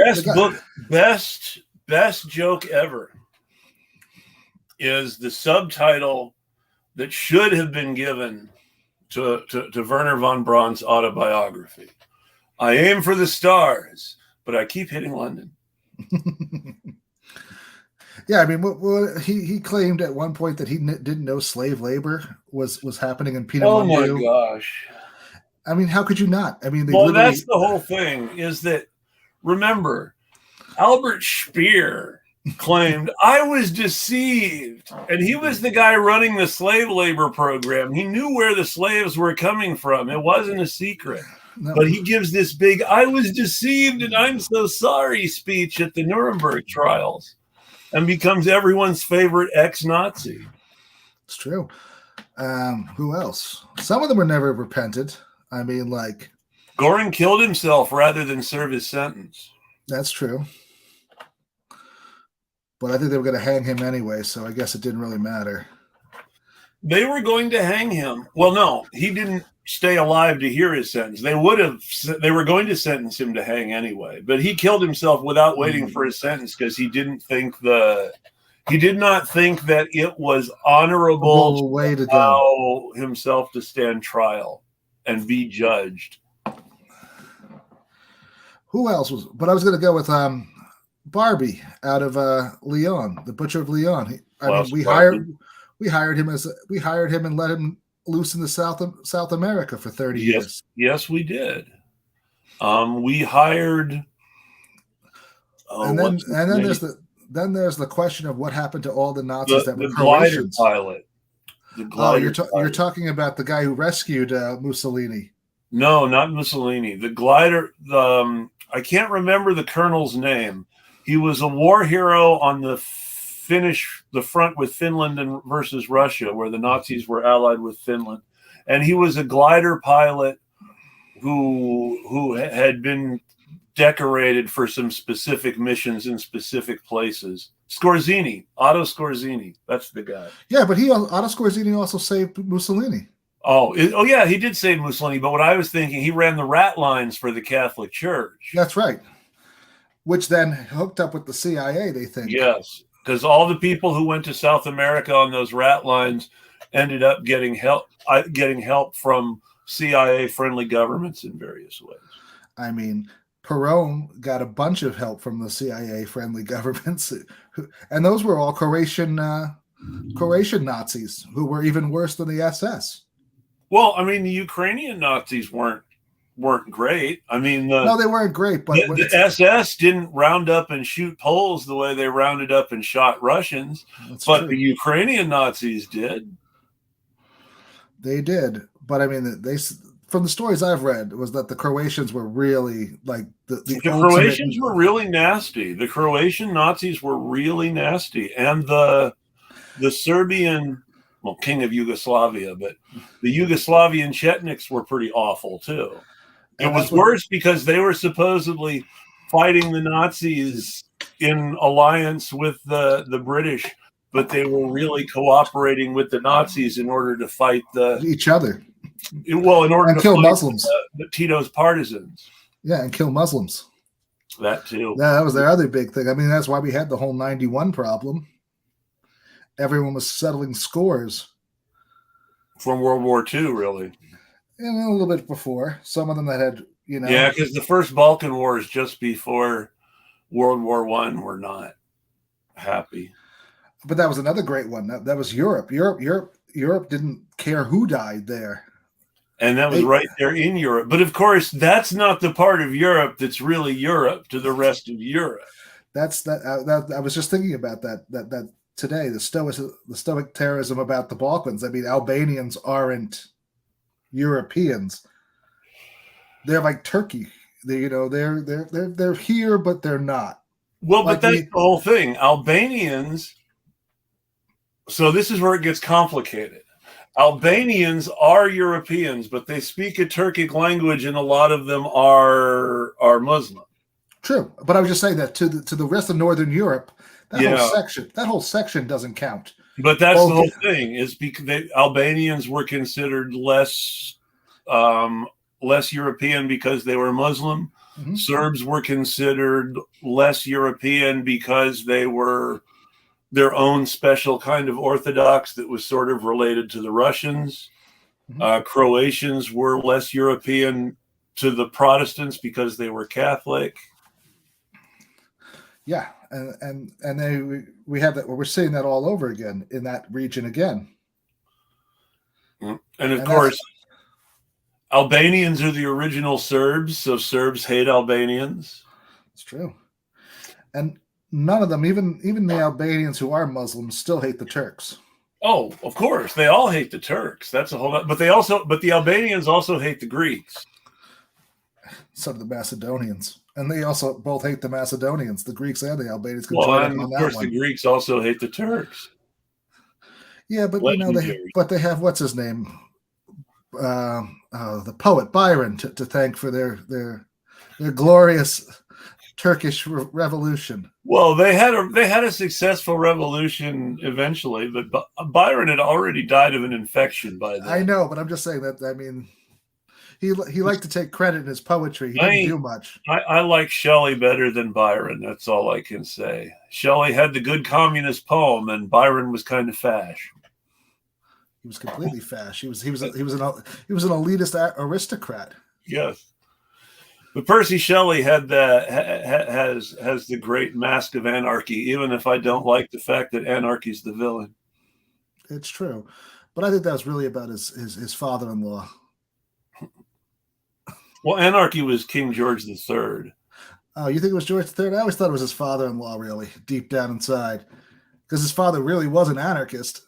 best joke ever is the subtitle that should have been given to Werner von Braun's autobiography. I aim for the stars, but I keep hitting London. Yeah, I mean, he claimed at one point that he didn't know slave labor was happening in Piemonte. Oh my gosh! I mean, how could you not? I mean, that's the whole thing. Is that, remember, Albert Speer claimed I was deceived, and he was the guy running the slave labor program. He knew where the slaves were coming from. It wasn't a secret. No. But he gives this big "I was deceived and I'm so sorry" speech at the Nuremberg trials, and becomes everyone's favorite ex-Nazi. It's true. Who else? Some of them were never repented. I mean, like Göring killed himself rather than serve his sentence. That's true. But I think they were going to hang him anyway, so I guess it didn't really matter. They were going to hang him. Well, no, he didn't stay alive to hear his sentence. They were going to sentence him to hang anyway, but he killed himself without waiting for his sentence because he did not think that it was honorable way to allow himself to stand trial and be judged. Who else was? But I was going to go with Barbie out of Lyon, the Butcher of Lyon. We hired him and let him loose in the South America for 30 years. Yes, we did. We hired. And then there's the question of what happened to all the Nazis that were Croatians. Pilot. You're talking about the guy who rescued Mussolini. No, not Mussolini. The glider. I can't remember the colonel's name. He was a war hero on the front with Finland versus Russia, where the Nazis were allied with Finland. And he was a glider pilot who had been decorated for some specific missions in specific places. Scorzini, Otto Scorzini, that's the guy. Yeah, but Otto Scorzini also saved Mussolini. Oh, yeah, he did save Mussolini. But what I was thinking, he ran the rat lines for the Catholic Church. That's right. Which then hooked up with the CIA, they think. Yes, because all the people who went to South America on those rat lines ended up getting help from CIA-friendly governments in various ways. I mean, Perón got a bunch of help from the CIA-friendly governments, and those were all Croatian Nazis who were even worse than the SS. Well, I mean, the Ukrainian Nazis weren't great. I mean, no, they weren't great, but the SS didn't round up and shoot Poles the way they rounded up and shot Russians, but the Ukrainian Nazis did. They did, but I mean, from the stories I've read was that the Croatians were really like the Croatians were really nasty. The Croatian Nazis were really nasty, and the Serbian, well, king of Yugoslavia, but the Yugoslavian Chetniks were pretty awful too. It was worse because they were supposedly fighting the Nazis in alliance with the British, but they were really cooperating with the Nazis in order to fight each other. Well, in order to kill fight Muslims, the Tito's partisans. Yeah, and kill Muslims. That too. Yeah, that was their other big thing. I mean, that's why we had the whole 91 problem. Everyone was settling scores from World War II, really. And a little bit before. Some of them that had, Yeah, because the first Balkan Wars just before World War I were not happy. But that was another great one. That was Europe. Europe didn't care who died there. And that was right there in Europe. But of course, that's not the part of Europe that's really Europe to the rest of Europe. That's that. I was just thinking about that today. The Stoic terrorism about the Balkans. I mean, Albanians aren't Europeans. They're like Turkey. They're here, but they're not. Well, but that's the whole thing. Albanians. So this is where it gets complicated. Albanians are Europeans, but they speak a Turkic language, and a lot of them are Muslim. True, but I was just saying that to the rest of Northern Europe, that whole section doesn't count. But that's the whole thing, is because Albanians were considered less European because they were Muslim. Mm-hmm. Serbs were considered less European because they were their own special kind of Orthodox that was sort of related to the Russians. Mm-hmm. Croatians were less European to the Protestants because they were Catholic. Yeah, and we have that. We're seeing that all over again in that region again. And of course, Albanians are the original Serbs, so Serbs hate Albanians. It's true, and none of them, even the Albanians who are Muslims, still hate the Turks. Oh, of course, they all hate the Turks. That's a whole lot. But the Albanians also hate the Greeks. So do the Macedonians, and they also both hate the Macedonians. The Greeks and the Albanians. And of course, the Greeks also hate the Turks. Yeah, but they have what's his name, the poet Byron to thank for their glorious Turkish revolution. Well, they had a successful revolution eventually, but Byron had already died of an infection by then. I know, but I'm just saying that. I mean, he liked to take credit in his poetry. He didn't do much. I like Shelley better than Byron. That's all I can say. Shelley had the good communist poem, and Byron was kind of fash. He was completely fash. He was an elitist aristocrat. Yes. But Percy Shelley has the great mask of anarchy, even if I don't like the fact that anarchy's the villain. It's true. But I think that was really about his father-in-law. Well, anarchy was King George III. Oh, you think it was George III? I always thought it was his father-in-law, really, deep down inside. Because his father really was an anarchist.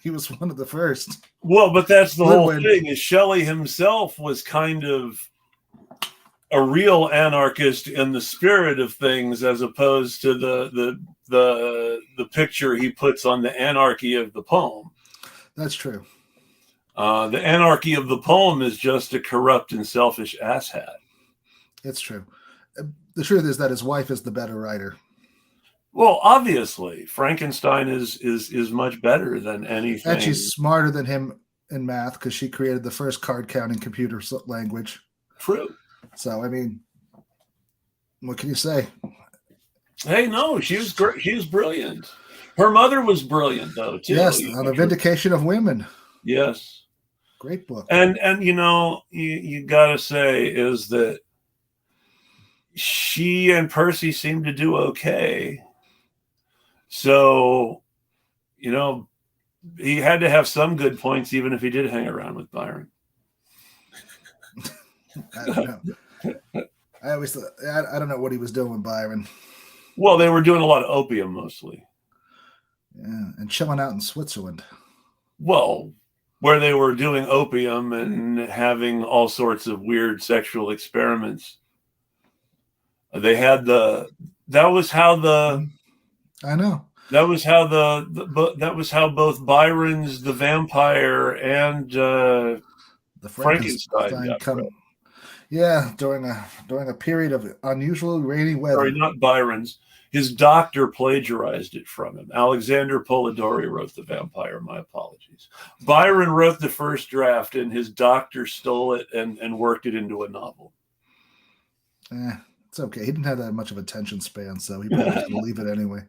He was one of the first. Well, but that's the whole thing, is Shelley himself was kind of a real anarchist in the spirit of things, as opposed to the picture he puts on the anarchy of the poem. That's true. The anarchy of the poem is just a corrupt and selfish asshat. It's true. The truth is that his wife is the better writer. Well, obviously, Frankenstein is much better than anything. And she's smarter than him in math because she created the first card counting computer language. True. So, I mean, what can you say? Hey, no, she was great. She was brilliant. Her mother was brilliant, though, too. Yes, on the Vindication of Women. Yes. Great book. And you got to say is that she and Percy seemed to do okay. So, he had to have some good points, even if he did hang around with Byron. I don't know. I don't know what he was doing with Byron. Well, they were doing a lot of opium mostly. Yeah, and chilling out in Switzerland. Well, where they were doing opium and having all sorts of weird sexual experiments. They had I know. That was how both Byron's The Vampire and the Frankenstein got wrote. Yeah, during a period of unusually rainy weather. Sorry, not Byron's. His doctor plagiarized it from him. Alexander Polidori wrote The Vampire. My apologies. Byron wrote the first draft, and his doctor stole it and worked it into a novel. It's okay. He didn't have that much of a attention span, so he probably was going to leave it anyway.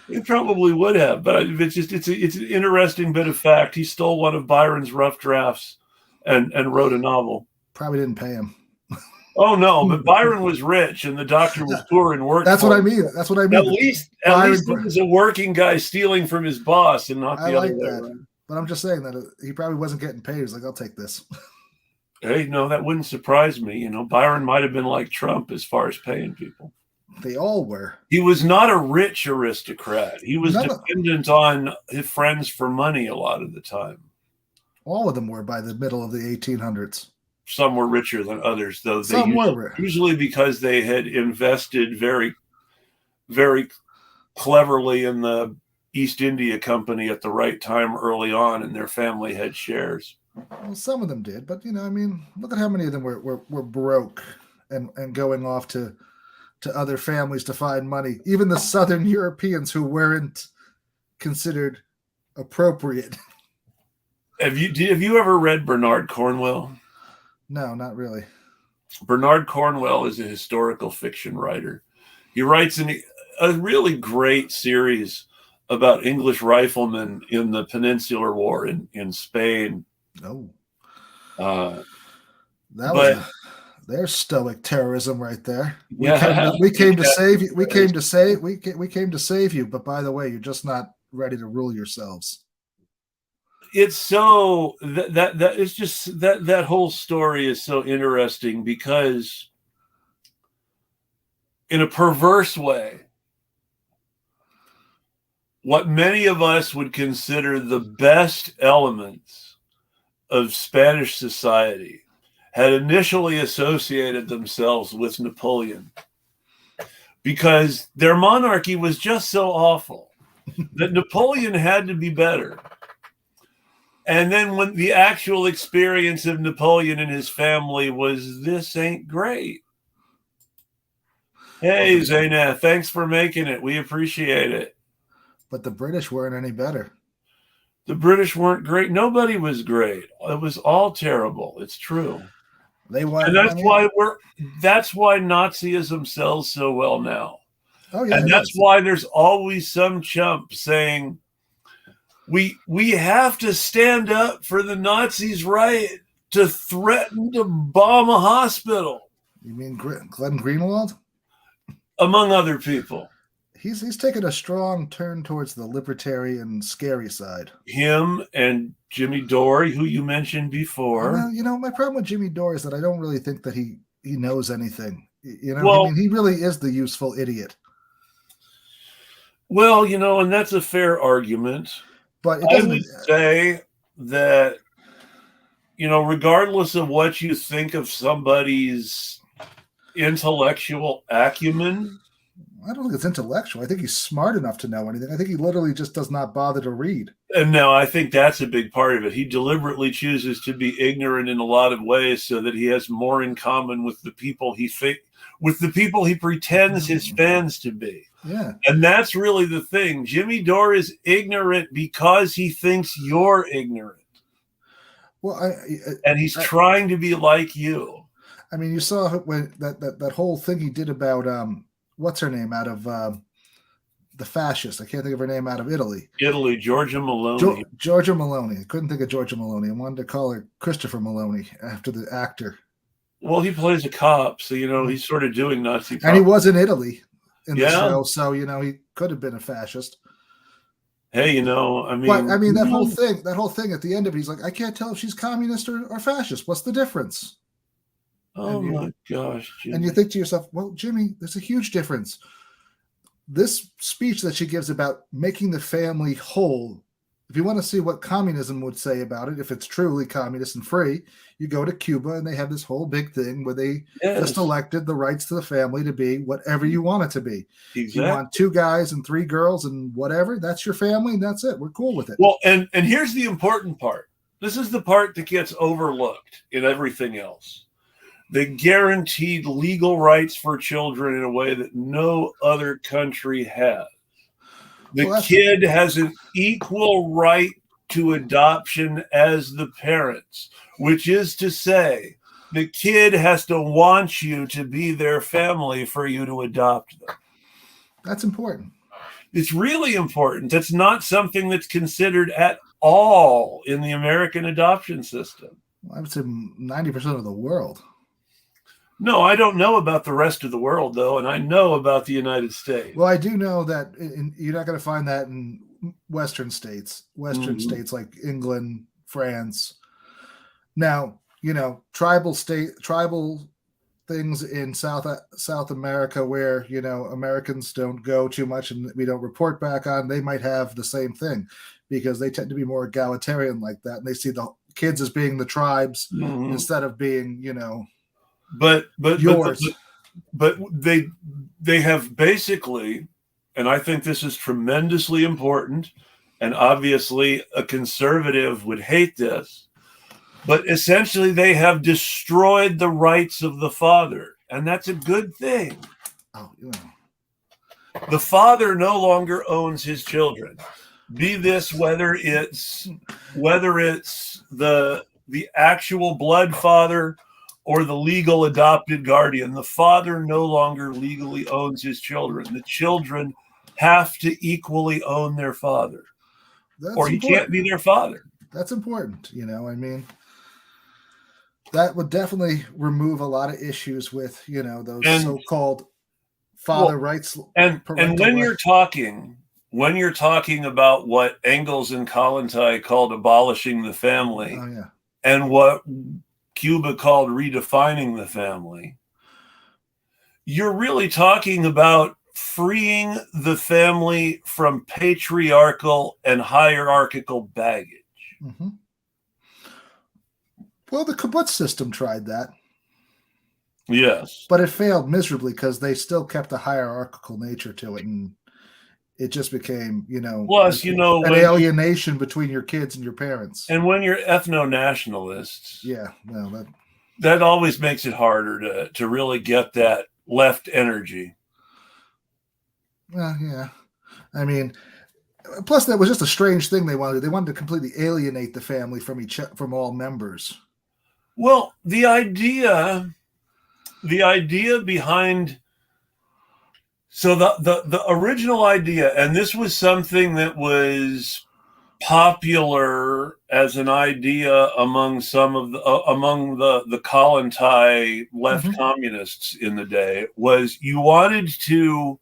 He probably would have, but it's an interesting bit of fact. He stole one of Byron's rough drafts and wrote a novel. Probably didn't pay him. Oh no, but Byron was rich and the doctor was poor and worked. That's what I mean. That's what I mean. At least he was a working guy stealing from his boss and not the other way around. But I'm just saying that he probably wasn't getting paid. He's like, I'll take this. Hey, no, that wouldn't surprise me. Byron might have been like Trump as far as paying people. They all were. He was not a rich aristocrat. He was dependent on his friends for money a lot of the time. All of them were by the middle of the 1800s. Some were richer than others, though. Some were. Usually because they had invested very, very cleverly in the East India Company at the right time early on, and their family had shares. Well, some of them did, but look at how many of them were broke and going off to other families to find money. Even the Southern Europeans who weren't considered appropriate. Have you ever read Bernard Cornwell? No, not really. Bernard Cornwell is a historical fiction writer. He writes a really great series about English riflemen in the Peninsular War in Spain. Oh, there's stoic terrorism right there. We came to save you. We came to save you. But by the way, you're just not ready to rule yourselves. It's so that it's just that whole story is so interesting because, in a perverse way, what many of us would consider the best elements of Spanish society had initially associated themselves with Napoleon because their monarchy was just so awful that Napoleon had to be better. And then when the actual experience of Napoleon and his family was, this ain't great. Hey, Zaina, thanks for making it. We appreciate it. But the British weren't any better. The British weren't great. Nobody was great. It was all terrible. It's true. And that's why Nazism sells so well now. Oh, yeah, and that's why there's always some chump saying, we have to stand up for the Nazis' right to threaten to bomb a hospital. You mean Glenn Greenwald? Among other people. He's taken a strong turn towards the libertarian scary side. Him and Jimmy Dore, who you mentioned before. Well, my problem with Jimmy Dore is that I don't really think that he knows anything. He really is the useful idiot. Well, and that's a fair argument. But I would say that, regardless of what you think of somebody's intellectual acumen, I don't think it's intellectual. I think he's smart enough to know anything. I think he literally just does not bother to read. And now I think that's a big part of it. He deliberately chooses to be ignorant in a lot of ways so that he has more in common with the people with the people he pretends his fans to be. Yeah. And that's really the thing. Jimmy Dore is ignorant because he thinks you're ignorant. Well, and he's trying to be like you. I mean, you saw when that whole thing he did about what's her name out of the fascist. I can't think of her name out of Italy. Giorgia Meloni. Giorgia Meloni. I couldn't think of Giorgia Meloni. I wanted to call her Christopher Meloni after the actor. Well, he plays a cop, so he's sort of doing Nazi. And he was in Italy in the show, so he could have been a fascist. Hey, that whole thing at the end of it, he's like, I can't tell if she's communist or fascist. What's the difference? Oh my gosh, Jimmy. And you think to yourself, well, Jimmy, there's a huge difference. This speech that she gives about making the family whole, if you want to see what communism would say about it, if it's truly communist and free, you go to Cuba and they have this whole big thing where they just elected the rights to the family to be whatever you want it to be. Exactly. You want 2 guys and 3 girls and whatever, that's your family and that's it. We're cool with it. Well, and here's the important part. This is the part that gets overlooked in everything else. They guaranteed legal rights for children in a way that no other country has. The kid has an equal right to adoption as the parents, which is to say, the kid has to want you to be their family for you to adopt them. That's important. It's really important. That's not something that's considered at all in the American adoption system. Well, I would say 90% of the world. No, I don't know about the rest of the world, though, and I know about the United States. Well, I do know that you're not going to find that in Western states. States like England, France. Now, tribal things in South America where, Americans don't go too much and we don't report back on, they might have the same thing because they tend to be more egalitarian like that. And they see the kids as being the tribes instead of being, But yours. But they have basically, and I think this is tremendously important, and obviously a conservative would hate this, but essentially they have destroyed the rights of the father, and that's a good thing. Oh, The father no longer owns his children. Be this whether it's the actual blood father or the legal adopted guardian. The father no longer legally owns his children. The children have to equally own their father, or he can't be their father. That's important. That would definitely remove a lot of issues with, those so-called father rights. And when you're talking about what Engels and Kollontai called abolishing the family, and what Cuba called redefining the family, you're really talking about freeing the family from patriarchal and hierarchical baggage. Mm-hmm. Well, the kibbutz system tried that. Yes. But it failed miserably because they still kept a hierarchical nature to it. And it just became, plus, an alienation between your kids and your parents. And when you're ethno-nationalists, that always makes it harder to really get that left energy. Yeah. I mean, plus that was just a strange thing they wanted. They wanted to completely alienate the family from all members. Well, the idea behind. So the original idea, and this was something that was popular as an idea among the Kollontai left communists in the day, was you wanted to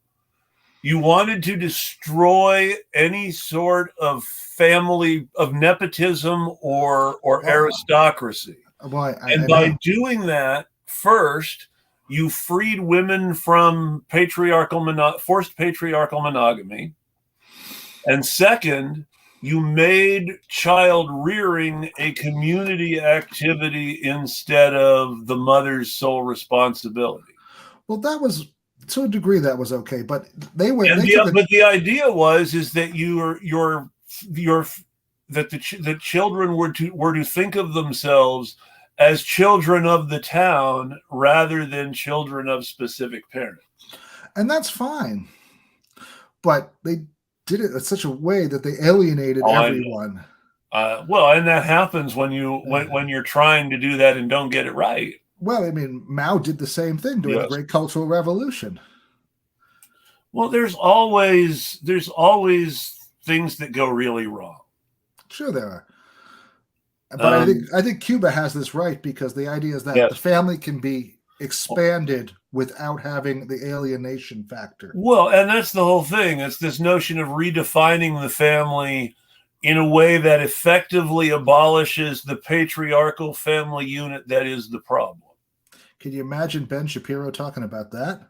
destroy any sort of family of nepotism or aristocracy. By doing that, first, you freed women from forced patriarchal monogamy. And second, you made child rearing a community activity instead of the mother's sole responsibility. Well, that was to a degree that was okay, but they But the idea is that that children were to think of themselves as children of the town rather than children of specific parents. And that's fine. But they did it in such a way that they alienated everyone. Well, and that happens when you're trying to do that and don't get it right. Well, I mean, Mao did the same thing during the Great Cultural Revolution. Well, there's always things that go really wrong. Sure, there are. But I think Cuba has this right, because the idea is that the family can be expanded without having the alienation factor. Well, and that's the whole thing. It's this notion of redefining the family in a way that effectively abolishes the patriarchal family unit that is the problem. Can you imagine Ben Shapiro talking about that?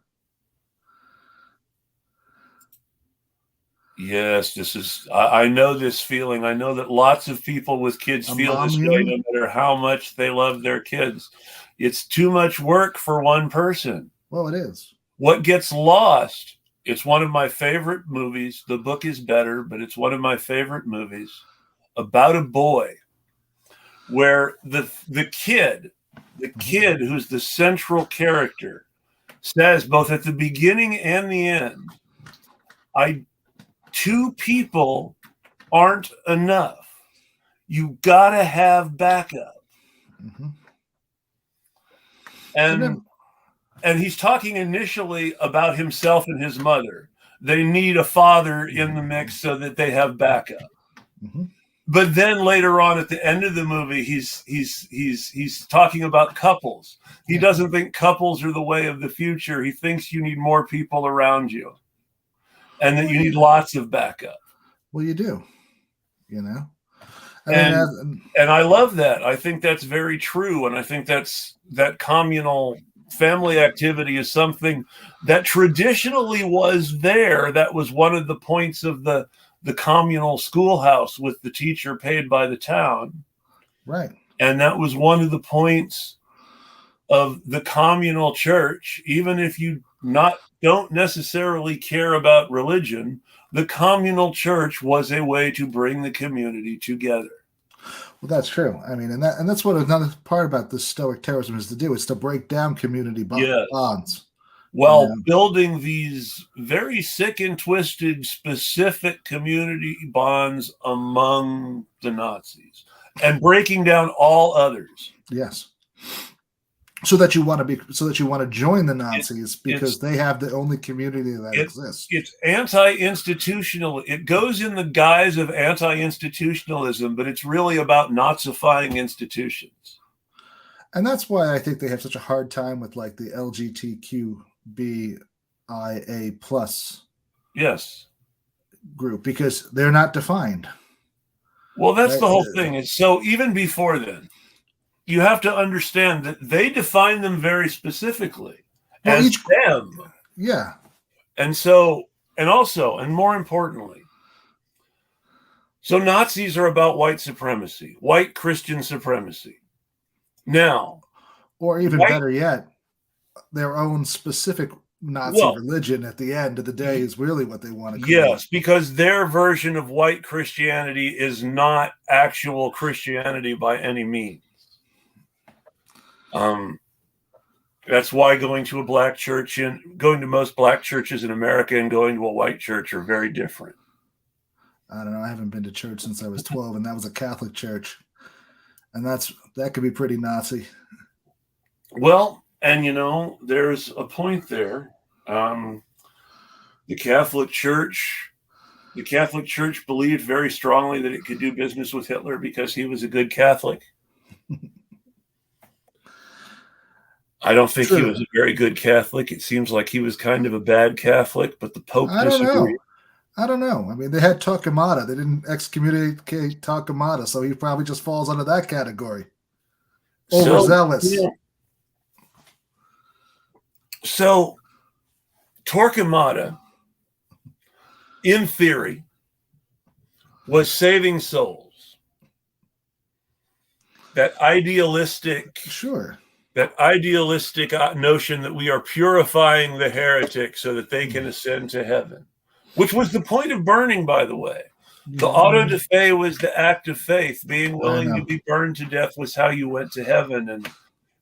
Yes, I know this feeling. I know that lots of people with kids feel this way, no matter how much they love their kids. It's too much work for one person. Well, it is. What gets lost, it's one of my favorite movies. The book is better, but it's one of my favorite movies about a boy where the kid who's the central character says, both at the beginning and the end, two people aren't enough. You gotta have backup. Mm-hmm. And he's talking initially about himself and his mother. They need a father in the mix so that they have backup. Mm-hmm. But then later on at the end of the movie, he's talking about couples. He doesn't think couples are the way of the future. He thinks you need more people around you, and that you need lots of backup. Well, you do, you know. And I love that. I think that's very true, and I think that communal family activity is something that traditionally was there. That was one of the points of the communal schoolhouse, with the teacher paid by the town. Right. And that was one of the points of the communal church. Even if you don't necessarily care about religion, the communal church was a way to bring the community together. Well, that's true. I mean, and that's what another part about this Stoic terrorism is to do. It's to break down community bonds. While building these very sick and twisted specific community bonds among the Nazis and breaking down all others. Yes. So that you want to join the Nazis because they have the only community that exists. It's anti-institutional. It goes in the guise of anti-institutionalism, but it's really about Nazifying institutions. And that's why I think they have such a hard time with like the LGBTQIA plus group, because they're not defined. Well, that's the whole thing. And so even before then, you have to understand that they define them very specifically as them. Yeah. And so, and also, and more importantly, so Nazis are about white supremacy, white Christian supremacy. Now, or even better yet, their own specific Nazi religion at the end of the day is really what they want to create. Yes, because their version of white Christianity is not actual Christianity by any means. That's why going to a black church and going to most black churches in America and going to a white church are very different. I don't know. I haven't been to church since I was 12, and that was a Catholic church, and that could be pretty Nazi. Well, and there's a point there. The Catholic Church believed very strongly that it could do business with Hitler because he was a good Catholic. I don't think he was a very good Catholic. It seems like he was kind of a bad Catholic, but the Pope disagreed. I don't know. I mean, they had Torquemada. They didn't excommunicate Torquemada, so he probably just falls under that category. Overzealous. So Torquemada, in theory, was saving souls. That idealistic that idealistic notion that we are purifying the heretic so that they can ascend to heaven, which was the point of burning, by the way. The auto de fe was the act of faith. Being willing to be burned to death was how you went to heaven and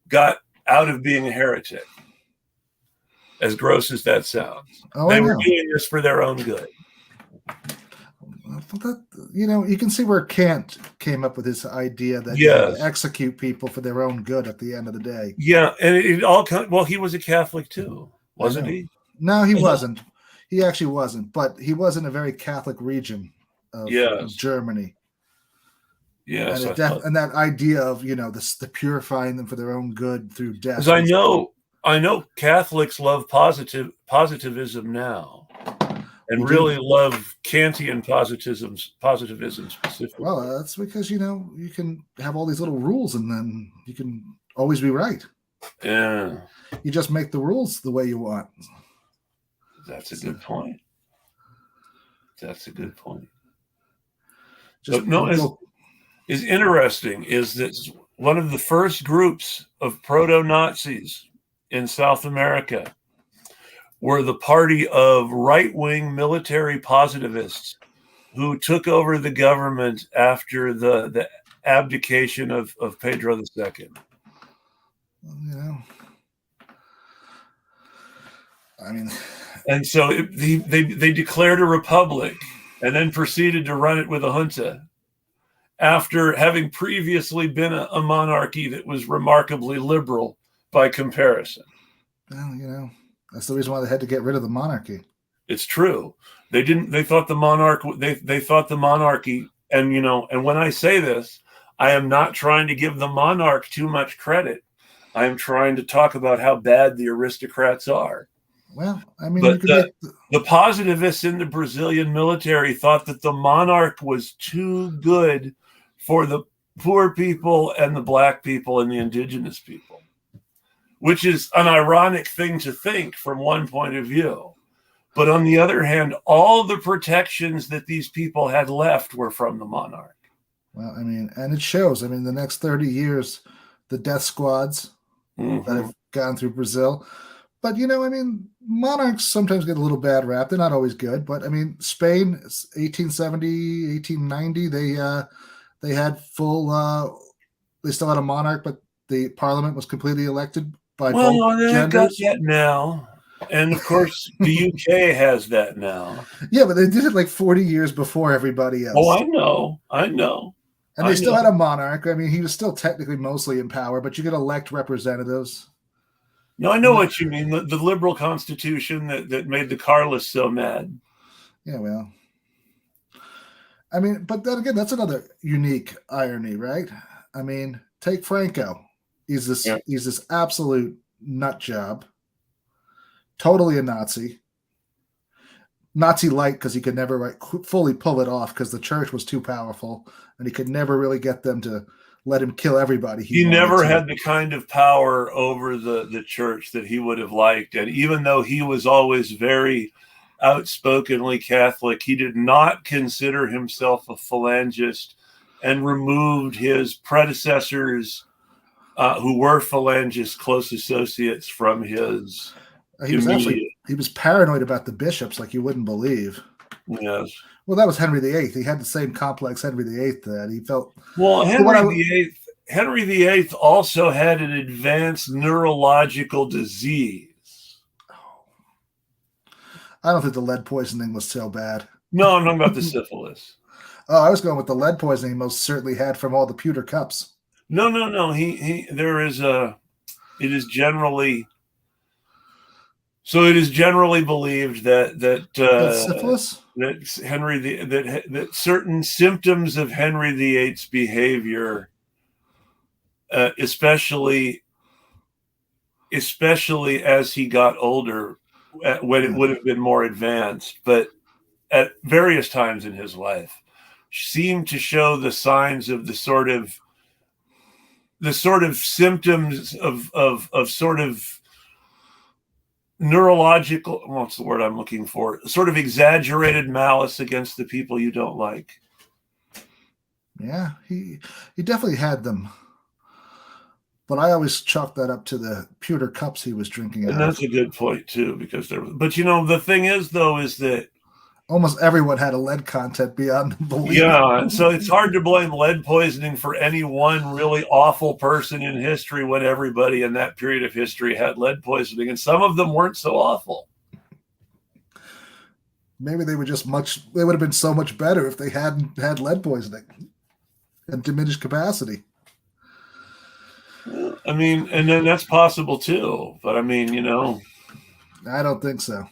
got out of being a heretic. As gross as that sounds. They were doing this for their own good. You can see where Kant came up with this idea that you had to execute people for their own good at the end of the day. Yeah, and it all he was a Catholic too, wasn't he? No, he wasn't. He actually wasn't, but he was in a very Catholic region of Germany. Yes, and that idea of the purifying them for their own good through death. Because I know Catholics love positivism now, and really love Kantian positivism specifically. Well, that's because you can have all these little rules, and then you can always be right. Yeah, you just make the rules the way you want. That's a good point. Is interesting is that one of the first groups of proto-Nazis in South America were the party of right-wing military positivists who took over the government after the abdication of Pedro II. And so they declared a republic and then proceeded to run it with a junta after having previously been a monarchy that was remarkably liberal by comparison. Well, that's the reason why they had to get rid of the monarchy. It's true. They thought the monarchy, and when I say this, I am not trying to give the monarch too much credit. I am trying to talk about how bad the aristocrats are. Well, the positivists in the Brazilian military thought that the monarch was too good for the poor people and the black people and the indigenous people, which is an ironic thing to think from one point of view. But on the other hand, all the protections that these people had left were from the monarch. Well, and it shows. The next 30 years, the death squads that have gone through Brazil. But, monarchs sometimes get a little bad rap. They're not always good. But, Spain, 1870, 1890, they had full, they still had a monarch, but the parliament was completely elected by both genders. Got that now. And, of course, the UK has that now. Yeah, but they did it like 40 years before everybody else. Oh, I know. And they still had a monarch. He was still technically mostly in power, but you could elect representatives. No, I know what you mean. The liberal constitution that made the Carlists so mad. Yeah, well. But then again, that's another unique irony, right? Take Franco. He's this absolute nut job. Totally a Nazi. Nazi light because he could never fully pull it off because the church was too powerful and he could never really get them to let him kill everybody. He never had the kind of power over the church that he would have liked. And even though he was always very outspokenly Catholic, he did not consider himself a phalangist and removed his predecessors who were phalangist close associates from his he was paranoid about the bishops like you wouldn't believe. Yes. Well, that was Henry VIII. He had the same complex Henry VIII that he felt. Well, Henry VIII also had an advanced neurological disease. I don't think the lead poisoning was so bad. No, I'm talking about the syphilis. Oh, I was going with the lead poisoning he most certainly had from all the pewter cups. No. It is generally believed that syphilis? that certain symptoms of Henry VIII's behavior, especially as he got older, when it would have been more advanced, but at various times in his life, seemed to show the signs of the sort of symptoms of sort of neurological, what's the word I'm looking for? Sort of exaggerated malice against the people you don't like. Yeah, he definitely had them. But I always chalk that up to the pewter cups he was drinking And out that's of. a good point too, because but the thing is though, is that Almost everyone had a lead content beyond belief. yeah, so it's hard to blame lead poisoning for any one really awful person in history when everybody in that period of history had lead poisoning, and some of them weren't so awful. Maybe they would have been so much better if they hadn't had lead poisoning and diminished capacity. I mean, and then that's possible too. But I mean, I don't think so.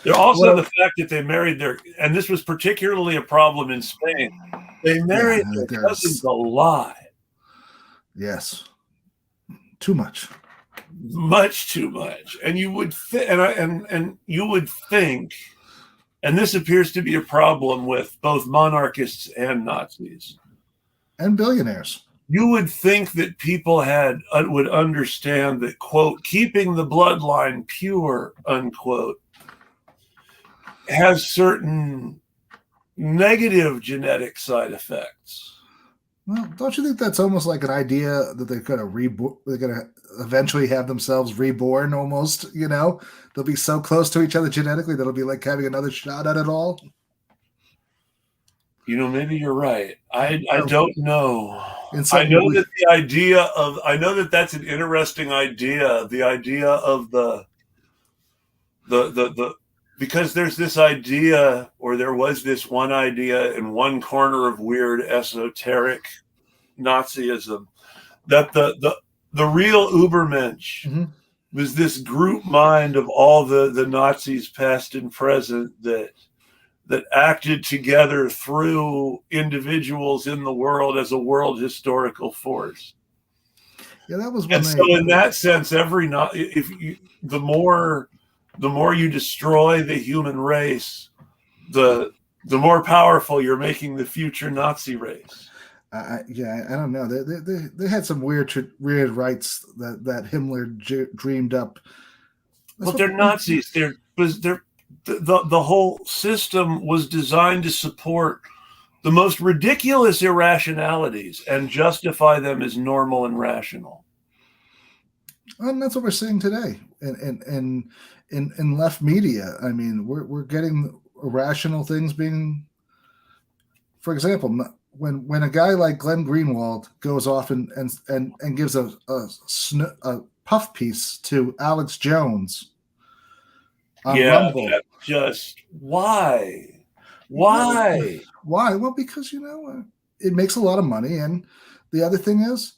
They're also the fact that they married and this was particularly a problem in Spain. They married their cousins a lot. Yes. Too much. Much too much. And you would and you would think, and this appears to be a problem with both monarchists and Nazis. And billionaires. You would think that people would understand that, quote, keeping the bloodline pure, unquote, has certain negative genetic side effects. Well, don't you think that's almost like an idea that they're going to eventually have themselves reborn almost, They'll be so close to each other genetically that it'll be like having another shot at it all? Maybe you're right. I don't know. I know that that's an interesting idea. The idea of the because there's this idea, or there was this one idea in one corner of weird esoteric Nazism, that the real Übermensch was this group mind of all the Nazis past and present that acted together through individuals in the world as a world historical force. Yeah, that was in that sense, the more you destroy the human race, the more powerful you're making the future Nazi race. I don't know. They had some weird rights that Himmler dreamed up. But they're Nazis. The whole system was designed to support the most ridiculous irrationalities and justify them as normal and rational. And that's what we're seeing today in left media. I mean, we're getting irrational things being, for example, when a guy like Glenn Greenwald goes off and gives a puff piece to Alex Jones on Rumble. Just why? Why? Well, because it makes a lot of money, and the other thing is,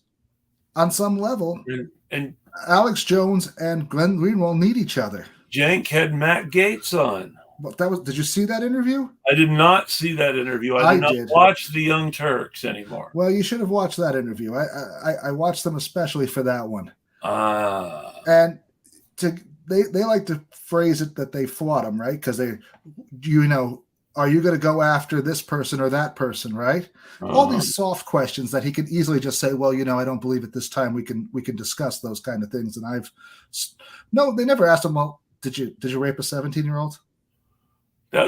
on some level, and Alex Jones and Glenn Greenwald need each other. Jank had Matt Gaetz on. But did you see that interview? I did not see that interview. I did not watch the Young Turks anymore. Well, you should have watched that interview. I watched them especially for that one. And they like to phrase it that they fought him, right? Because are you going to go after this person or that person, right? All these soft questions that he can easily just say, well, I don't believe at this time we can discuss those kind of things. And they never asked him, well, did you rape a 17-year-old?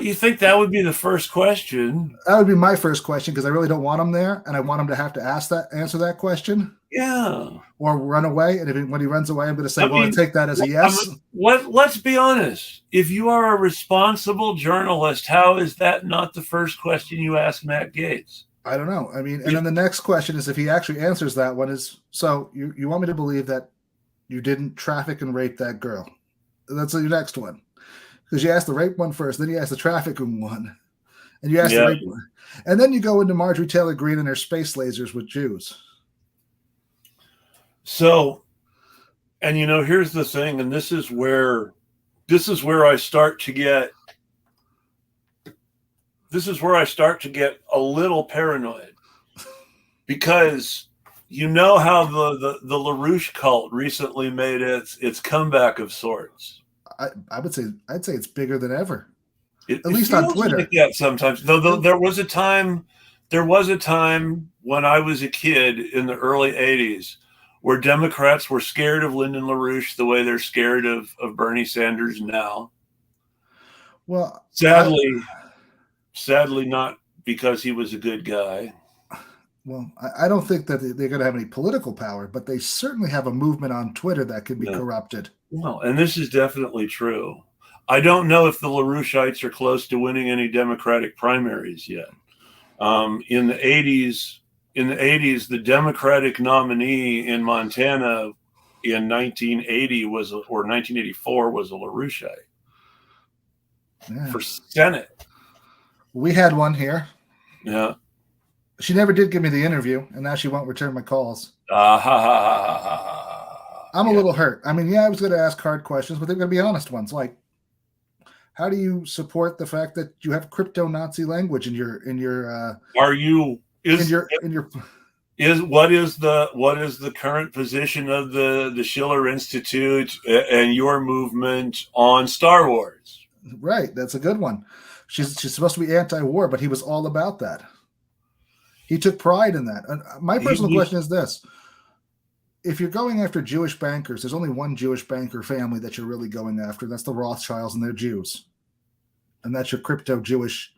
You think that would be the first question? That would be my first question, because I really don't want him there, and I want him to have to answer that question. Yeah. Or run away, and when he runs away, I'm going to say, I take that as a yes. Let's be honest. If you are a responsible journalist, how is that not the first question you ask Matt Gaetz? I don't know. I mean, and then the next question is, if he actually answers that one, is, so you want me to believe that you didn't traffic and rape that girl? That's your next one. Because you asked the rape one first, then you asked the trafficking one, and you asked the rape one. And then you go into Marjorie Taylor Greene and her space lasers with Jews. So, and here's the thing, and this is where I start to get a little paranoid, because how the LaRouche cult recently made its comeback of sorts. I'd say it's bigger than ever. At least on Twitter. Like that sometimes. Though there was a time when I was a kid in the early 80s where Democrats were scared of Lyndon LaRouche the way they're scared of Bernie Sanders now. Well, sadly not because he was a good guy. Well, I don't think that they're going to have any political power, but they certainly have a movement on Twitter that could be corrupted. Well, and this is definitely true. I don't know if the LaRoucheites are close to winning any Democratic primaries yet. In the 80s, the Democratic nominee in Montana in 1980 or 1984 was a LaRouchite for Senate. We had one here. Yeah. She never did give me the interview, and now she won't return my calls. I'm a little hurt. I mean, I was going to ask hard questions, but they're going to be honest ones. Like, how do you support the fact that you have crypto Nazi language in your what is the current position of the Schiller Institute and your movement on Star Wars? Right, that's a good one. She's supposed to be anti-war, but he was all about that. He took pride in that. And my personal question is this. If you're going after Jewish bankers, there's only one Jewish banker family that you're really going after. That's the Rothschilds, and they're Jews. And that's your crypto Jewish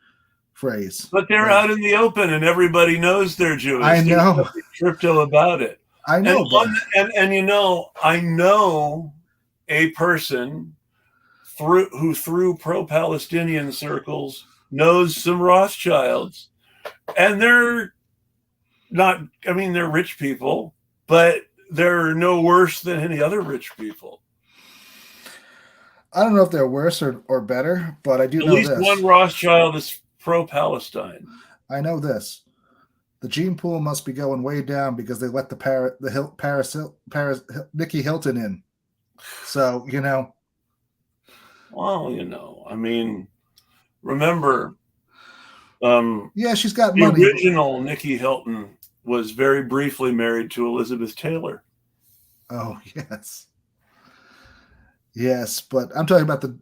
phrase. But they're out in the open, and everybody knows they're Jewish. I know. There's nothing crypto about it. I know. I know a person who through pro-Palestinian circles knows some Rothschilds, and they're rich people, but they're no worse than any other rich people. I don't know if they're worse or better, but I do know this. At least one Rothschild is pro-Palestine. I know this. The gene pool must be going way down because they let Nikki Hilton in. So, Well, I mean, remember, she's got the money. The original Nikki Hilton was very briefly married to Elizabeth Taylor. Oh, yes. Yes, but I'm talking about the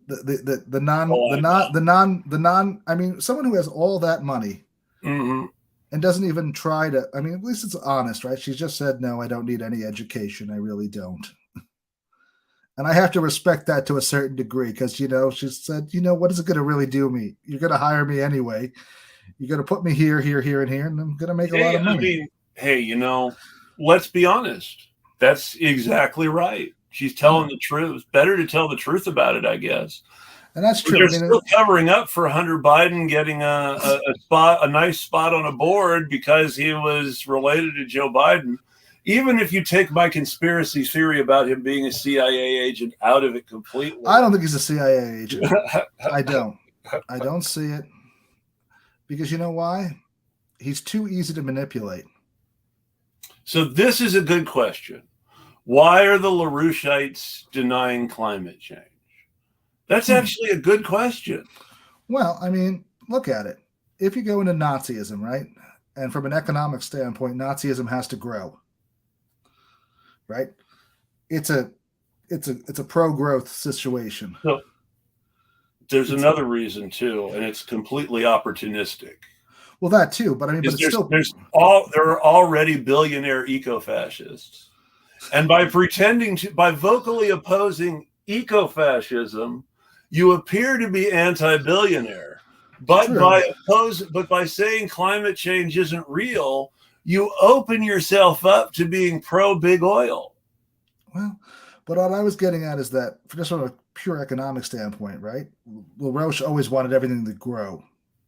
non. I mean, someone who has all that money and doesn't even try to. I mean, at least it's honest, right? She just said, "No, I don't need any education. I really don't." And I have to respect that to a certain degree because she said, what is it going to really do me? You're going to hire me anyway. You're going to put me here, here, here, and here, and I'm going to make a lot of money. Let's be honest. That's exactly right. She's telling the truth. Better to tell the truth about it, I guess. And that's true. They're still covering up for Hunter Biden getting a nice spot on a board because he was related to Joe Biden. Even if you take my conspiracy theory about him being a CIA agent out of it completely. I don't think he's a CIA agent. I don't see it. Because you know why? He's too easy to manipulate. So this is a good question. Why are the LaRoucheites denying climate change? That's actually a good question. Well, I mean, look at it. If you go into Nazism, right? And from an economic standpoint, Nazism has to grow. Right? It's a pro-growth situation. So there's another reason too, and it's completely opportunistic. Well, that too, but I mean, there are already billionaire eco-fascists, and by vocally opposing eco-fascism, you appear to be anti-billionaire. But by saying climate change isn't real, you open yourself up to being pro-big oil. Well, but what I was getting at is that, just from a pure economic standpoint, right? LaRouche always wanted everything to grow.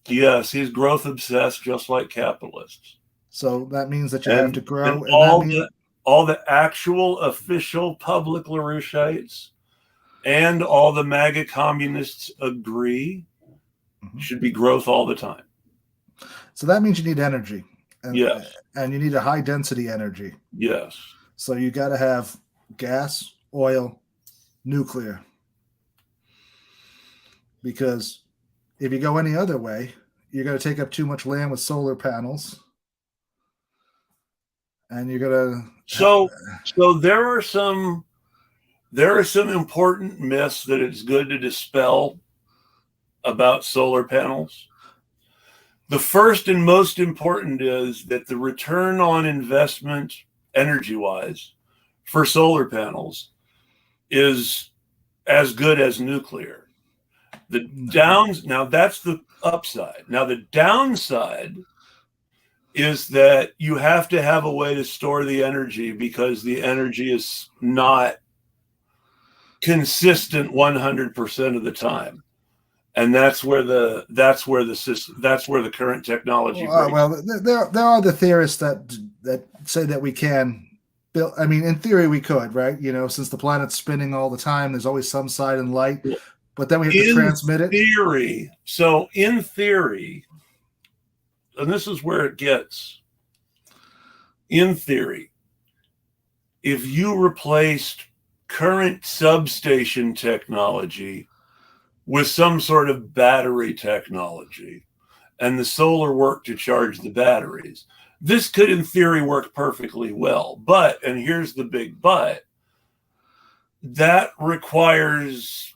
Yes, he's growth obsessed, just like capitalists. So that means that you have to grow. And all the actual official public LaRoucheites and all the MAGA communists agree should be growth all the time. So that means you need energy. Yes. And you need a high density energy. Yes. So you got to have gas, oil, nuclear. Because if you go any other way, you're going to take up too much land with solar panels. And you're going to. So there are some important myths that it's good to dispel about solar panels. The first and most important is that the return on investment, energy-wise, for solar panels is as good as nuclear. Now that's the upside. Now the downside is that you have to have a way to store the energy because the energy is not consistent 100% of the time. And that's where the current technology breaks. Well, there are the theorists that say that we can build. I mean, in theory, we could, right? Since the planet's spinning all the time, there's always some side in light, but then we have to transmit it. So in theory, and this is where it gets. In theory, if you replaced current substation technology with some sort of battery technology, and the solar worked to charge the batteries, this could, in theory, work perfectly well. But, and here's the big but, that requires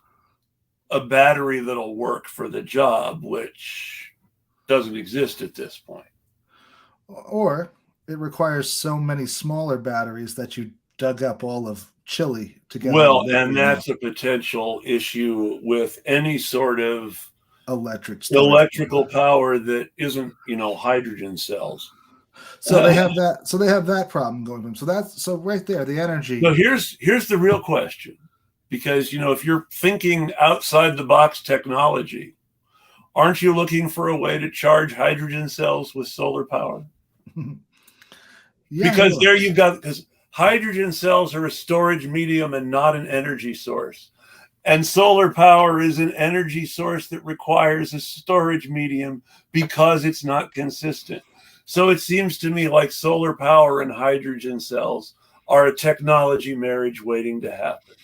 a battery that'll work for the job, which doesn't exist at this point. Or it requires so many smaller batteries that you dug up all of Chile together. Well, and that's a potential issue with any sort of electrical power that isn't, hydrogen cells. So they have that. So they have that problem going for them. So right there, the energy. So here's the real question, because if you're thinking outside the box technology, aren't you looking for a way to charge hydrogen cells with solar power? Yeah, because there you've got, because hydrogen cells are a storage medium and not an energy source. And solar power is an energy source that requires a storage medium because it's not consistent. So it seems to me like solar power and hydrogen cells are a technology marriage waiting to happen.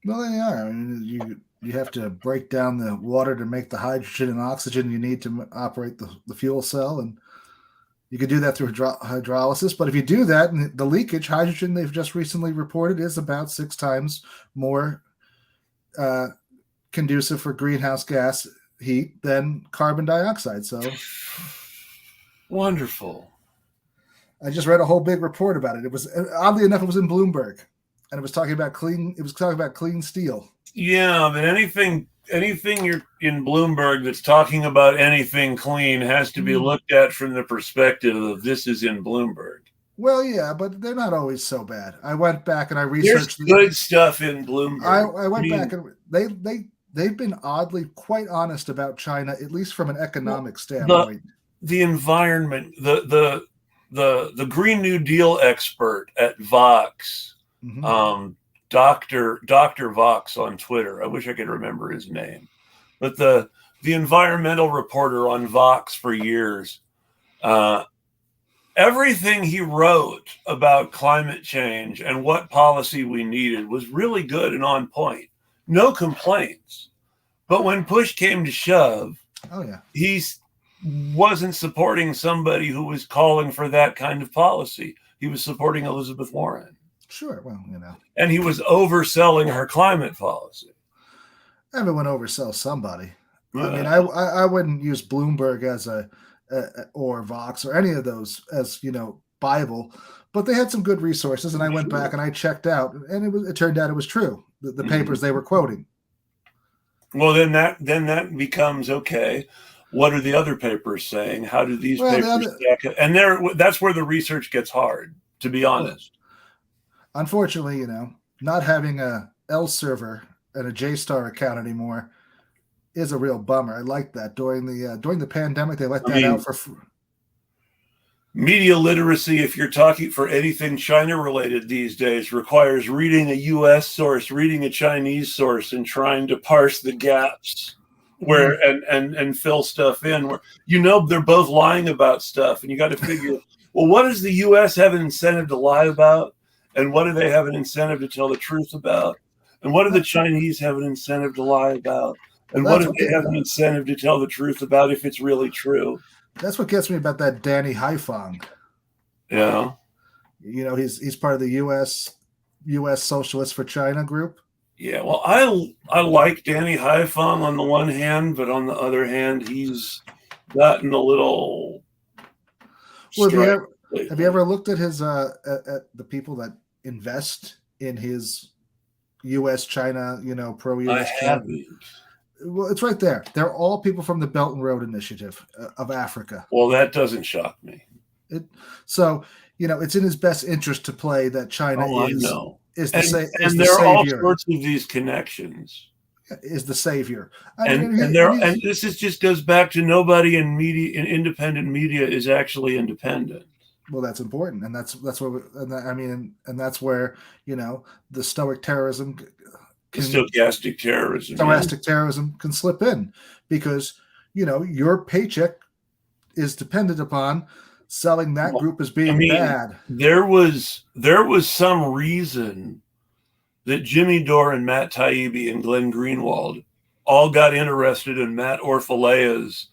Well, they are. I mean, you have to break down the water to make the hydrogen and oxygen you need to operate the fuel cell, and you could do that through hydrolysis. But if you do that, and the leakage, hydrogen they've just recently reported is about 6 times more conducive for greenhouse gas heat than carbon dioxide. So wonderful. I just read a whole big report about it. It was, oddly enough, it was in Bloomberg, and it was talking about clean. It was talking about clean steel. Yeah, but anything you're in Bloomberg that's talking about anything clean has to be looked at from the perspective of this is in Bloomberg. Well, yeah, but they're not always so bad. I went back and I researched. There's good stuff in Bloomberg. I went back and they've been oddly quite honest about China, at least from an economic standpoint. The environment, the Green New Deal expert at Vox, Dr. Vox on Twitter. I wish I could remember his name. But the environmental reporter on Vox for years, everything he wrote about climate change and what policy we needed was really good and on point. No complaints. But when push came to shove, he wasn't supporting somebody who was calling for that kind of policy. He was supporting Elizabeth Warren. Sure, well, and he was overselling her climate policy. Everyone oversells somebody. I mean, I wouldn't use Bloomberg as or Vox or any of those as Bible, but they had some good resources, and I went back and I checked out, and it turned out it was true. The papers they were quoting. Well, then that becomes okay. What are the other papers saying? How do these papers stack up? And that's where the research gets hard, to be honest. Unfortunately, not having a L server and a JSTAR account anymore is a real bummer. I like that. During the pandemic, they let that out for free. Media literacy, if you're talking for anything China related these days, requires reading a U.S. source, reading a Chinese source, and trying to parse the gaps where and fill stuff in. Where they're both lying about stuff, and you got to figure, well, what does the U.S. have an incentive to lie about? And what do they have an incentive to tell the truth about? And what do the Chinese have an incentive to lie about? And what do they have an incentive to tell the truth about if it's really true? That's what gets me about that Danny Haifang. Yeah. He's part of the U.S. Socialists for China group. Yeah, well, I like Danny Haifang on the one hand, but on the other hand, he's gotten a little. Well, have you ever looked at his at the people that invest in his U.S. China, pro-U.S. China? Well, it's right there. They're all people from the Belt and Road Initiative of Africa. Well, that doesn't shock me. So it's in his best interest to play that China Oh, I know. is And the there are all savior. sorts of these connections. Is the savior. I And mean, and this just goes back to nobody in independent media is actually independent. Well, that's important, and that's where and that's where the Stoic terrorism The stochastic terrorism. Stochastic terrorism can slip in, because your paycheck is dependent upon selling that group as being bad. There was some reason that Jimmy Dore and Matt Taibbi and Glenn Greenwald all got interested in Matt Orfalea's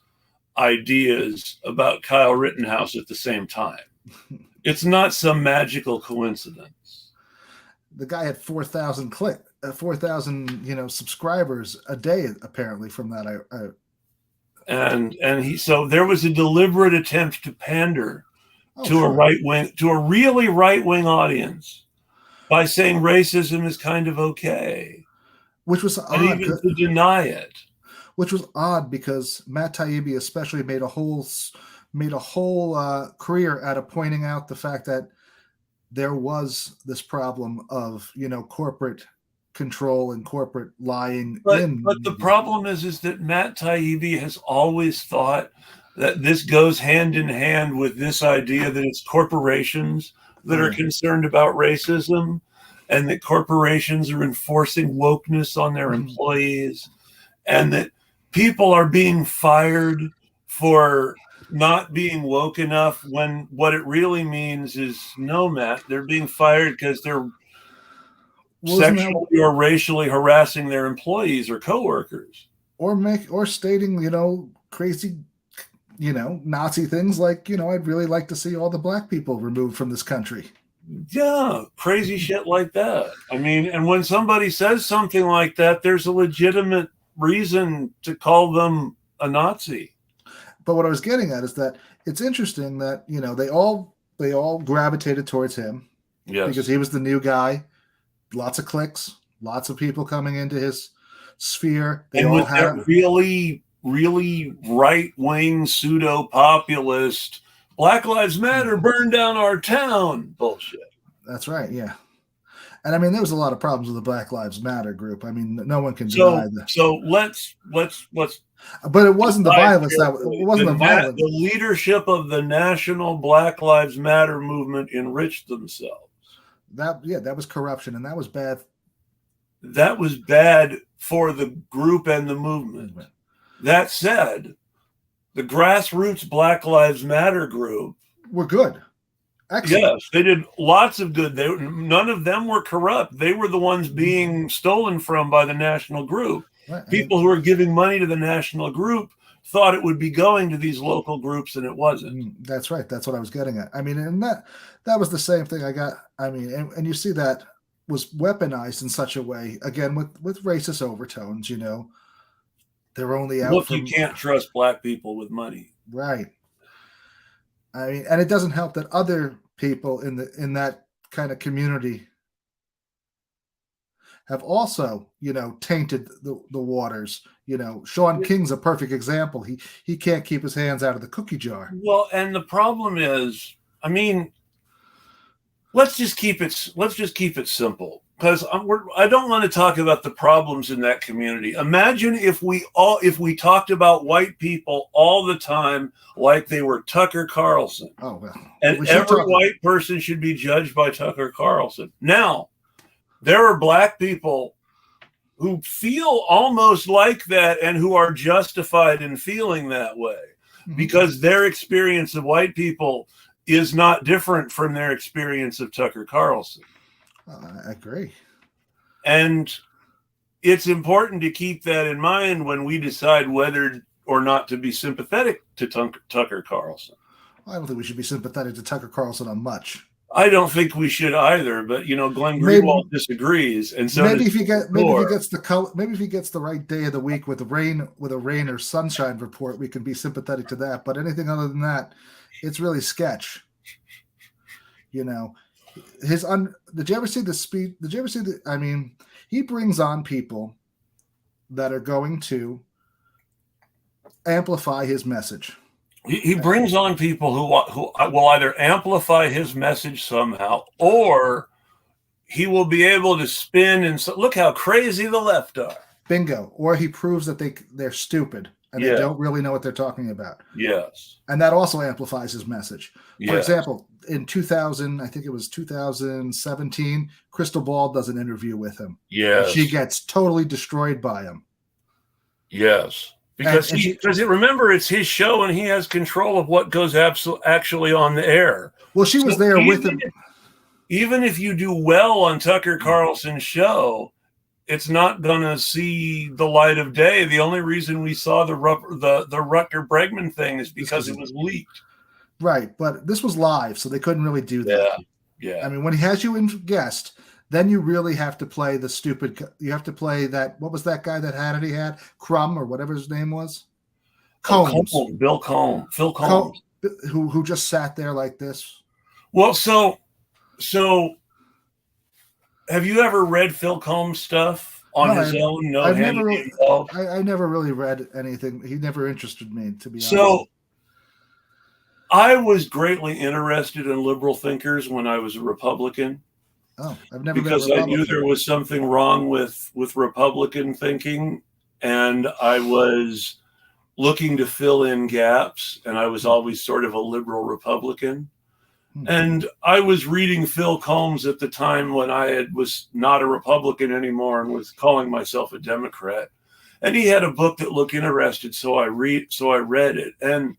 ideas about Kyle Rittenhouse at the same time. It's not some magical coincidence. The guy had 4,000 subscribers a day, apparently, from that. So there was a deliberate attempt to pander to a really right wing audience by saying racism is kind of okay, which was odd, and even to deny it. Which was odd, because Matt Taibbi especially made a whole career out of pointing out the fact that there was this problem of corporate control and corporate lying. But the problem is that Matt Taibbi has always thought that this goes hand in hand with this idea that it's corporations that are concerned about racism, and that corporations are enforcing wokeness on their employees, and that people are being fired for not being woke enough, when what it really means is, no, Matt, they're being fired because they're sexually or racially harassing their employees or coworkers, or stating crazy Nazi things like I'd really like to see all the black people removed from this country. Yeah, crazy shit like that. I mean, and when somebody says something like that, there's a legitimate reason to call them a Nazi. But what I was getting at is that it's interesting that they all gravitated towards him, because he was the new guy. Lots of clicks, lots of people coming into his sphere. They all had that really, really right-wing pseudo-populist Black Lives Matter, burn down our town bullshit. That's right, yeah. And I mean, there was a lot of problems with the Black Lives Matter group. I mean, no one can deny that. So let's. But it wasn't the violence. The leadership of the National Black Lives Matter movement enriched themselves. That was corruption, and that was bad. That was bad for the group and the movement. That said, the grassroots Black Lives Matter group were good. Excellent. Yes, they did lots of good. None of them were corrupt. They were the ones being stolen from by the national group. Right. People who were giving money to the national group thought it would be going to these local groups, and it wasn't. That's right. That's what I was getting at. I mean, and that was the same thing I got. I mean, and you see that was weaponized in such a way, again, with racist overtones. They're only out. Look, you can't trust black people with money, right? I mean, and it doesn't help that other people in that kind of community have also, tainted the waters. Sean King's a perfect example. He can't keep his hands out of the cookie jar. Well, and the problem is, I mean, let's just keep it simple, because I don't want to talk about the problems in that community. Imagine if we talked about white people all the time like they were Tucker Carlson. Oh, well. And every white person should be judged by Tucker Carlson. Now, there are black people who feel almost like that and who are justified in feeling that way, because their experience of white people is not different from their experience of Tucker Carlson. I agree. And it's important to keep that in mind when we decide whether or not to be sympathetic to Tucker Carlson. I don't think we should be sympathetic to Tucker Carlson on much. I don't think we should either, but Glenn Greenwald disagrees, and so maybe if he gets the right day of the week with a rain or sunshine report, we can be sympathetic to that. But anything other than that, it's really sketch. Did you ever see the speech? Did you ever see I mean, he brings on people that are going to amplify his message. He brings on people who will either amplify his message somehow, or he will be able to spin and look how crazy the left are. Bingo. Or he proves that they're stupid and they don't really know what they're talking about. Yes. And that also amplifies his message. For Yes. example, in 2000, I think it was 2017, Crystal Ball does an interview with him. Yes. And she gets totally destroyed by him. Yes. Because remember, it's his show and he has control of what goes actually on the air. Well, she was there with him. Even if you do well on Tucker Carlson's show, it's not going to see the light of day. The only reason we saw the Rutger Bregman thing is because it was leaked. Right, but this was live, so they couldn't really do that. Yeah. I mean, when he has you in guest, then you really have to play the stupid. You have to play that. What was that guy that Hannity had? Crumb or whatever his name was. Combs. Phil Combs. Who just sat there like this. Well, so have you ever read Phil Combs' stuff on his own? No, I never really read anything. He never interested me, to be honest. So I was greatly interested in liberal thinkers when I was a Republican. Oh, I've never because been a I knew there was something wrong with Republican thinking, and I was looking to fill in gaps, and I was always sort of a liberal Republican. And I was reading Phil Combs at the time when I was not a Republican anymore and was calling myself a Democrat. And he had a book that looked interesting, so I read it. And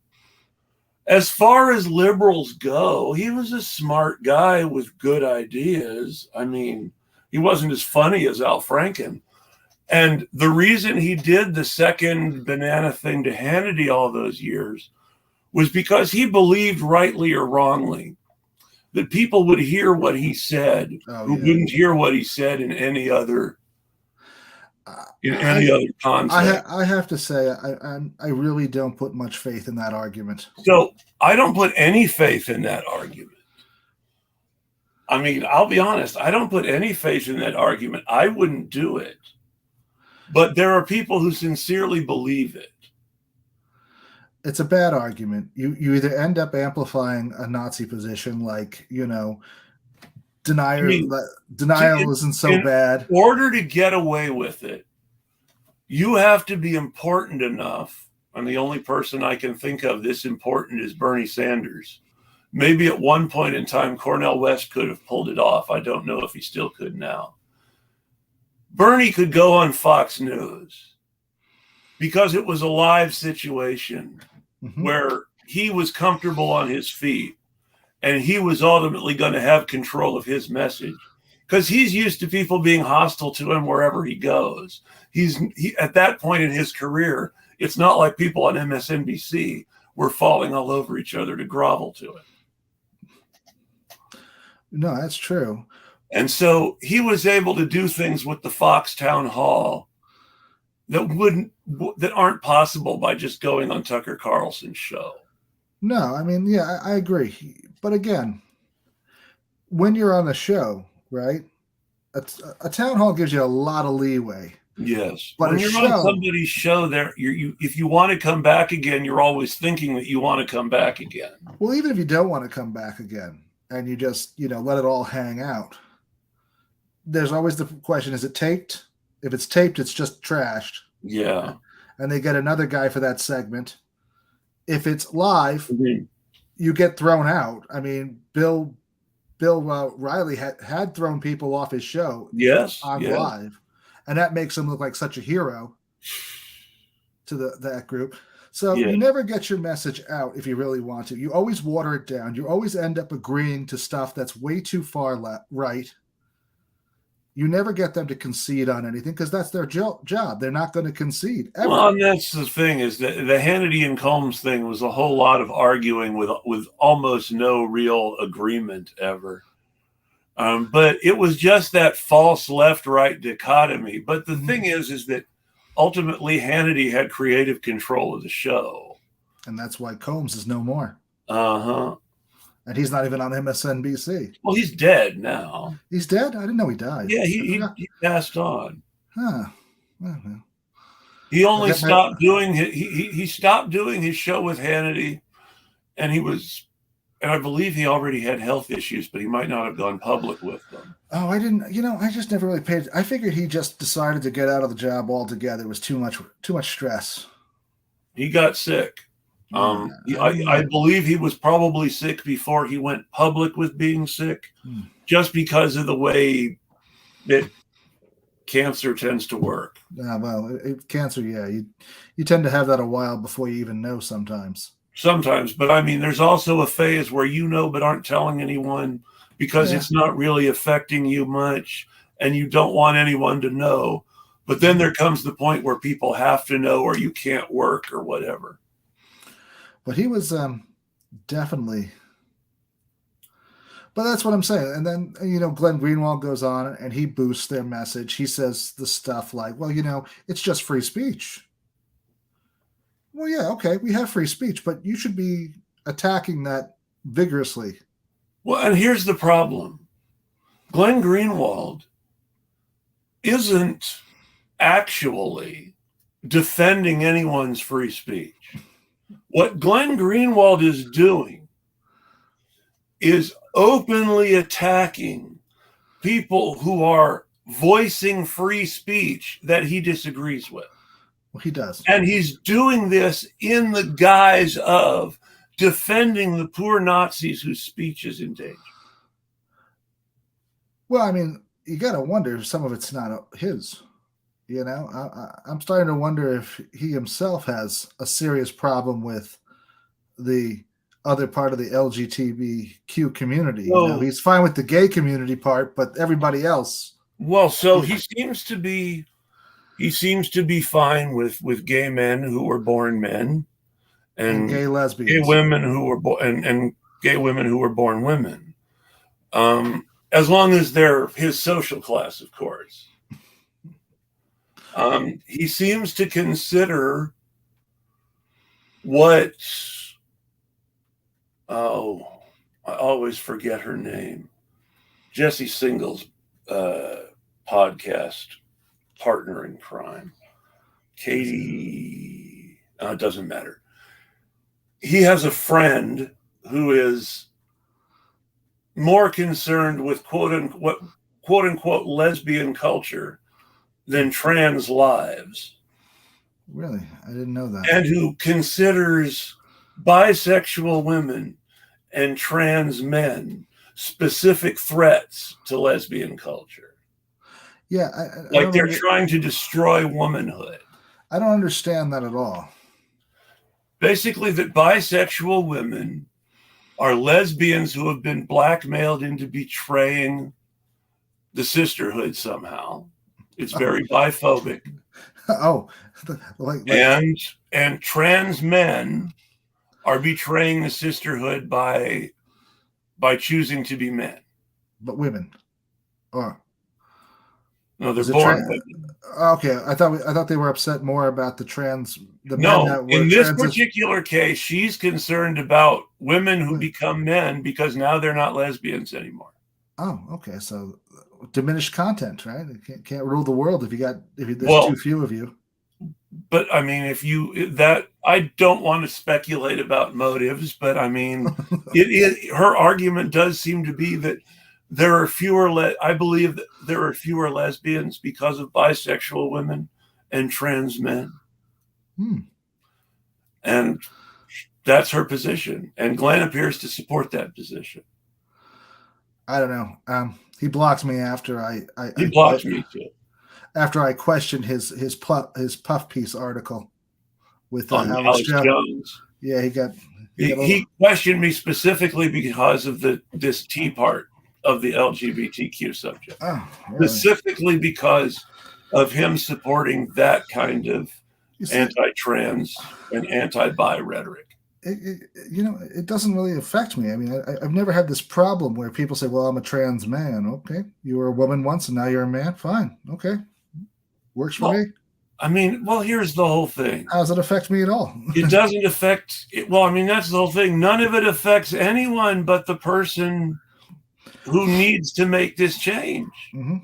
as far as liberals go, he was a smart guy with good ideas. I mean, he wasn't as funny as Al Franken. And the reason he did the second banana thing to Hannity all those years was because he believed, rightly or wrongly, that people would hear what he said who wouldn't hear what he said in any other context. I have to say, I really don't put much faith in that argument. So I don't put any faith in that argument. I mean, I'll be honest, I don't put any faith in that argument. I wouldn't do it. But there are people who sincerely believe it. It's a bad argument. You either end up amplifying a Nazi position, like, denial isn't so bad. In order to get away with it, you have to be important enough. And the only person I can think of this important is Bernie Sanders. Maybe at one point in time, Cornel West could have pulled it off. I don't know if he still could now. Bernie could go on Fox News because it was a live situation where he was comfortable on his feet and he was ultimately going to have control of his message because he's used to people being hostile to him wherever he goes. He at that point in his career, it's not like people on MSNBC were falling all over each other to grovel to it. No, that's true. And so he was able to do things with the Fox Town Hall that aren't possible by just going on Tucker Carlson's show. No, I mean, yeah, I agree. But again, when you're on a show, right, a town hall gives you a lot of leeway. Yes. But when you're on somebody's show, if you want to come back again, you're always thinking that you want to come back again. Well, even if you don't want to come back again and you just, let it all hang out, there's always the question, is it taped? If it's taped, it's just trashed. Yeah. And they get another guy for that segment. If it's live, you get thrown out. I mean, Bill Riley had thrown people off his show on live. And that makes him look like such a hero to that group. So you never get your message out if you really want to. You always water it down. You always end up agreeing to stuff that's way too far right. You never get them to concede on anything because that's their job. They're not going to concede ever. Well, and that's the thing is that the Hannity and Combs thing was a whole lot of arguing with almost no real agreement ever. But it was just that false left-right dichotomy. But the thing is that ultimately Hannity had creative control of the show. And that's why Combs is no more. Uh-huh. And he's not even on MSNBC. Well, he's dead now. He's dead? I didn't know he died. Yeah, he passed on. Huh. Well. He only stopped doing he stopped doing his show with Hannity and I believe he already had health issues, but he might not have gone public with them. Oh, I didn't. I just never really paid. I figured he just decided to get out of the job altogether. It was too much stress. He got sick. I believe he was probably sick before he went public with being sick, just because of the way that cancer tends to work. Well, cancer, yeah, you tend to have that a while before you even know sometimes. Sometimes, but I mean, there's also a phase where but aren't telling anyone because it's not really affecting you much, and you don't want anyone to know. But then there comes the point where people have to know, or you can't work, or whatever. But he was definitely. But that's what I'm saying. And then, Glenn Greenwald goes on and he boosts their message. He says the stuff like, well, it's just free speech. Well, yeah, okay, we have free speech, but you should be attacking that vigorously. Well, and here's the problem. Glenn Greenwald isn't actually defending anyone's free speech. What Glenn Greenwald is doing is openly attacking people who are voicing free speech that he disagrees with. Well, he does. And he's doing this in the guise of defending the poor Nazis whose speech is in danger. Well, I mean, you got to wonder if some of it's not his. I'm starting to wonder if he himself has a serious problem with the other part of the LGBTQ community. He's fine with the gay community part, but everybody else. Well, so he seems to be fine with gay men who were born men, and gay lesbians, gay women who were and gay women who were born women, as long as they're his social class, of course. He seems to consider I always forget her name. Jesse Singal's podcast partner in crime. Katie, it doesn't matter. He has a friend who is more concerned with quote unquote lesbian culture than trans lives. Really? I didn't know that. And who considers bisexual women and trans men specific threats to lesbian culture. Yeah. Like they're trying to destroy womanhood. I don't understand that at all. Basically, that bisexual women are lesbians who have been blackmailed into betraying the sisterhood somehow. It's very biphobic. And trans men are betraying the sisterhood by choosing to be men. But women, no, they're born women. Okay, I thought they were upset more about the trans. In this particular case, she's concerned about women who become men because now they're not lesbians anymore. Oh, okay. So diminished content, right? It can't rule the world if there's too few of you. But I mean, I don't want to speculate about motives, but I mean, her argument does seem to be that there are fewer. I believe that there are fewer lesbians because of bisexual women and trans men, and that's her position. And Glenn appears to support that position. I don't know. He blocks me after he blocks me too. After I questioned his puff piece article with Alex Jones. Yeah, he questioned me specifically because of this T part of the LGBTQ subject. Oh, really? Specifically because of him supporting that kind of anti-trans and anti-bi rhetoric. It doesn't really affect me. I mean, I've never had this problem where people say, well, I'm a trans man. Okay. You were a woman once and now you're a man. Fine. Okay. Works for me. I mean, here's the whole thing. How does it affect me at all? It doesn't affect it. Well, I mean, that's the whole thing. None of it affects anyone but the person who needs to make this change. Mm-hmm.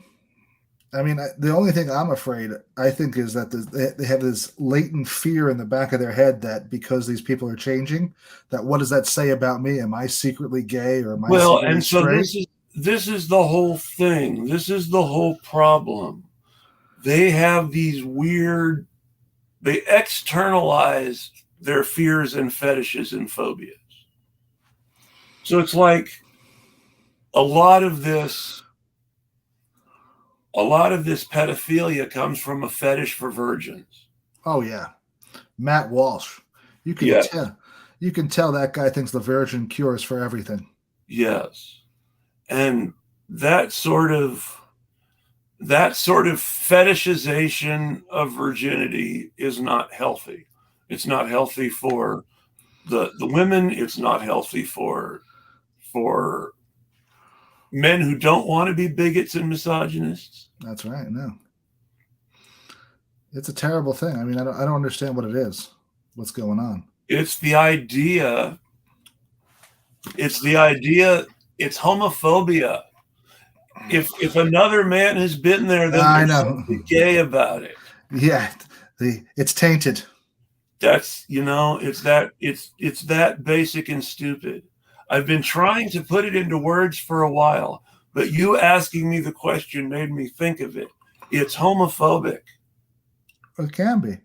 I mean, the only thing I'm afraid, I think, is that they have this latent fear in the back of their head that because these people are changing, that what does that say about me? Am I secretly gay or am I Well, secretly and so straight? this is the whole thing. This is the whole problem. They have these weird, they externalize their fears and fetishes and phobias. So it's like a lot of this pedophilia comes from a fetish for virgins. Oh yeah, Matt Walsh. You can Yeah. tell. You can tell that guy thinks the virgin cures for everything. Yes. And that sort of fetishization of virginity is not healthy. It's not healthy for the women. It's not healthy for men who don't want to be bigots and misogynists. That's right. No, it's a terrible thing. I mean, I don't understand what it is. What's going on? It's the idea. It's homophobia. If another man has been there, then I there's know. something gay about it. Yeah, it's tainted. That's it's that basic and stupid. I've been trying to put it into words for a while, but you asking me the question made me think of it. It's homophobic. It can be.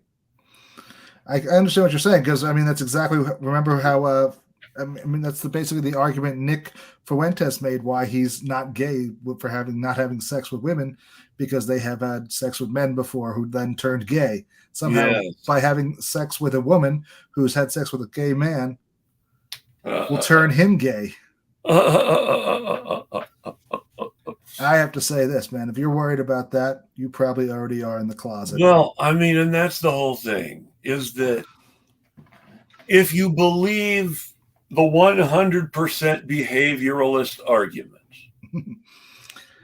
I understand what you're saying because I mean that's exactly. Remember how I mean that's basically the argument Nick Fuentes made why he's not gay for not having sex with women because they have had sex with men before who then turned gay. Somehow Yes. by having sex with a woman who's had sex with a gay man will turn him gay. I have to say this, man. If you're worried about that, you probably already are in the closet. Well, I mean, and that's the whole thing, is that if you believe the 100% behavioralist argument,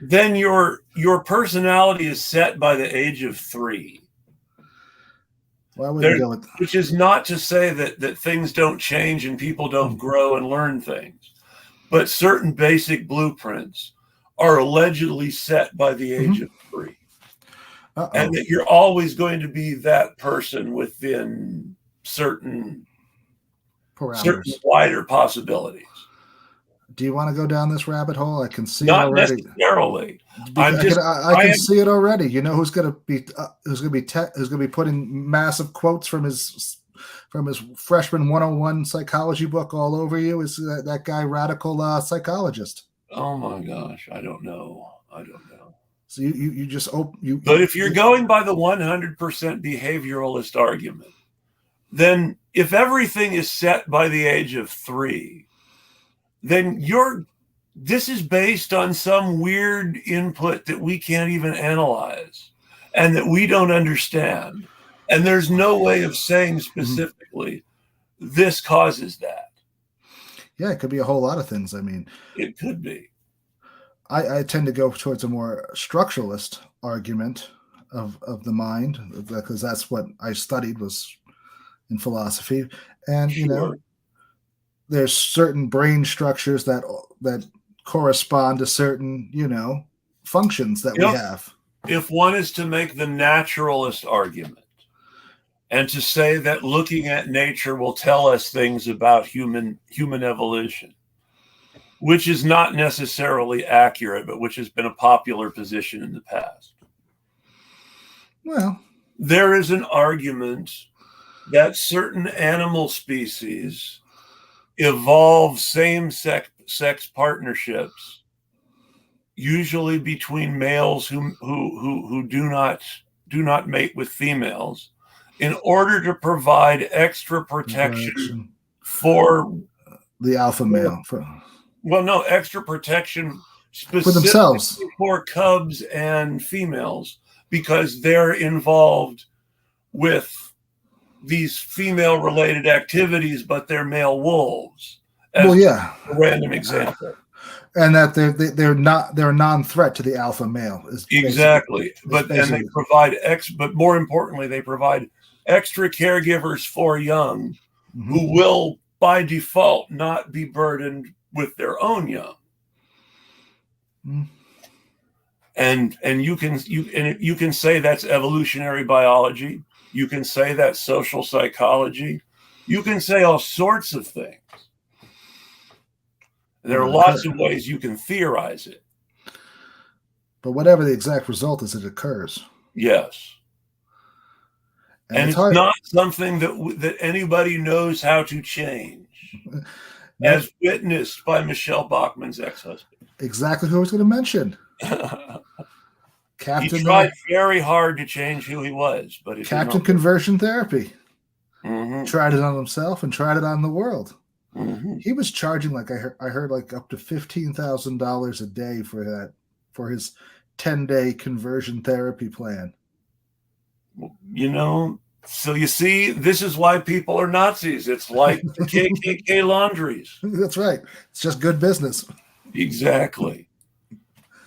then your personality is set by the age of 3. Why would you go with which is not to say that things don't change and people don't grow and learn things, but certain basic blueprints are allegedly set by the age of 3. And that you're always going to be that person within certain wider possibilities. Do you want to go down this rabbit hole? I can see Not it already. Necessarily. I can see it already. You know who's going to be putting massive quotes from his freshman 101 psychology book all over you is that guy radical psychologist. Oh my gosh, I don't know. So you just But if you're going by the 100% behavioralist argument, then if everything is set by the age of 3, then this is based on some weird input that we can't even analyze and that we don't understand. And there's no way of saying specifically this causes that. Yeah, it could be a whole lot of things. I mean, it could be. I tend to go towards a more structuralist argument of the mind because that's what I studied was in philosophy. And, there's certain brain structures that correspond to certain, functions that we have. If one is to make the naturalist argument and to say that looking at nature will tell us things about human evolution, which is not necessarily accurate, but which has been a popular position in the past. Well, there is an argument that certain animal species evolve same-sex partnerships, usually between males who do not mate with females, in order to provide extra protection for the alpha male. Extra protection specifically for themselves, for cubs and females, because they're involved with these female-related activities, but they're male wolves. A random example. And that they're a non-threat to the alpha male. Exactly. And they provide but more importantly, they provide extra caregivers for young who will by default not be burdened with their own young. and you can say that's evolutionary biology. You can say that's social psychology. You can say all sorts of things. There are lots of ways you can theorize it. But whatever the exact result is, it occurs. Yes. And it's not something that anybody knows how to change, as witnessed by Michelle Bachmann's ex-husband. Exactly who I was going to mention. He tried very hard to change who he was, but Captain Conversion Therapy. Mm-hmm. Tried it on himself and tried it on the world. Mm-hmm. He was charging, like I heard like up to $15,000 a day for his 10-day conversion therapy plan. You know, so you see, this is why people are Nazis. It's like the KKK laundries. That's right. It's just good business. Exactly.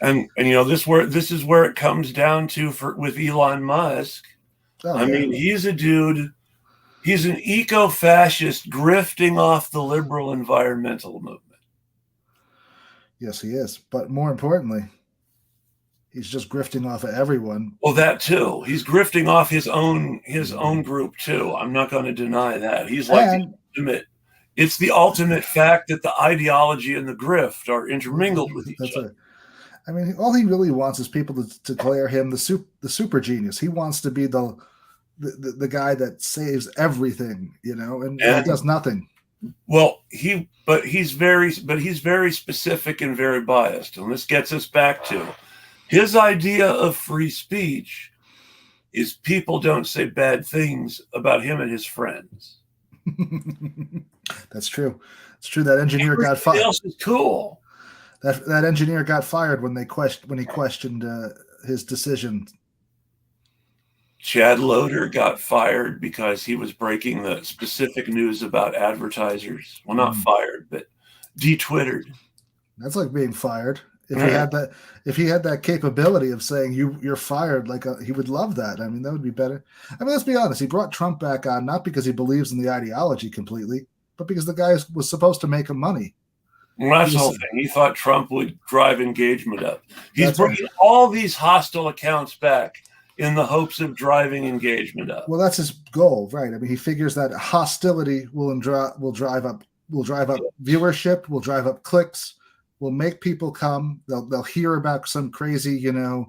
And you know, this is where it comes down to with Elon Musk. I mean, he's a dude. He's an eco-fascist grifting off the liberal environmental movement. Yes, he is. But more importantly, he's just grifting off of everyone. Well, that too. He's grifting off his own group too. I'm not going to deny that. He's like it's the ultimate fact that the ideology and the grift are intermingled with each other. Right. I mean, all he really wants is people to declare him the super genius. He wants to be the guy that saves everything, you know, and he does nothing. Well, he's very specific and very biased, and this gets us back to his idea of free speech is people don't say bad things about him and his friends. That's true. It's true. That engineer got fired. Everything else is cool. That engineer got fired when he questioned his decision. Chad Loader got fired because he was breaking the specific news about advertisers. Well, not fired, but de-twittered. That's like being fired. If he had that capability of saying you're fired, he would love that. I mean, that would be better. I mean, let's be honest. He brought Trump back on not because he believes in the ideology completely, but because the guy was supposed to make him money. Well, that's the whole thing. He thought Trump would drive engagement up. He's bringing all these hostile accounts back in the hopes of driving engagement up. Well, that's his goal, right? I mean, he figures that hostility will drive up viewership, will drive up clicks, will make people come. They'll hear about some crazy, you know,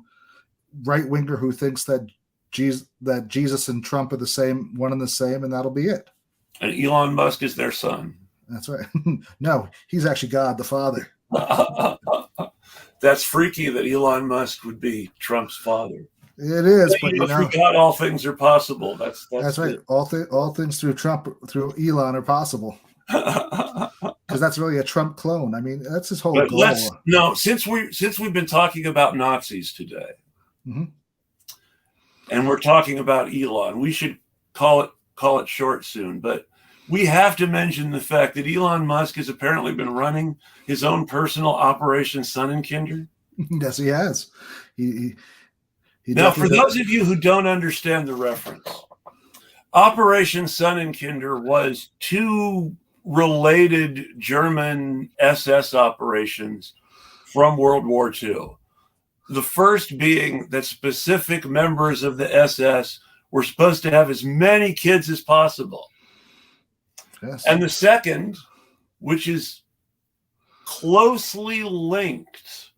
right winger who thinks that Jesus and Trump are the same, one and the same, and that'll be it. And Elon Musk is their son. That's right. No, he's actually God the Father. That's freaky that Elon Musk would be Trump's father. It is, but through God, all things are possible. That's right. All things through Elon are possible. Because that's really a Trump clone. I mean, that's his whole goal. Since we've been talking about Nazis today, mm-hmm. and we're talking about Elon, we should call it short soon. But we have to mention the fact that Elon Musk has apparently been running his own personal Operation Sonnenkinder. Yes, he has. He now, for those of you who don't understand the reference, Operation Sonnenkinder was two related German SS operations from World War II. The first being that specific members of the SS were supposed to have as many kids as possible. Yes. And the second, which is closely linked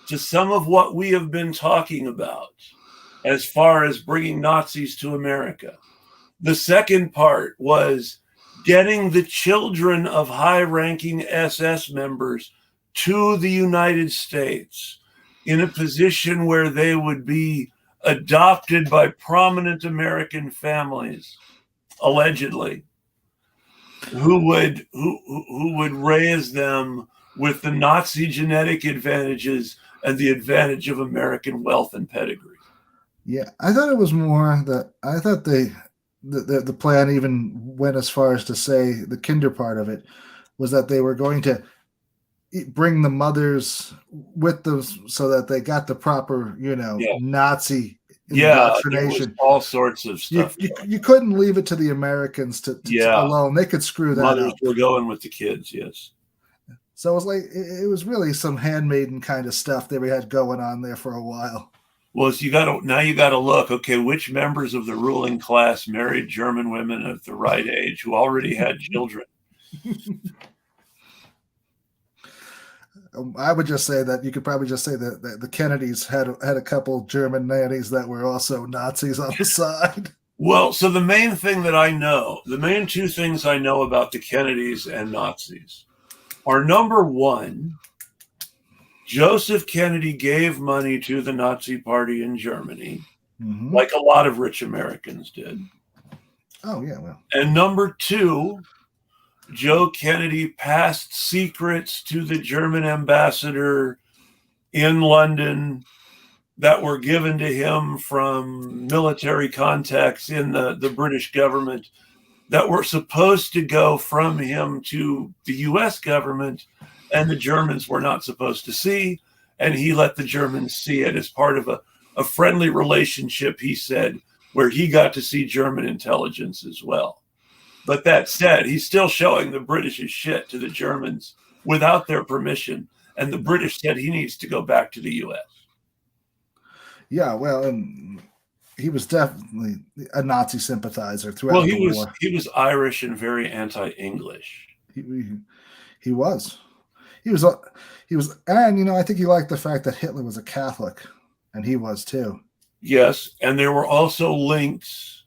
to some of what we have been talking about as far as bringing Nazis to America. The second part was getting the children of high-ranking SS members to the United States in a position where they would be adopted by prominent American families, allegedly, who would raise them with the Nazi genetic advantages and the advantage of American wealth and pedigree. Yeah, I thought it was more that I thought the plan even went as far as to say the kinder part of it was that they were going to bring the mothers with them so that they got the proper, Nazi indoctrination. All sorts of stuff. You couldn't leave it to the Americans to alone. They could screw that Mothers up. were going with the kids, yes. So it was like it was really some handmaiden kind of stuff that we had going on there for a while. Well, so you got to look. Okay, which members of the ruling class married German women of the right age who already had children? I would just say that you could probably just say that the Kennedys had a couple German nannies that were also Nazis on the side. Well, so the main thing that I know, the main two things I know about the Kennedys and Nazis are, number one, Joseph Kennedy gave money to the Nazi Party in Germany, like a lot of rich Americans did. Oh, yeah, well. And number two, Joe Kennedy passed secrets to the German ambassador in London that were given to him from military contacts in the British government that were supposed to go from him to the US government, and the Germans were not supposed to see. And he let the Germans see it as part of a friendly relationship, he said, where he got to see German intelligence as well. But that said, he's still showing the British his shit to the Germans without their permission. And the British said he needs to go back to the US. Yeah, well, and he was definitely a Nazi sympathizer throughout the war. He was Irish and very anti-English. He was, and I think he liked the fact that Hitler was a Catholic, and he was too. Yes, and there were also links.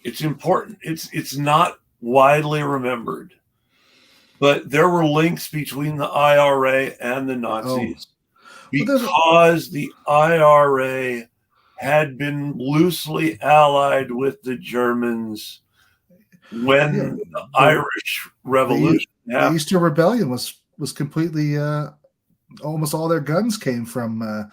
It's important. It's not widely remembered, but there were links between the IRA and the Nazis because the IRA had been loosely allied with the Germans when the Irish Revolution happened. The Easter Rebellion was completely almost all their guns came from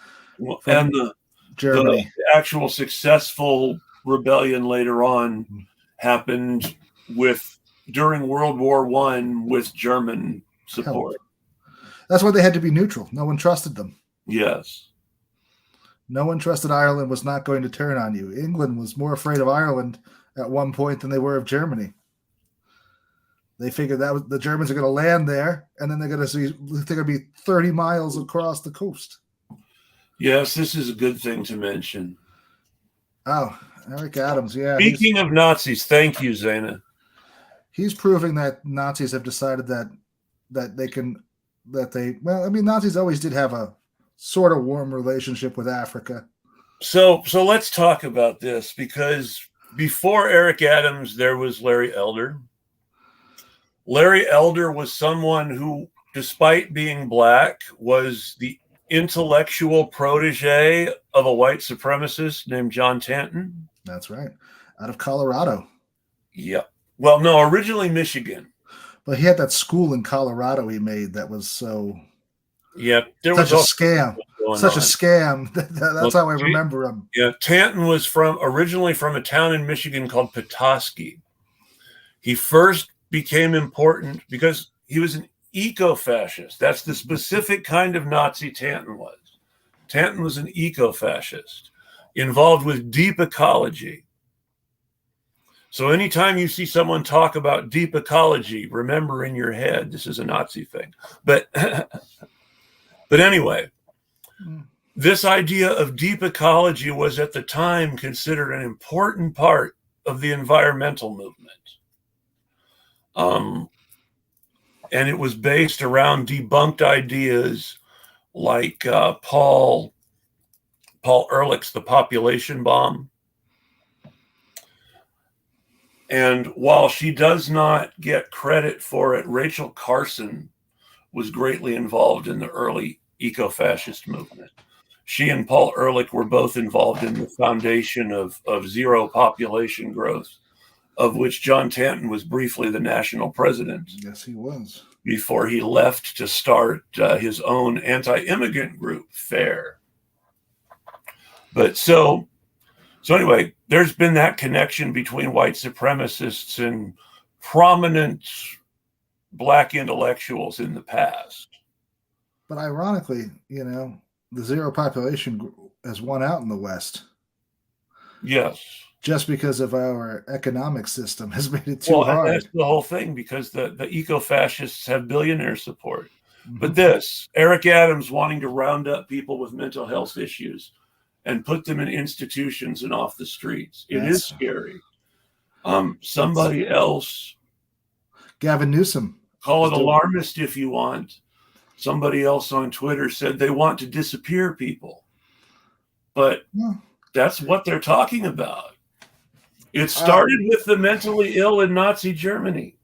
Germany. The actual successful rebellion later on happened during World War I with German support. That's why they had to be neutral. No one trusted them. Yes. No one trusted Ireland was not going to turn on you. England was more afraid of Ireland at one point than they were of Germany. They figured that the Germans are going to land there, and then they're going to be 30 miles across the coast. Yes, this is a good thing to mention. Oh, Eric Adams, yeah. Speaking of Nazis, thank you, Zaina. He's proving that Nazis have decided that Nazis always did have a sort of warm relationship with Africa. So let's talk about this, because before Eric Adams, there was Larry Elder. Larry Elder was someone who, despite being black, was the intellectual protege of a white supremacist named John Tanton. That's right. Out of Colorado. Yeah. Well, no, originally Michigan. But he had that school in Colorado he made that was so... Yeah. There was such a scam. Such a scam. That's how I remember him. Yeah. Tanton was originally from a town in Michigan called Petoskey. He first became important because he was an eco-fascist. That's the specific kind of Nazi Tanton was. Tanton was an eco-fascist involved with deep ecology. So anytime you see someone talk about deep ecology, remember in your head, this is a Nazi thing. But anyway, this idea of deep ecology was at the time considered an important part of the environmental movement. And it was based around debunked ideas like Paul Ehrlich's The Population Bomb. And while she does not get credit for it, Rachel Carson was greatly involved in the early eco-fascist movement. She and Paul Ehrlich were both involved in the foundation of zero population growth, of which John Tanton was briefly the national president. Yes, he was. Before he left to start his own anti-immigrant group, FAIR. But so anyway, there's been that connection between white supremacists and prominent black intellectuals in the past. But ironically, the zero population has won out in the West. Yes. just because of our economic system has made it too Well, and that's hard. the whole thing, because the eco-fascists have billionaire support. But Mm-hmm. this, Eric Adams wanting to round up people with mental health issues and put them in institutions and off the streets. It is That's scary. that's Somebody else, Gavin Newsom call is it doing. alarmist if you want. Somebody else on Twitter said they want to disappear people. But Well, that's what they're talking about. It uh, started with the mentally ill in Nazi Germany.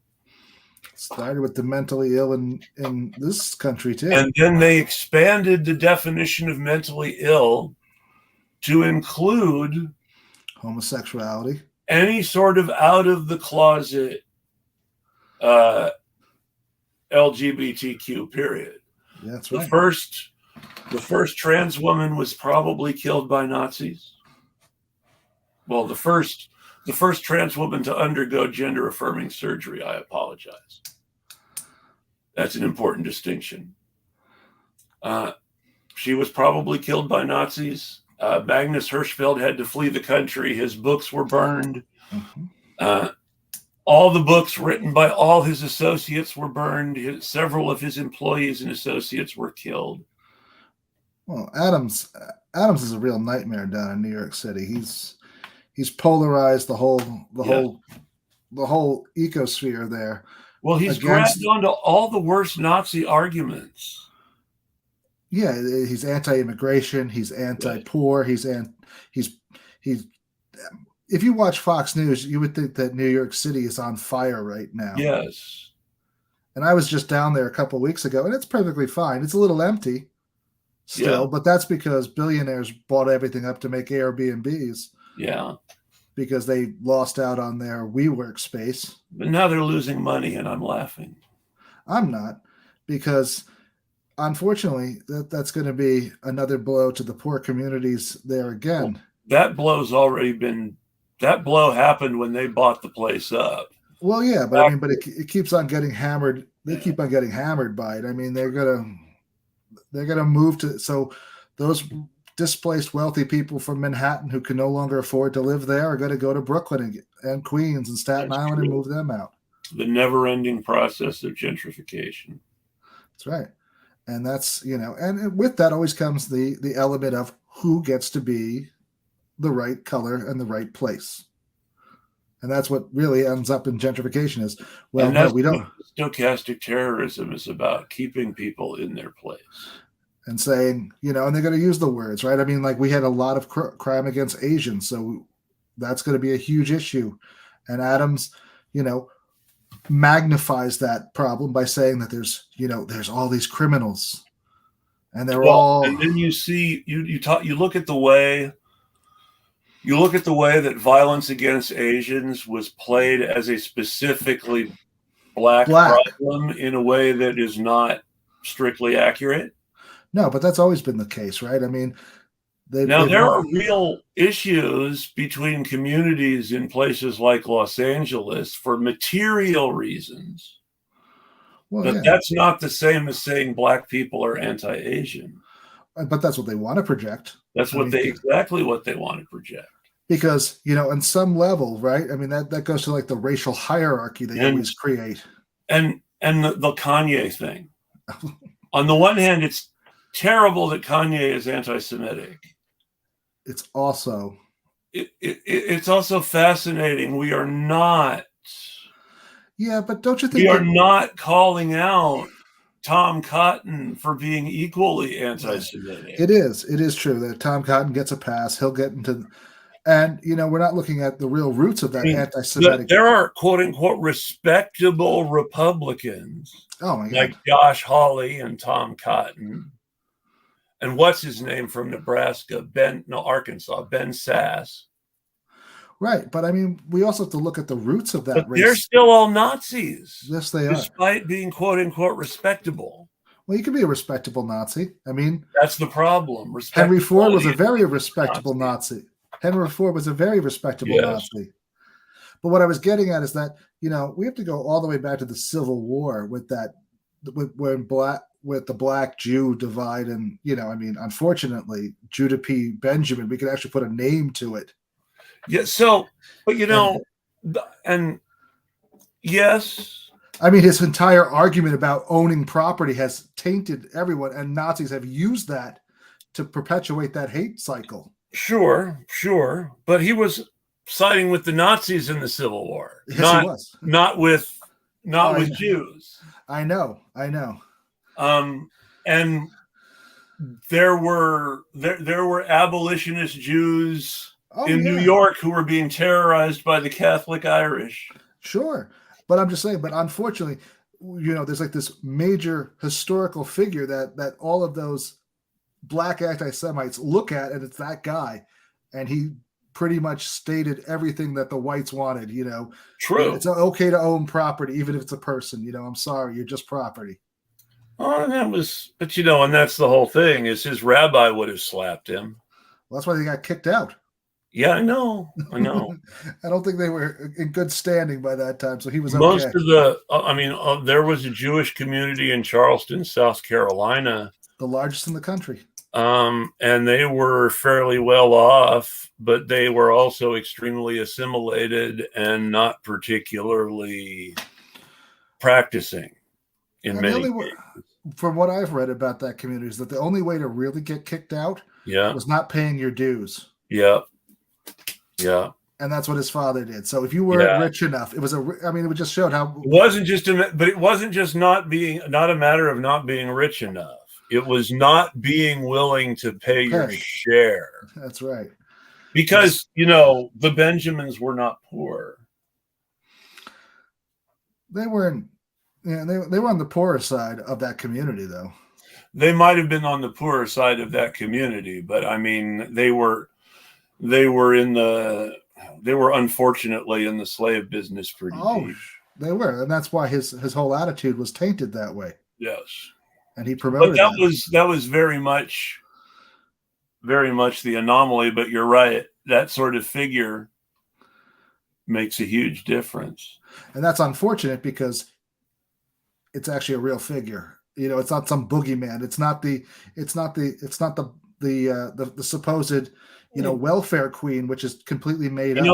started with the mentally ill in this country too. And then they expanded the definition of mentally ill to include Homosexuality. any sort of out of the closet uh, LGBTQ period. Yeah, that's The right. first trans woman was probably killed by Nazis. Well, the first trans woman to undergo gender affirming surgery. I apologize. That's an important distinction. She was probably killed by Nazis. Magnus Hirschfeld had to flee the country. His books were burned. Mm-hmm. All the books written by all his associates were burned. Several of his employees and associates were killed. Well, Adams is a real nightmare down in New York City. He's polarized the whole ecosphere there. Well, he's grabbed onto all the worst Nazi arguments. Yeah, he's anti-immigration. He's anti-poor. He's if you watch Fox News, you would think that New York City is on fire right now. Yes. And I was just down there a couple of weeks ago, and it's perfectly fine. It's a little empty still, but that's because billionaires bought everything up to make Airbnbs. Yeah. Because they lost out on their WeWork space. But now they're losing money, and I'm laughing. I'm not, because unfortunately, that's going to be another blow to the poor communities there again. Well, that blow happened when they bought the place up. Well, yeah, but it keeps on getting hammered. They keep on getting hammered by it. I mean, they're gonna move to, so those displaced wealthy people from Manhattan who can no longer afford to live there are going to go to Brooklyn and Queens and Staten Island and move them out. The never-ending process of gentrification. That's right. And that's, and with that always comes the element of who gets to be the right color and the right place. And that's what really ends up in gentrification is, well, no, we don't. Stochastic terrorism is about keeping people in their place. And saying, and they're going to use the words, right? I mean, like, we had a lot of crime against Asians, so that's going to be a huge issue. And Adams, magnifies that problem by saying that there's all these criminals, and they're all. And then you see, you look at the way that violence against Asians was played as a specifically black problem in a way that is not strictly accurate. No, but that's always been the case, right? I mean, there are real issues between communities in places like Los Angeles for material reasons. Well, but that's not the same as saying black people are anti-Asian. But that's what they want to project. That's exactly what they want to project. Because, on some level, right? I mean, that goes to like the racial hierarchy they always create. And the Kanye thing. On the one hand, it's terrible that Kanye is anti-Semitic. It's also fascinating. We are not. Yeah, but don't you think we are not calling out Tom Cotton for being equally anti-Semitic? It is true that Tom Cotton gets a pass. He'll get into, and we're not looking at the real roots of that anti-Semitic. There are quote unquote respectable Republicans. Oh my God. Like Josh Hawley and Tom Cotton. And what's his name from Nebraska? Arkansas, Ben Sass. Right. But I mean, we also have to look at the roots of that race. They're still all Nazis. Yes, they are. Despite being quote unquote respectable. Well, you can be a respectable Nazi. I mean, that's the problem. Henry Ford was a very respectable Nazi. Henry Ford was a very respectable Nazi. But what I was getting at is that, we have to go all the way back to the Civil War with that, with the black Jew divide. And, unfortunately, Judah P. Benjamin, we could actually put a name to it. Yeah. So, but And and yes, I mean, his entire argument about owning property has tainted everyone, and Nazis have used that to perpetuate that hate cycle. sure, but he was siding with the Nazis in the Civil War, Yes, he was. not with Oh, not with Jews. I know. And there were abolitionist Jews Oh, in New yeah. York who were being terrorized by the Catholic Irish. Sure. But I'm just saying, but unfortunately, there's like this major historical figure that all of those black anti-Semites look at, and it's that guy. And he pretty much stated everything that the whites wanted, True. It's okay to own property, even if it's a person, I'm sorry, you're just property. Oh, but and that's the whole thing, is his rabbi would have slapped him. Well, that's why they got kicked out. Yeah, I know. I don't think they were in good standing by that time, so he was Most okay. of there was a Jewish community in Charleston, South Carolina. The largest in the country. And they were fairly well off, but they were also extremely assimilated and not particularly practicing in many cases. From what I've read about that community, is that the only way to really get kicked out was not paying your dues. Yeah. And that's what his father did. So if you weren't rich enough, it would just show how it wasn't just not a matter of not being rich enough. It was not being willing to pay your share. That's right. Because, the Benjamins were not poor. They weren't. Yeah, they were on the poorer side of that community, though. They might have been on the poorer side of that community, but I mean, they were unfortunately in the slave business pretty deep. They were, and that's why his whole attitude was tainted that way. Yes, and he promoted. But that was very much the anomaly. But you're right; that sort of figure makes a huge difference, and that's unfortunate because it's actually a real figure. It's not some boogeyman. It's not the supposed welfare queen, which is completely made up.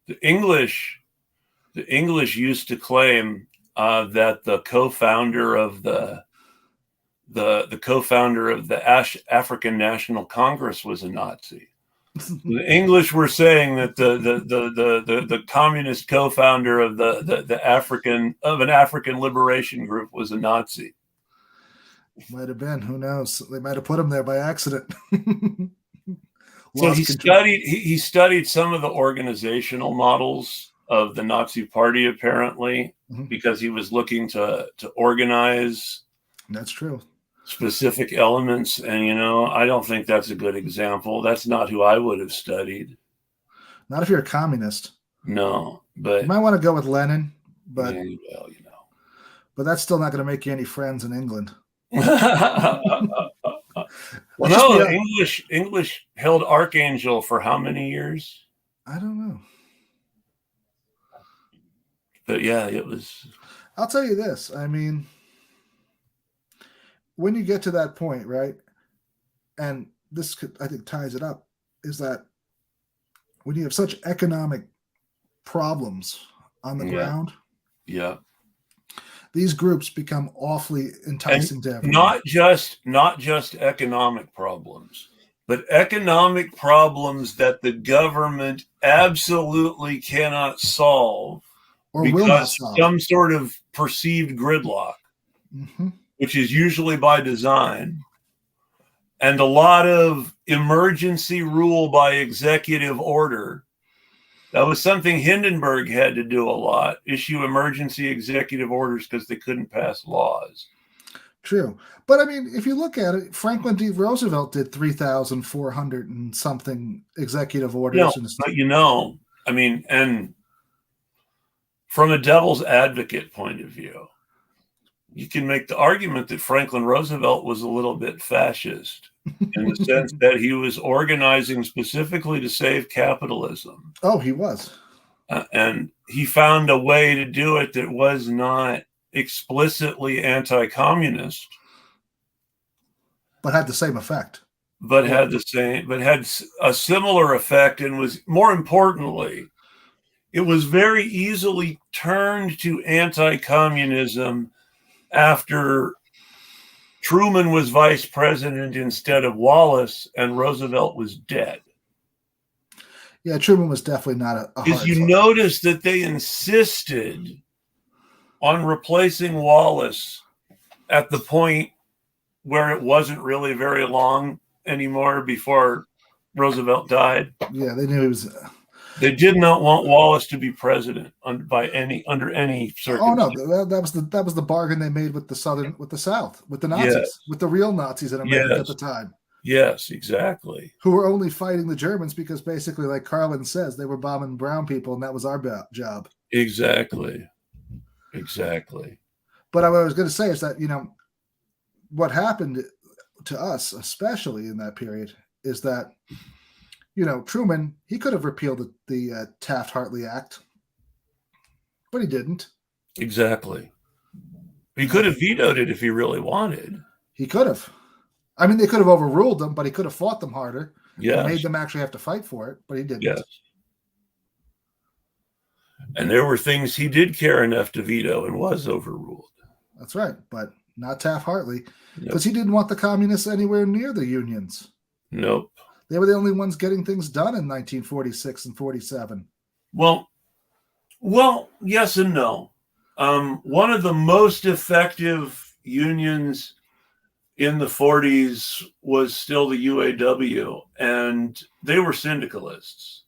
The English used to claim that the co-founder of the African National Congress was a Nazi. The English were saying that the communist co-founder of an African liberation group was a Nazi. Might have been. Who knows? They might have put him there by accident. So he studied some of the organizational models of the Nazi Party, apparently, because he was looking to organize. That's true. Specific elements, and I don't think that's a good example. That's not who I would have studied. Not if you're a communist. No, but you might want to go with Lenin, but but that's still not going to make you any friends in England. Well, no, English held Archangel for how many years? I don't know. But yeah, it was. I'll tell you this. I mean, when you get to that point, right, and this I think ties it up, is that when you have such economic problems on the ground, these groups become awfully enticing to everyone. Not just economic problems, but economic problems that the government absolutely cannot solve or because will not solve. Some sort of perceived gridlock, which is usually by design, and a lot of emergency rule by executive order. That was something Hindenburg had to do a lot, issue emergency executive orders because they couldn't pass laws. True. But I mean, if you look at it, Franklin D. Roosevelt did 3,400 and something executive orders. I mean, and from a devil's advocate point of view, you can make the argument that Franklin Roosevelt was a little bit fascist in the sense that he was organizing specifically to save capitalism. Oh, he was. And he found a way to do it that was not explicitly anti-communist. But had the same effect. but had a similar effect, and was, more importantly, it was very easily turned to anti-communism after Truman was vice president instead of Wallace, and Roosevelt was dead. Yeah, Truman was definitely not a Because you notice that they insisted on replacing Wallace at the point where it wasn't really very long anymore before Roosevelt died. Yeah, they knew he was. They did not want Wallace to be president under any circumstance. Oh no, that was the bargain they made with the South, with the Nazis, Yes. with the real Nazis in America Yes. at the time. Yes, exactly. Who were only fighting the Germans because basically, like Carlin says, they were bombing brown people, and that was our job. Exactly. But what I was going to say is that, what happened to us, especially in that period, is that, Truman, he could have repealed the Taft-Hartley Act, but he didn't. Exactly. He could have vetoed it if he really wanted. He could have. I mean, they could have overruled them, but he could have fought them harder. Yes. And made them actually have to fight for it, but he didn't. Yes. And there were things he did care enough to veto and was overruled. That's right, but not Taft-Hartley, because he didn't want the communists anywhere near the unions. Nope. They were the only ones getting things done in 1946 and 47. Well, yes and no. One of the most effective unions in the 40s was still the UAW, and they were syndicalists.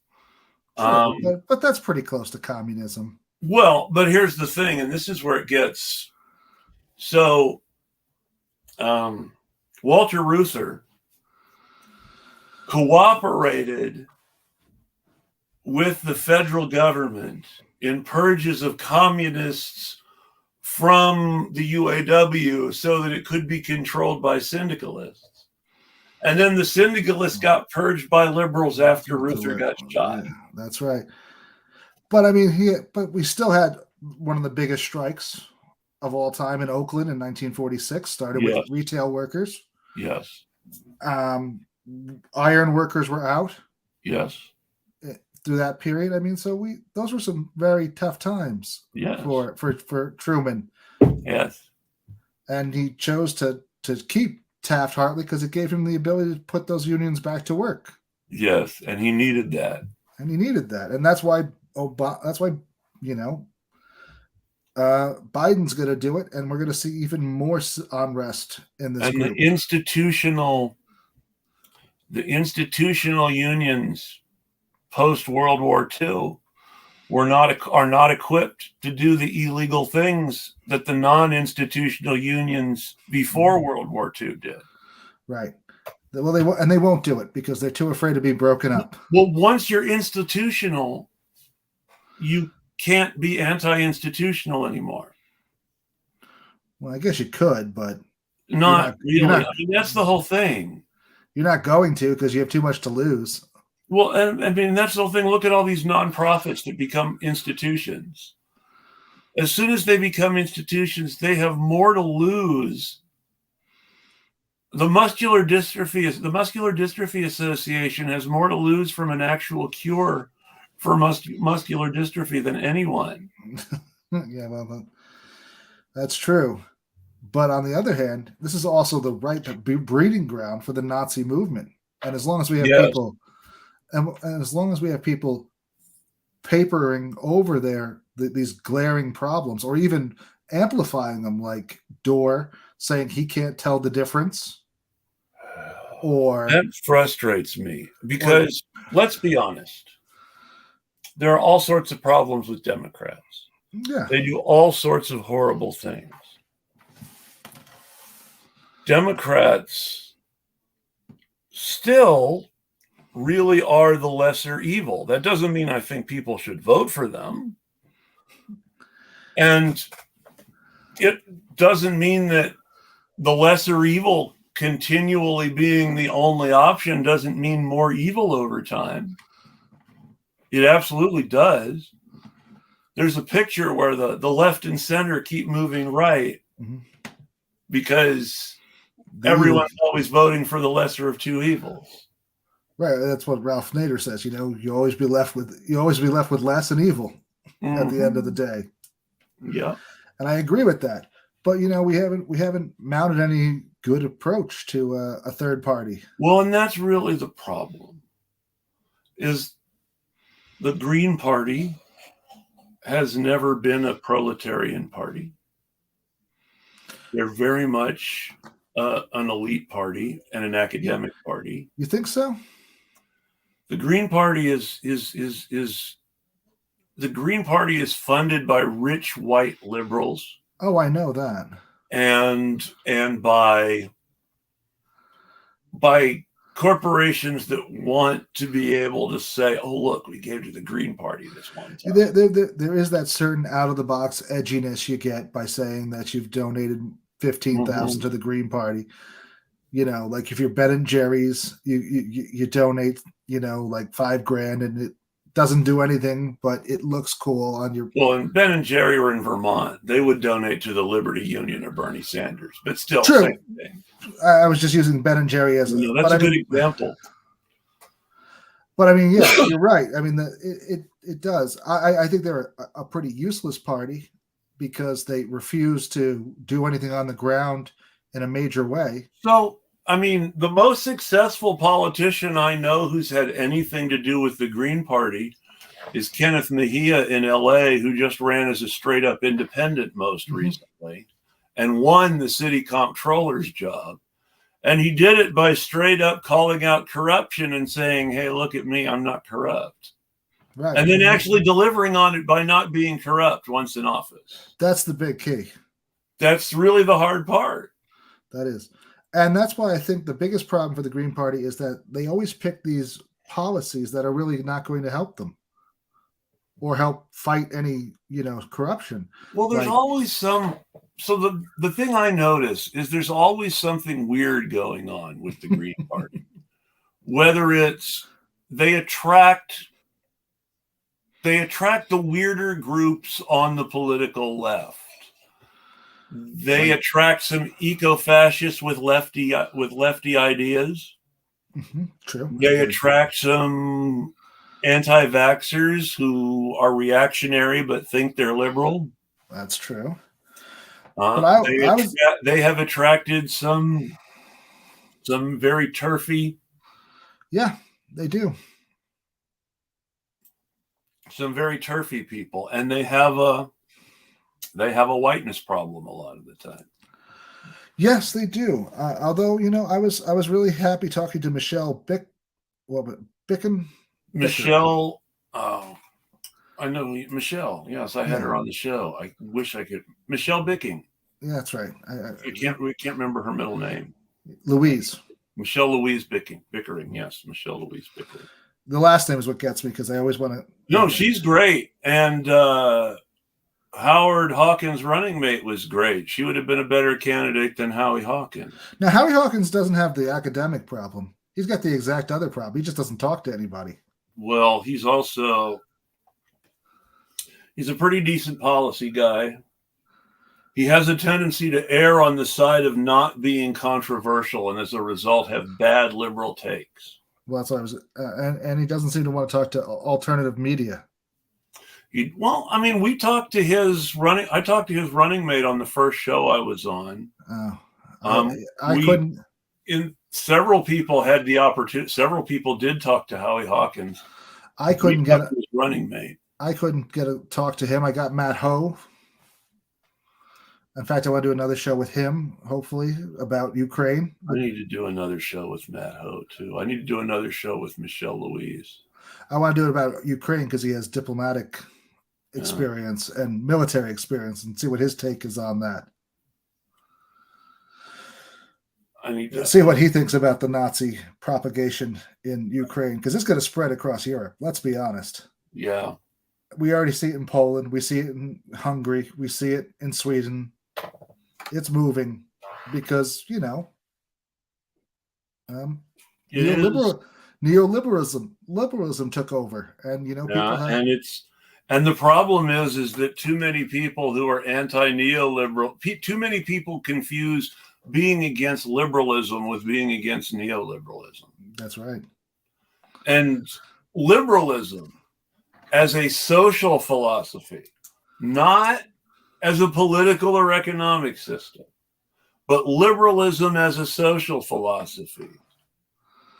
Sure, but that's pretty close to communism. Well, but here's the thing, and this is where it gets. So, Walter Reuther cooperated with the federal government in purges of communists from the UAW so that it could be controlled by syndicalists. And then the syndicalists got purged by liberals after Reuther got shot. Yeah, that's right. But I mean, but we still had one of the biggest strikes of all time in Oakland in 1946, started with retail workers. Yes. Iron workers were out. Yes. Through that period. I mean, so those were some very tough times for Truman. Yes. And he chose to keep Taft-Hartley because it gave him the ability to put those unions back to work. Yes, and he needed that. And that's why Biden's going to do it, and we're going to see even more unrest in this group. The institutional unions post World War II are not equipped to do the illegal things that the non-institutional unions before World War II did. Right. Well, they won't do it because they're too afraid to be broken up. Well, once you're institutional, you can't be anti-institutional anymore. Well, I guess you could, but not really. I mean, that's the whole thing. You're not going to because you have too much to lose. Well, and I mean, that's the whole thing. Look at all these nonprofits that become institutions. As soon as they become institutions, they have more to lose. The Muscular Dystrophy Association has more to lose from an actual cure for muscular dystrophy than anyone. Yeah, well, that's true. But on the other hand, this is also the right breeding ground for the Nazi movement. And as long as we have people, and as long as we have people papering over these glaring problems, or even amplifying them, like Dorr saying he can't tell the difference, or that frustrates me because let's be honest, there are all sorts of problems with Democrats. Yeah, they do all sorts of horrible things. Democrats still really are the lesser evil. That doesn't mean I think people should vote for them. And it doesn't mean that the lesser evil continually being the only option doesn't mean more evil over time. It absolutely does. There's a picture where the left and center keep moving right because everyone's always voting for the lesser of two evils. Right. That's what Ralph Nader says. You always be left with less and evil at the end of the day. Yeah. And I agree with that. But we haven't mounted any good approach to a third party. Well, and that's really the problem. Is the Green Party has never been a proletarian party. They're very much an elite party and an academic party. You think so? The Green Party is the Green Party is funded by rich white liberals. Oh, I know that. And by corporations that want to be able to say, "Oh, look, we gave to the Green Party this one time." There is that certain out of the box edginess you get by saying that you've donated 15,000 to the Green Party. Like if you're Ben and Jerry's, you donate, like $5,000, and it doesn't do anything, but it looks cool on your. Well, and Ben and Jerry were in Vermont. They would donate to the Liberty Union or Bernie Sanders, but still, true. Same thing. I was just using Ben and Jerry as that's a good example. But I mean, yeah, you're right. I mean, it does. I think they're a pretty useless party because they refuse to do anything on the ground in a major way. So, I mean, the most successful politician I know who's had anything to do with the Green Party is Kenneth Mejia in LA, who just ran as a straight up independent most recently and won the city comptroller's job. And he did it by straight up calling out corruption and saying, "Hey, look at me, I'm not corrupt." Right. And then actually delivering on it by not being corrupt once in office. That's the big key. That's really the hard part. That is. And that's why I think the biggest problem for the Green Party is that they always pick these policies that are really not going to help them or help fight any, corruption. Well, there's always some. So the thing I notice is there's always something weird going on with the Green Party. Whether it's they attract the weirder groups on the political left. They attract some eco-fascists with lefty ideas. True. They attract some anti-vaxxers who are reactionary but think they're liberal. That's true. They have attracted some very turfy. Yeah, they do. Some very turfy people, and they have a whiteness problem a lot of the time. Yes, they do. Although I was really happy talking to Michelle Bicken. Michelle, I know Michelle. Yes, I had her on the show. I wish I could. Michelle Bicking. Yeah, that's right. We can't remember her middle name. Louise. Michelle Louise Bickering. Yes, Michelle Louise Bickering. The last name is what gets me because I always want to. No, she's great, and Howard Hawkins' running mate was great. She would have been a better candidate than Howie Hawkins. Now, Howie Hawkins doesn't have the academic problem. He's got the exact other problem. He just doesn't talk to anybody. Well, he's a pretty decent policy guy. He has a tendency to err on the side of not being controversial, and as a result, have bad liberal takes. Well, that's what I was, and he doesn't seem to want to talk to alternative media. We talked to his running. I talked to his running mate on the first show I was on. I couldn't. Several people had the opportunity. Several people did talk to Howie Hawkins. I couldn't get his running mate. I couldn't get a talk to him. I got Matt Ho. In fact, I want to do another show with him, hopefully, about Ukraine. I need to do another show with Matt Ho, too. I need to do another show with Michelle Louise. I want to do it about Ukraine because he has diplomatic experience and military experience and see what his take is on that. I need to see what he thinks about the Nazi propagation in Ukraine because it's going to spread across Europe. Let's be honest. Yeah. We already see it in Poland. We see it in Hungary. We see it in Sweden. It's moving because, neoliberalism took over, and and the problem is that too many people who are anti-neoliberal, too many people confuse being against liberalism with being against neoliberalism. That's right. And liberalism as a social philosophy, not as a political or economic system, but liberalism as a social philosophy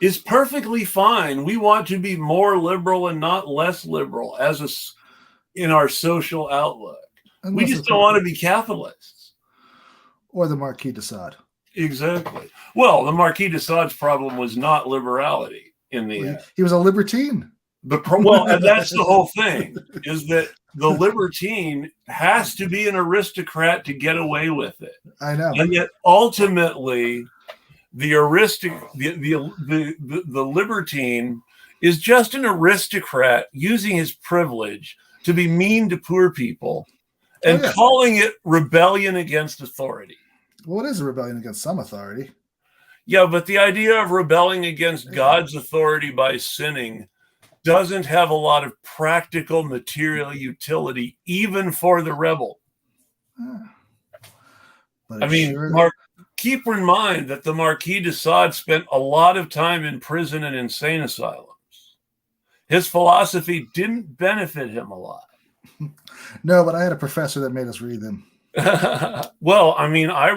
is perfectly fine. We want to be more liberal and not less liberal in our social outlook. Unless we just don't want to be capitalists. Or the Marquis de Sade. Exactly. Well, the Marquis de Sade's problem was not liberality in the end. He was a libertine. And that's the whole thing, is that the libertine has to be an aristocrat to get away with it. I know. And yet ultimately the libertine is just an aristocrat using his privilege to be mean to poor people and calling it rebellion against authority. Well, it is a rebellion against some authority. Yeah, but the idea of rebelling against God's authority by sinning doesn't have a lot of practical material utility, even for the rebel. But I mean, keep in mind that the Marquis de Sade spent a lot of time in prison and insane asylums. His philosophy didn't benefit him a lot. No, but I had a professor that made us read them. Well, I mean, I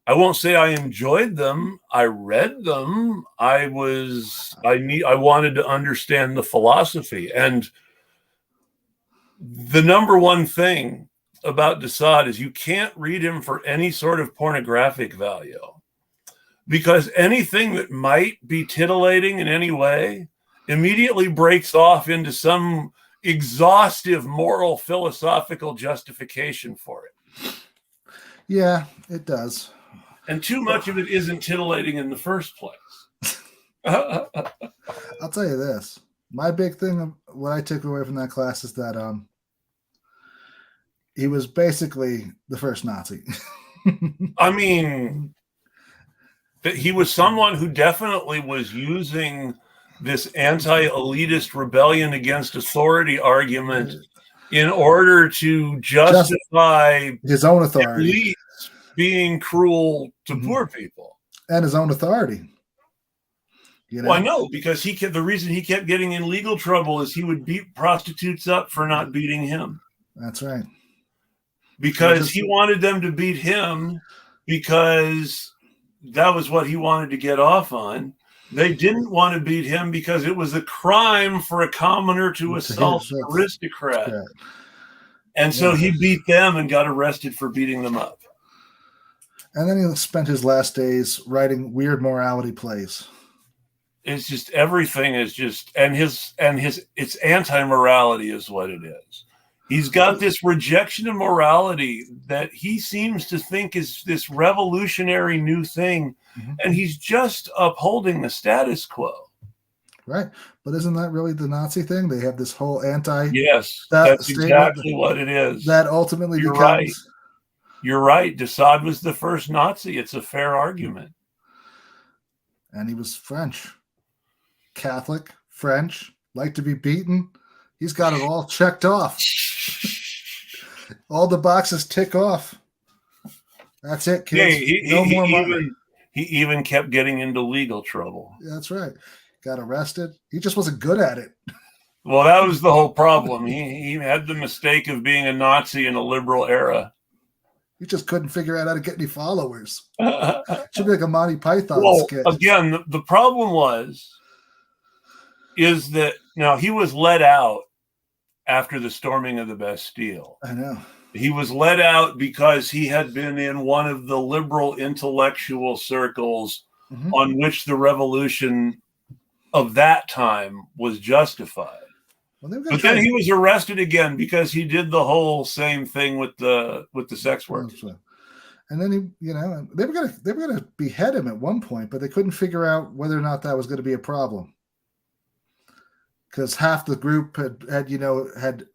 won't say I enjoyed them. I read them. I wanted to understand the philosophy. And the number one thing about de Sade is you can't read him for any sort of pornographic value, because anything that might be titillating in any way immediately breaks off into some exhaustive moral philosophical justification for it. Yeah, it does. And too much of it isn't titillating in the first place. I'll tell you this. My big thing, what I took away from that class is that he was basically the first Nazi. I mean, that he was someone who definitely was using this anti-elitist rebellion against authority argument in order to justify his own authority, elites being cruel to poor people, and his own authority. You know? Well, I know, because the reason he kept getting in legal trouble is he would beat prostitutes up for not beating him. That's right. Because he wanted them to beat him, because that was what he wanted to get off on. They didn't want to beat him because it was a crime for a commoner to assault an aristocrat. And so he beat them and got arrested for beating them up. And then he spent his last days writing weird morality plays. It's just, everything is just, it's anti-morality is what it is. He's got this rejection of morality that he seems to think is this revolutionary new thing, and he's just upholding the status quo. Right. But isn't that really the Nazi thing? They have this whole Yes, that's exactly what it is. That ultimately becomes... Right. You're right. De Sade was the first Nazi. It's a fair argument. And he was French. Catholic, French, liked to be beaten. He's got it all checked off. All the boxes tick off. That's it, kids. No more money. He even kept getting into legal trouble. That's right. Got arrested. He just wasn't good at it. Well, that was the whole problem. He had the mistake of being a Nazi in a liberal era. He just couldn't figure out how to get any followers. Should be like a Monty Python skit. Again, the problem is that now he was let out after the storming of the Bastille. I know. He was let out because he had been in one of the liberal intellectual circles on which the revolution of that time was justified. Well, but then he was arrested again because he did the whole same thing with the sex work. And then they were gonna behead him at one point, but they couldn't figure out whether or not that was going to be a problem, because half the group had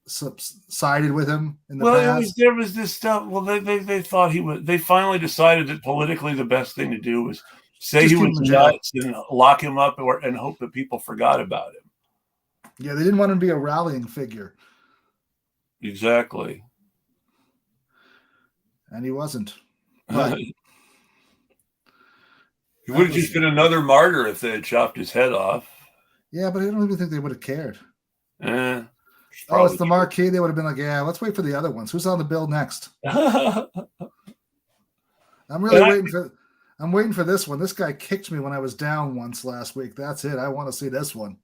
sided with him in the past. There was this stuff. Well, they thought he was. They finally decided that politically the best thing to do was say he was nuts and lock him up and hope that people forgot about him. Yeah, they didn't want him to be a rallying figure. Exactly. And he wasn't. But He would have just been another martyr if they had chopped his head off. Yeah, but I don't even think they would have cared. It's the marquee. They would have been like, yeah, let's wait for the other ones. Who's on the bill next? I'm waiting for this one. This guy kicked me when I was down once last week. That's it. I want to see this one.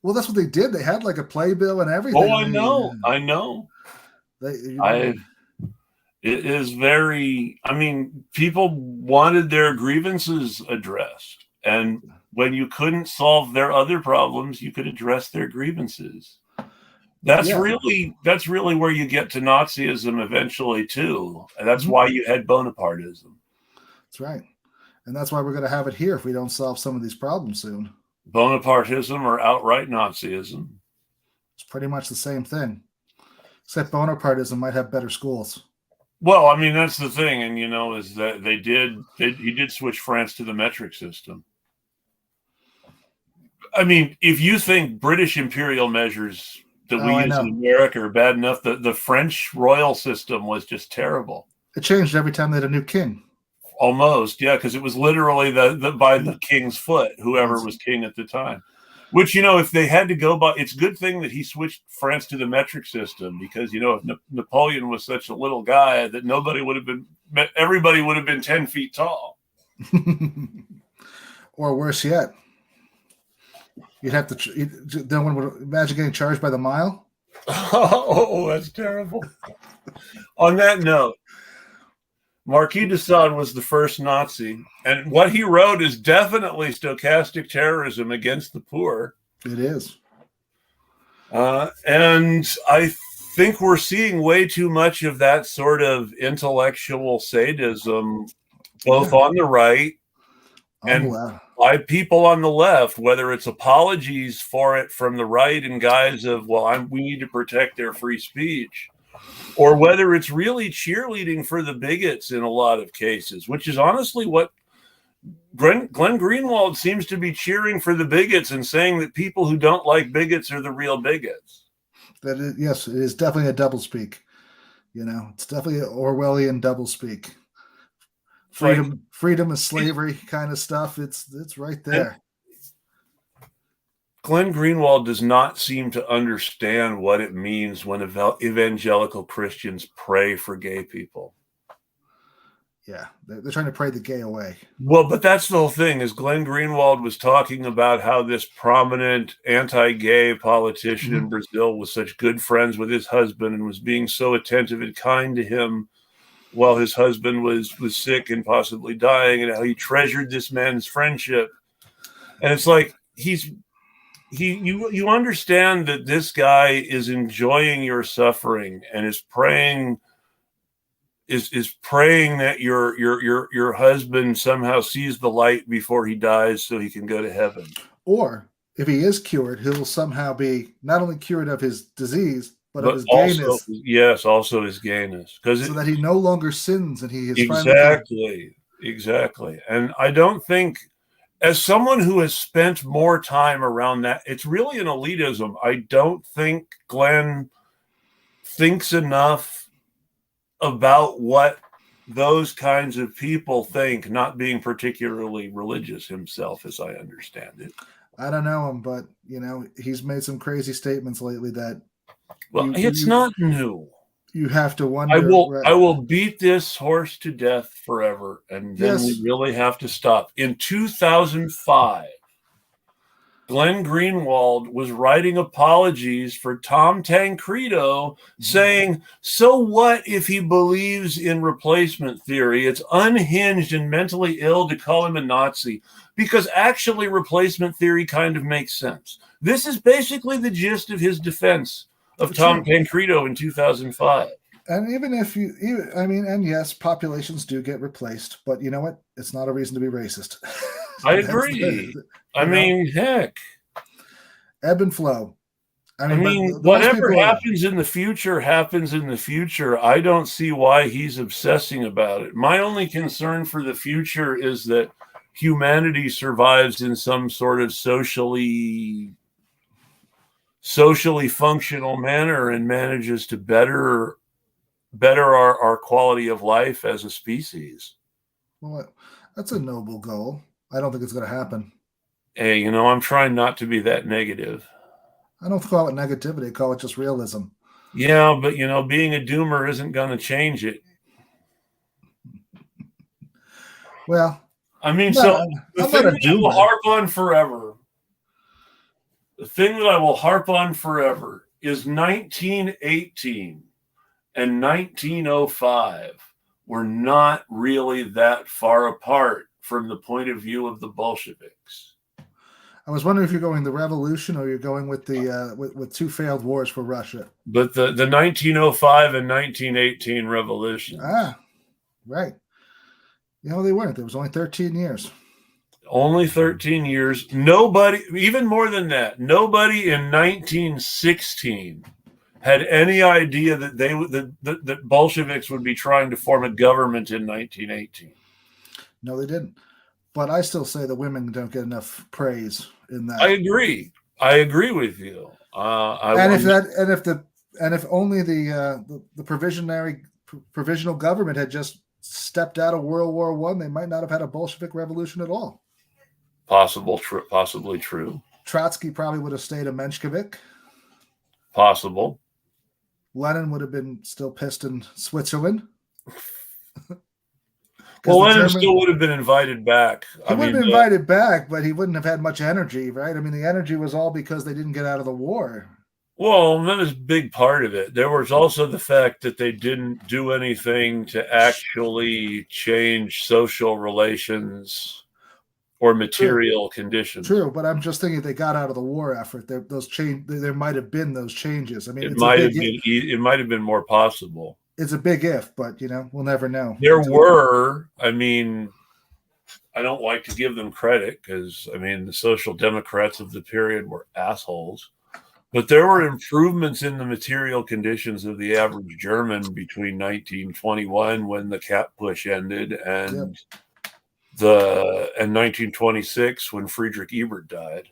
Well, that's what they did. They had like a playbill and everything. Oh, I know. It is very, people wanted their grievances addressed. And when you couldn't solve their other problems, you could address their grievances. That's really where you get to Nazism eventually, too. And that's why you had Bonapartism. That's right. And that's why we're going to have it here if we don't solve some of these problems soon. Bonapartism or outright Nazism. It's pretty much the same thing. Except Bonapartism might have better schools. Well, that's the thing. And, is that he did switch France to the metric system. If you think British imperial measures that we use in America are bad enough, the French royal system was just terrible. It changed every time they had a new king. Almost, yeah, because it was literally by the king's foot, whoever was king at the time. Which, if they had to go by, it's a good thing that he switched France to the metric system, because, if Napoleon was such a little guy that everybody would have been 10 feet tall. Or worse yet, you'd have to, then one would imagine getting charged by the mile. Oh, that's terrible. On that note, Marquis de Sade was the first Nazi, and what he wrote is definitely stochastic terrorism against the poor. It is. And I think we're seeing way too much of that sort of intellectual sadism, both on the right and by people on the left, whether it's apologies for it from the right in guise of, we need to protect their free speech, or whether it's really cheerleading for the bigots in a lot of cases, which is honestly what Glenn Greenwald seems to be cheering for the bigots and saying that people who don't like bigots are the real bigots. Yes, it is definitely a doublespeak. It's definitely an Orwellian doublespeak. Freedom is slavery kind of stuff. It's right there. Glenn Greenwald does not seem to understand what it means when evangelical Christians pray for gay people. Yeah, they're trying to pray the gay away. Well, but that's the whole thing, is Glenn Greenwald was talking about how this prominent anti-gay politician in Brazil was such good friends with his husband and was being so attentive and kind to him while his husband was sick and possibly dying, and how he treasured this man's friendship. And it's like, you understand that this guy is enjoying your suffering and is praying that your husband somehow sees the light before he dies so he can go to heaven. Or if he is cured, he'll somehow be not only cured of his disease, but of his gayness. Yes, also his gayness. So that he no longer sins and he is Exactly. And I don't think, as someone who has spent more time around that, it's really an elitism. I don't think Glenn thinks enough about what those kinds of people think, not being particularly religious himself, as I understand it. I don't know him, but, he's made some crazy statements lately that... Well, it's not new. You have to wonder... I will beat this horse to death forever, and then we really have to stop. In 2005, Glenn Greenwald was writing apologies for Tom Tancredo, saying, so what if he believes in replacement theory? It's unhinged and mentally ill to call him a Nazi, because actually replacement theory kind of makes sense. This is basically the gist of his defense of Tom Tancredo in 2005. And even if and yes, populations do get replaced, but you know what? It's not a reason to be racist. I agree. Heck. Ebb and flow. Whatever happens in the future happens in the future. I don't see why he's obsessing about it. My only concern for the future is that humanity survives in some sort of socially functional manner and manages to better our quality of life as a species. Well, that's a noble goal. I don't think it's going to happen. Hey, I'm trying not to be that negative. I don't call it negativity. I call it just realism. Yeah, but being a doomer isn't going to change it. Well, I mean, I'm so not, the I'm thing not a that I will doomer. harp on forever, is 1918 and 1905 were not really that far apart from the point of view of the Bolsheviks. I was wondering if you're going the revolution or you're going with the with two failed wars for Russia. But the 1905 and 1918 revolutions. Ah, right. They weren't. There was only 13 years. Only 13 years. Nobody, even more than that, nobody in 1916 had any idea that that Bolsheviks would be trying to form a government in 1918. No, they didn't. But I still say the women don't get enough praise in that. I agree. I agree with you. If only the provisional government had just stepped out of World War I, they might not have had a Bolshevik revolution at all. Possibly true. Trotsky probably would have stayed a Menshevik. Possible. Lenin would have been still pissed in Switzerland. Well, Lenin still would have been invited back. He would have been invited back, but he wouldn't have had much energy, right? I mean, the energy was all because they didn't get out of the war. Well, that was a big part of it. There was also the fact that they didn't do anything to actually change social relations or material conditions. True, but I'm just thinking they got out of the war effort. There might have been those changes. I mean, it might have been more possible. It's a big if, but we'll never know. I mean, I don't like to give them credit because the social democrats of the period were assholes. But there were improvements in the material conditions of the average German between 1921, when the cap push ended, and 1926, when Friedrich Ebert died.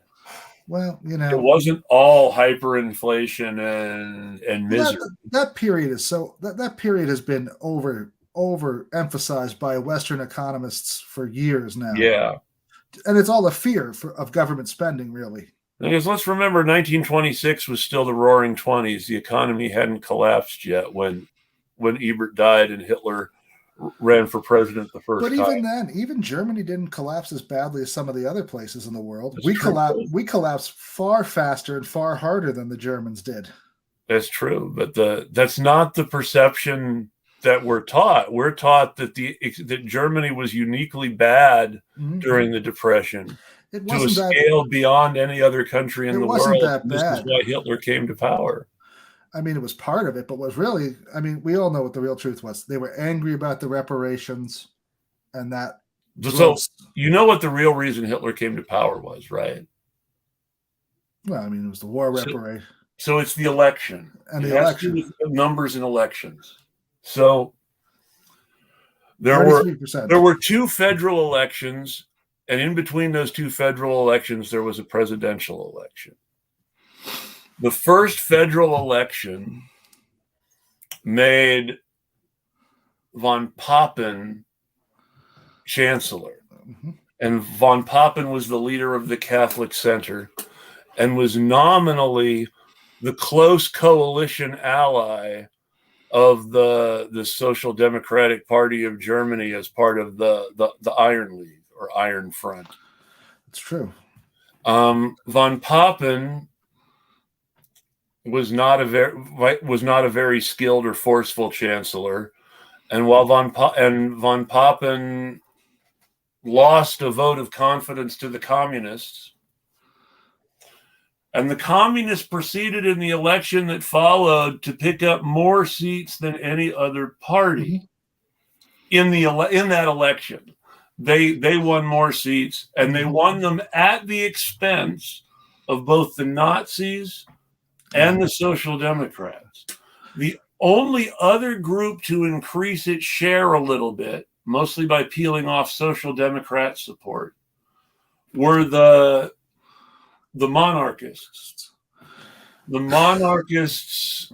Well, it wasn't all hyperinflation and misery. That period is that period has been overemphasized by Western economists for years now. Yeah, and it's all the fear of government spending, really. Because let's remember, 1926 was still the Roaring '20s. The economy hadn't collapsed yet when Ebert died and Hitler ran for president the first time. But even then, even Germany didn't collapse as badly as some of the other places in the world. We collapsed far faster and far harder than the Germans did. That's true, but that's not the perception that we're taught. We're taught that that Germany was uniquely bad during the Depression. It to a scale beyond any other country in the world. That bad. This is why Hitler came to power. I mean, it was part of it, but was really, we all know what the real truth was. They were angry about the reparations, and that. So you know what the real reason Hitler came to power was, right? Well, it was the war reparation. So it's the election. And the election. Numbers in elections. So there were two federal elections. And in between those two federal elections, there was a presidential election. The first federal election made von Papen chancellor. Mm-hmm. And von Papen was the leader of the Catholic Center and was nominally the close coalition ally of the Social Democratic Party of Germany as part of the Iron League. Or Iron Front. It's true. Von Papen was not a very skilled or forceful chancellor, and while von Papen lost a vote of confidence to the communists, and the communists proceeded in the election that followed to pick up more seats than any other party in that election. They won more seats, and they won them at the expense of both the Nazis and the Social Democrats. The only other group to increase its share a little bit, mostly by peeling off Social Democrat support, were the monarchists. The monarchists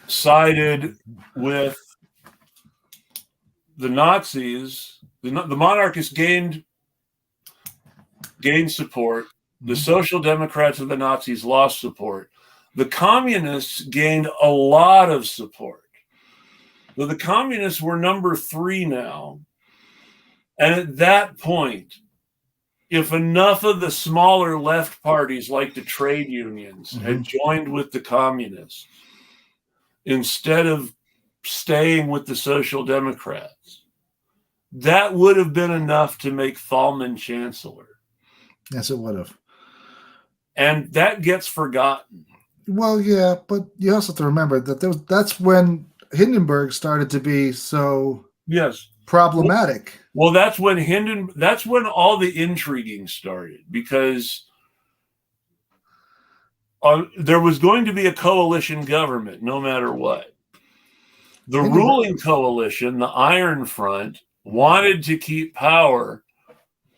sided with the Nazis The monarchists gained support. The Social Democrats of the Nazis lost support. The communists gained a lot of support. So the communists were number 3 now. And at that point, if enough of the smaller left parties, like the trade unions, had joined with the communists, instead of staying with the Social Democrats, that would have been enough to make Thalmann chancellor. Yes, it would have. And that gets forgotten. Well, yeah, but you also have to remember that that's when Hindenburg started to be so problematic. Well, that's when all the intriguing started, because there was going to be a coalition government no matter what. The ruling coalition, the Iron Front, wanted to keep power,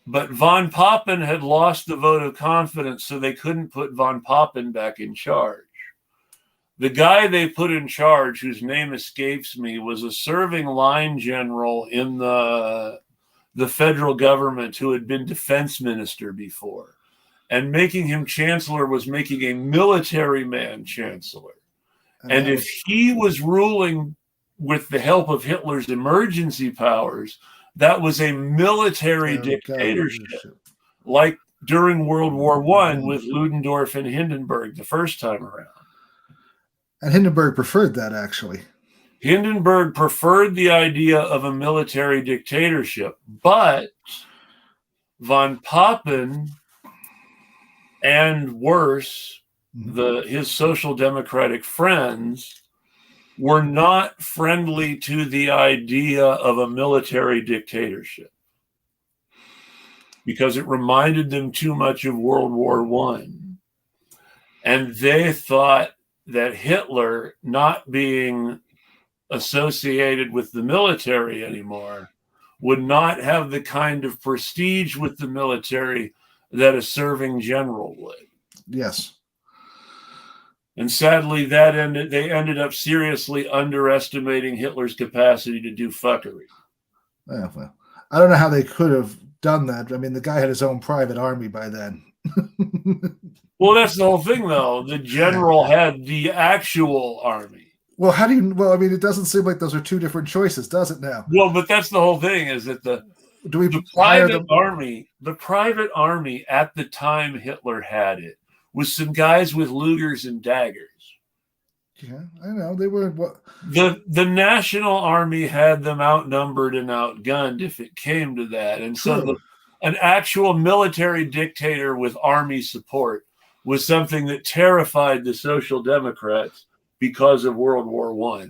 but von Papen had lost the vote of confidence, so they couldn't put von Papen back in charge. The guy they put in charge, whose name escapes me, was a serving line general in the federal government who had been defense minister before. And making him chancellor was making a military man chancellor. And if he was ruling with the help of Hitler's emergency powers, that was a military dictatorship, like during World War I with Ludendorff and Hindenburg the first time around. And Hindenburg preferred that, actually. Hindenburg preferred the idea of a military dictatorship, but von Papen and worse, his social democratic friends were not friendly to the idea of a military dictatorship because it reminded them too much of World War I. And they thought that Hitler, not being associated with the military anymore, would not have the kind of prestige with the military that a serving general would. Yes. And sadly, they ended up seriously underestimating Hitler's capacity to do fuckery. Well, I don't know how they could have done that. I mean, the guy had his own private army by then. Well, that's the whole thing, though. The general had the actual army. Well, I mean, it doesn't seem like those are two different choices, does it now? Well, but that's the whole thing, is that the private army at the time Hitler had it was some guys with Lugers and daggers. Yeah, I know. They were the National Army had them outnumbered and outgunned if it came to that. And so an actual military dictator with army support was something that terrified the Social Democrats because of World War I.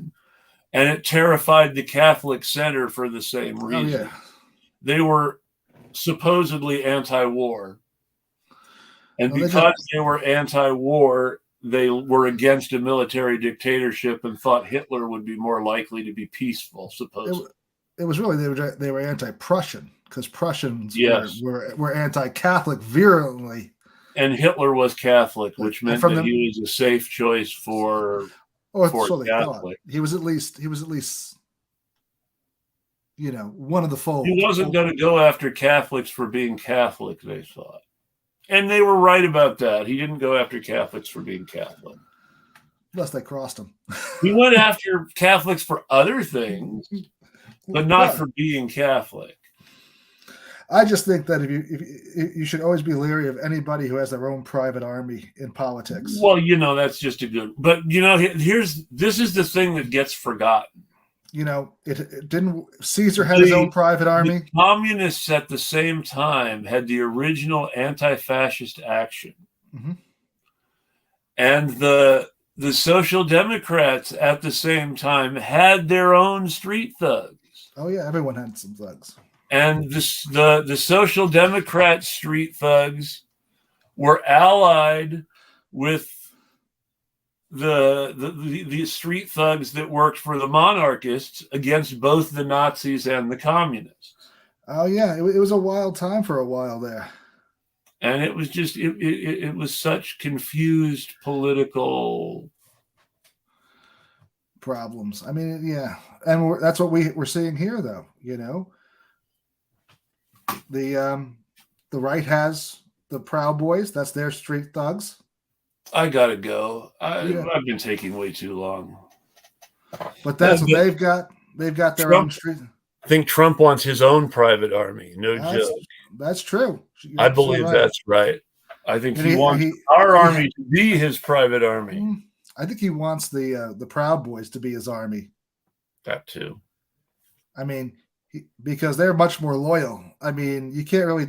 And it terrified the Catholic Center for the same reason. Oh, yeah. They were supposedly anti-war. And because they were anti-war, they were against a military dictatorship and thought Hitler would be more likely to be peaceful, supposedly. It was really, they were anti-Prussian, because Prussians were anti-Catholic virulently. And Hitler was Catholic, which meant that he was a safe choice for Catholic. He was at least, one of the fold. He wasn't going to go after Catholics for being Catholic, they thought. And they were right about that. He didn't go after Catholics for being Catholic. Unless they crossed him. He went after Catholics for other things, but not for being Catholic. I just think that if you should always be leery of anybody who has their own private army in politics. Well, that's just a good. But this is the thing that gets forgotten. It didn't. Caesar had his own private army. The communists at the same time had the original anti-fascist action, and the Social Democrats at the same time had their own street thugs. Oh yeah, everyone had some thugs. And the Social Democrat street thugs were allied with the street thugs that worked for the monarchists against both the Nazis and the communists. Oh yeah, it was a wild time for a while there. And it was just it was such confused political problems. I mean, yeah, and that's what we're seeing here, though. the right has the Proud Boys. That's their street thugs. I gotta go. Yeah. I've been taking way too long. But that's what they've got. They've got their own street. I think Trump wants his own private army. No joke. That's true. You're I believe right. That's right. I think he wants our army to be his private army. I think he wants the Proud Boys to be his army. That too. I mean, because they're much more loyal. I mean, you can't really,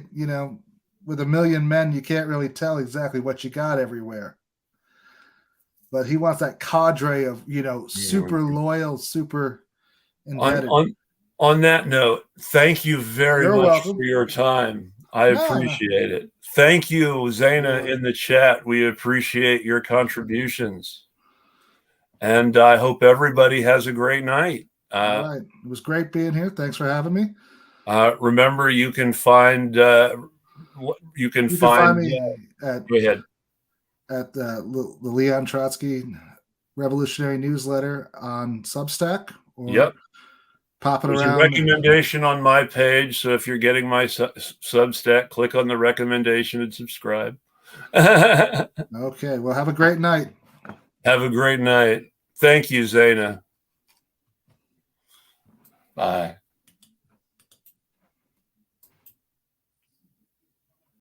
with 1 million men, you can't really tell exactly what you got everywhere. But he wants that cadre of, super loyal, super indebted. On that note, thank you very much for your time. I appreciate it. Thank you, Zaina, in the chat. We appreciate your contributions. And I hope everybody has a great night. All right. It was great being here. Thanks for having me. Remember, you can find me at go ahead. At the Leon Trotsky Revolutionary Newsletter on Substack. Yep. Pop it There's around. a recommendation on my page. So if you're getting my Substack, click on the recommendation and subscribe. Okay. Well, have a great night. Have a great night. Thank you, Zaina. Bye.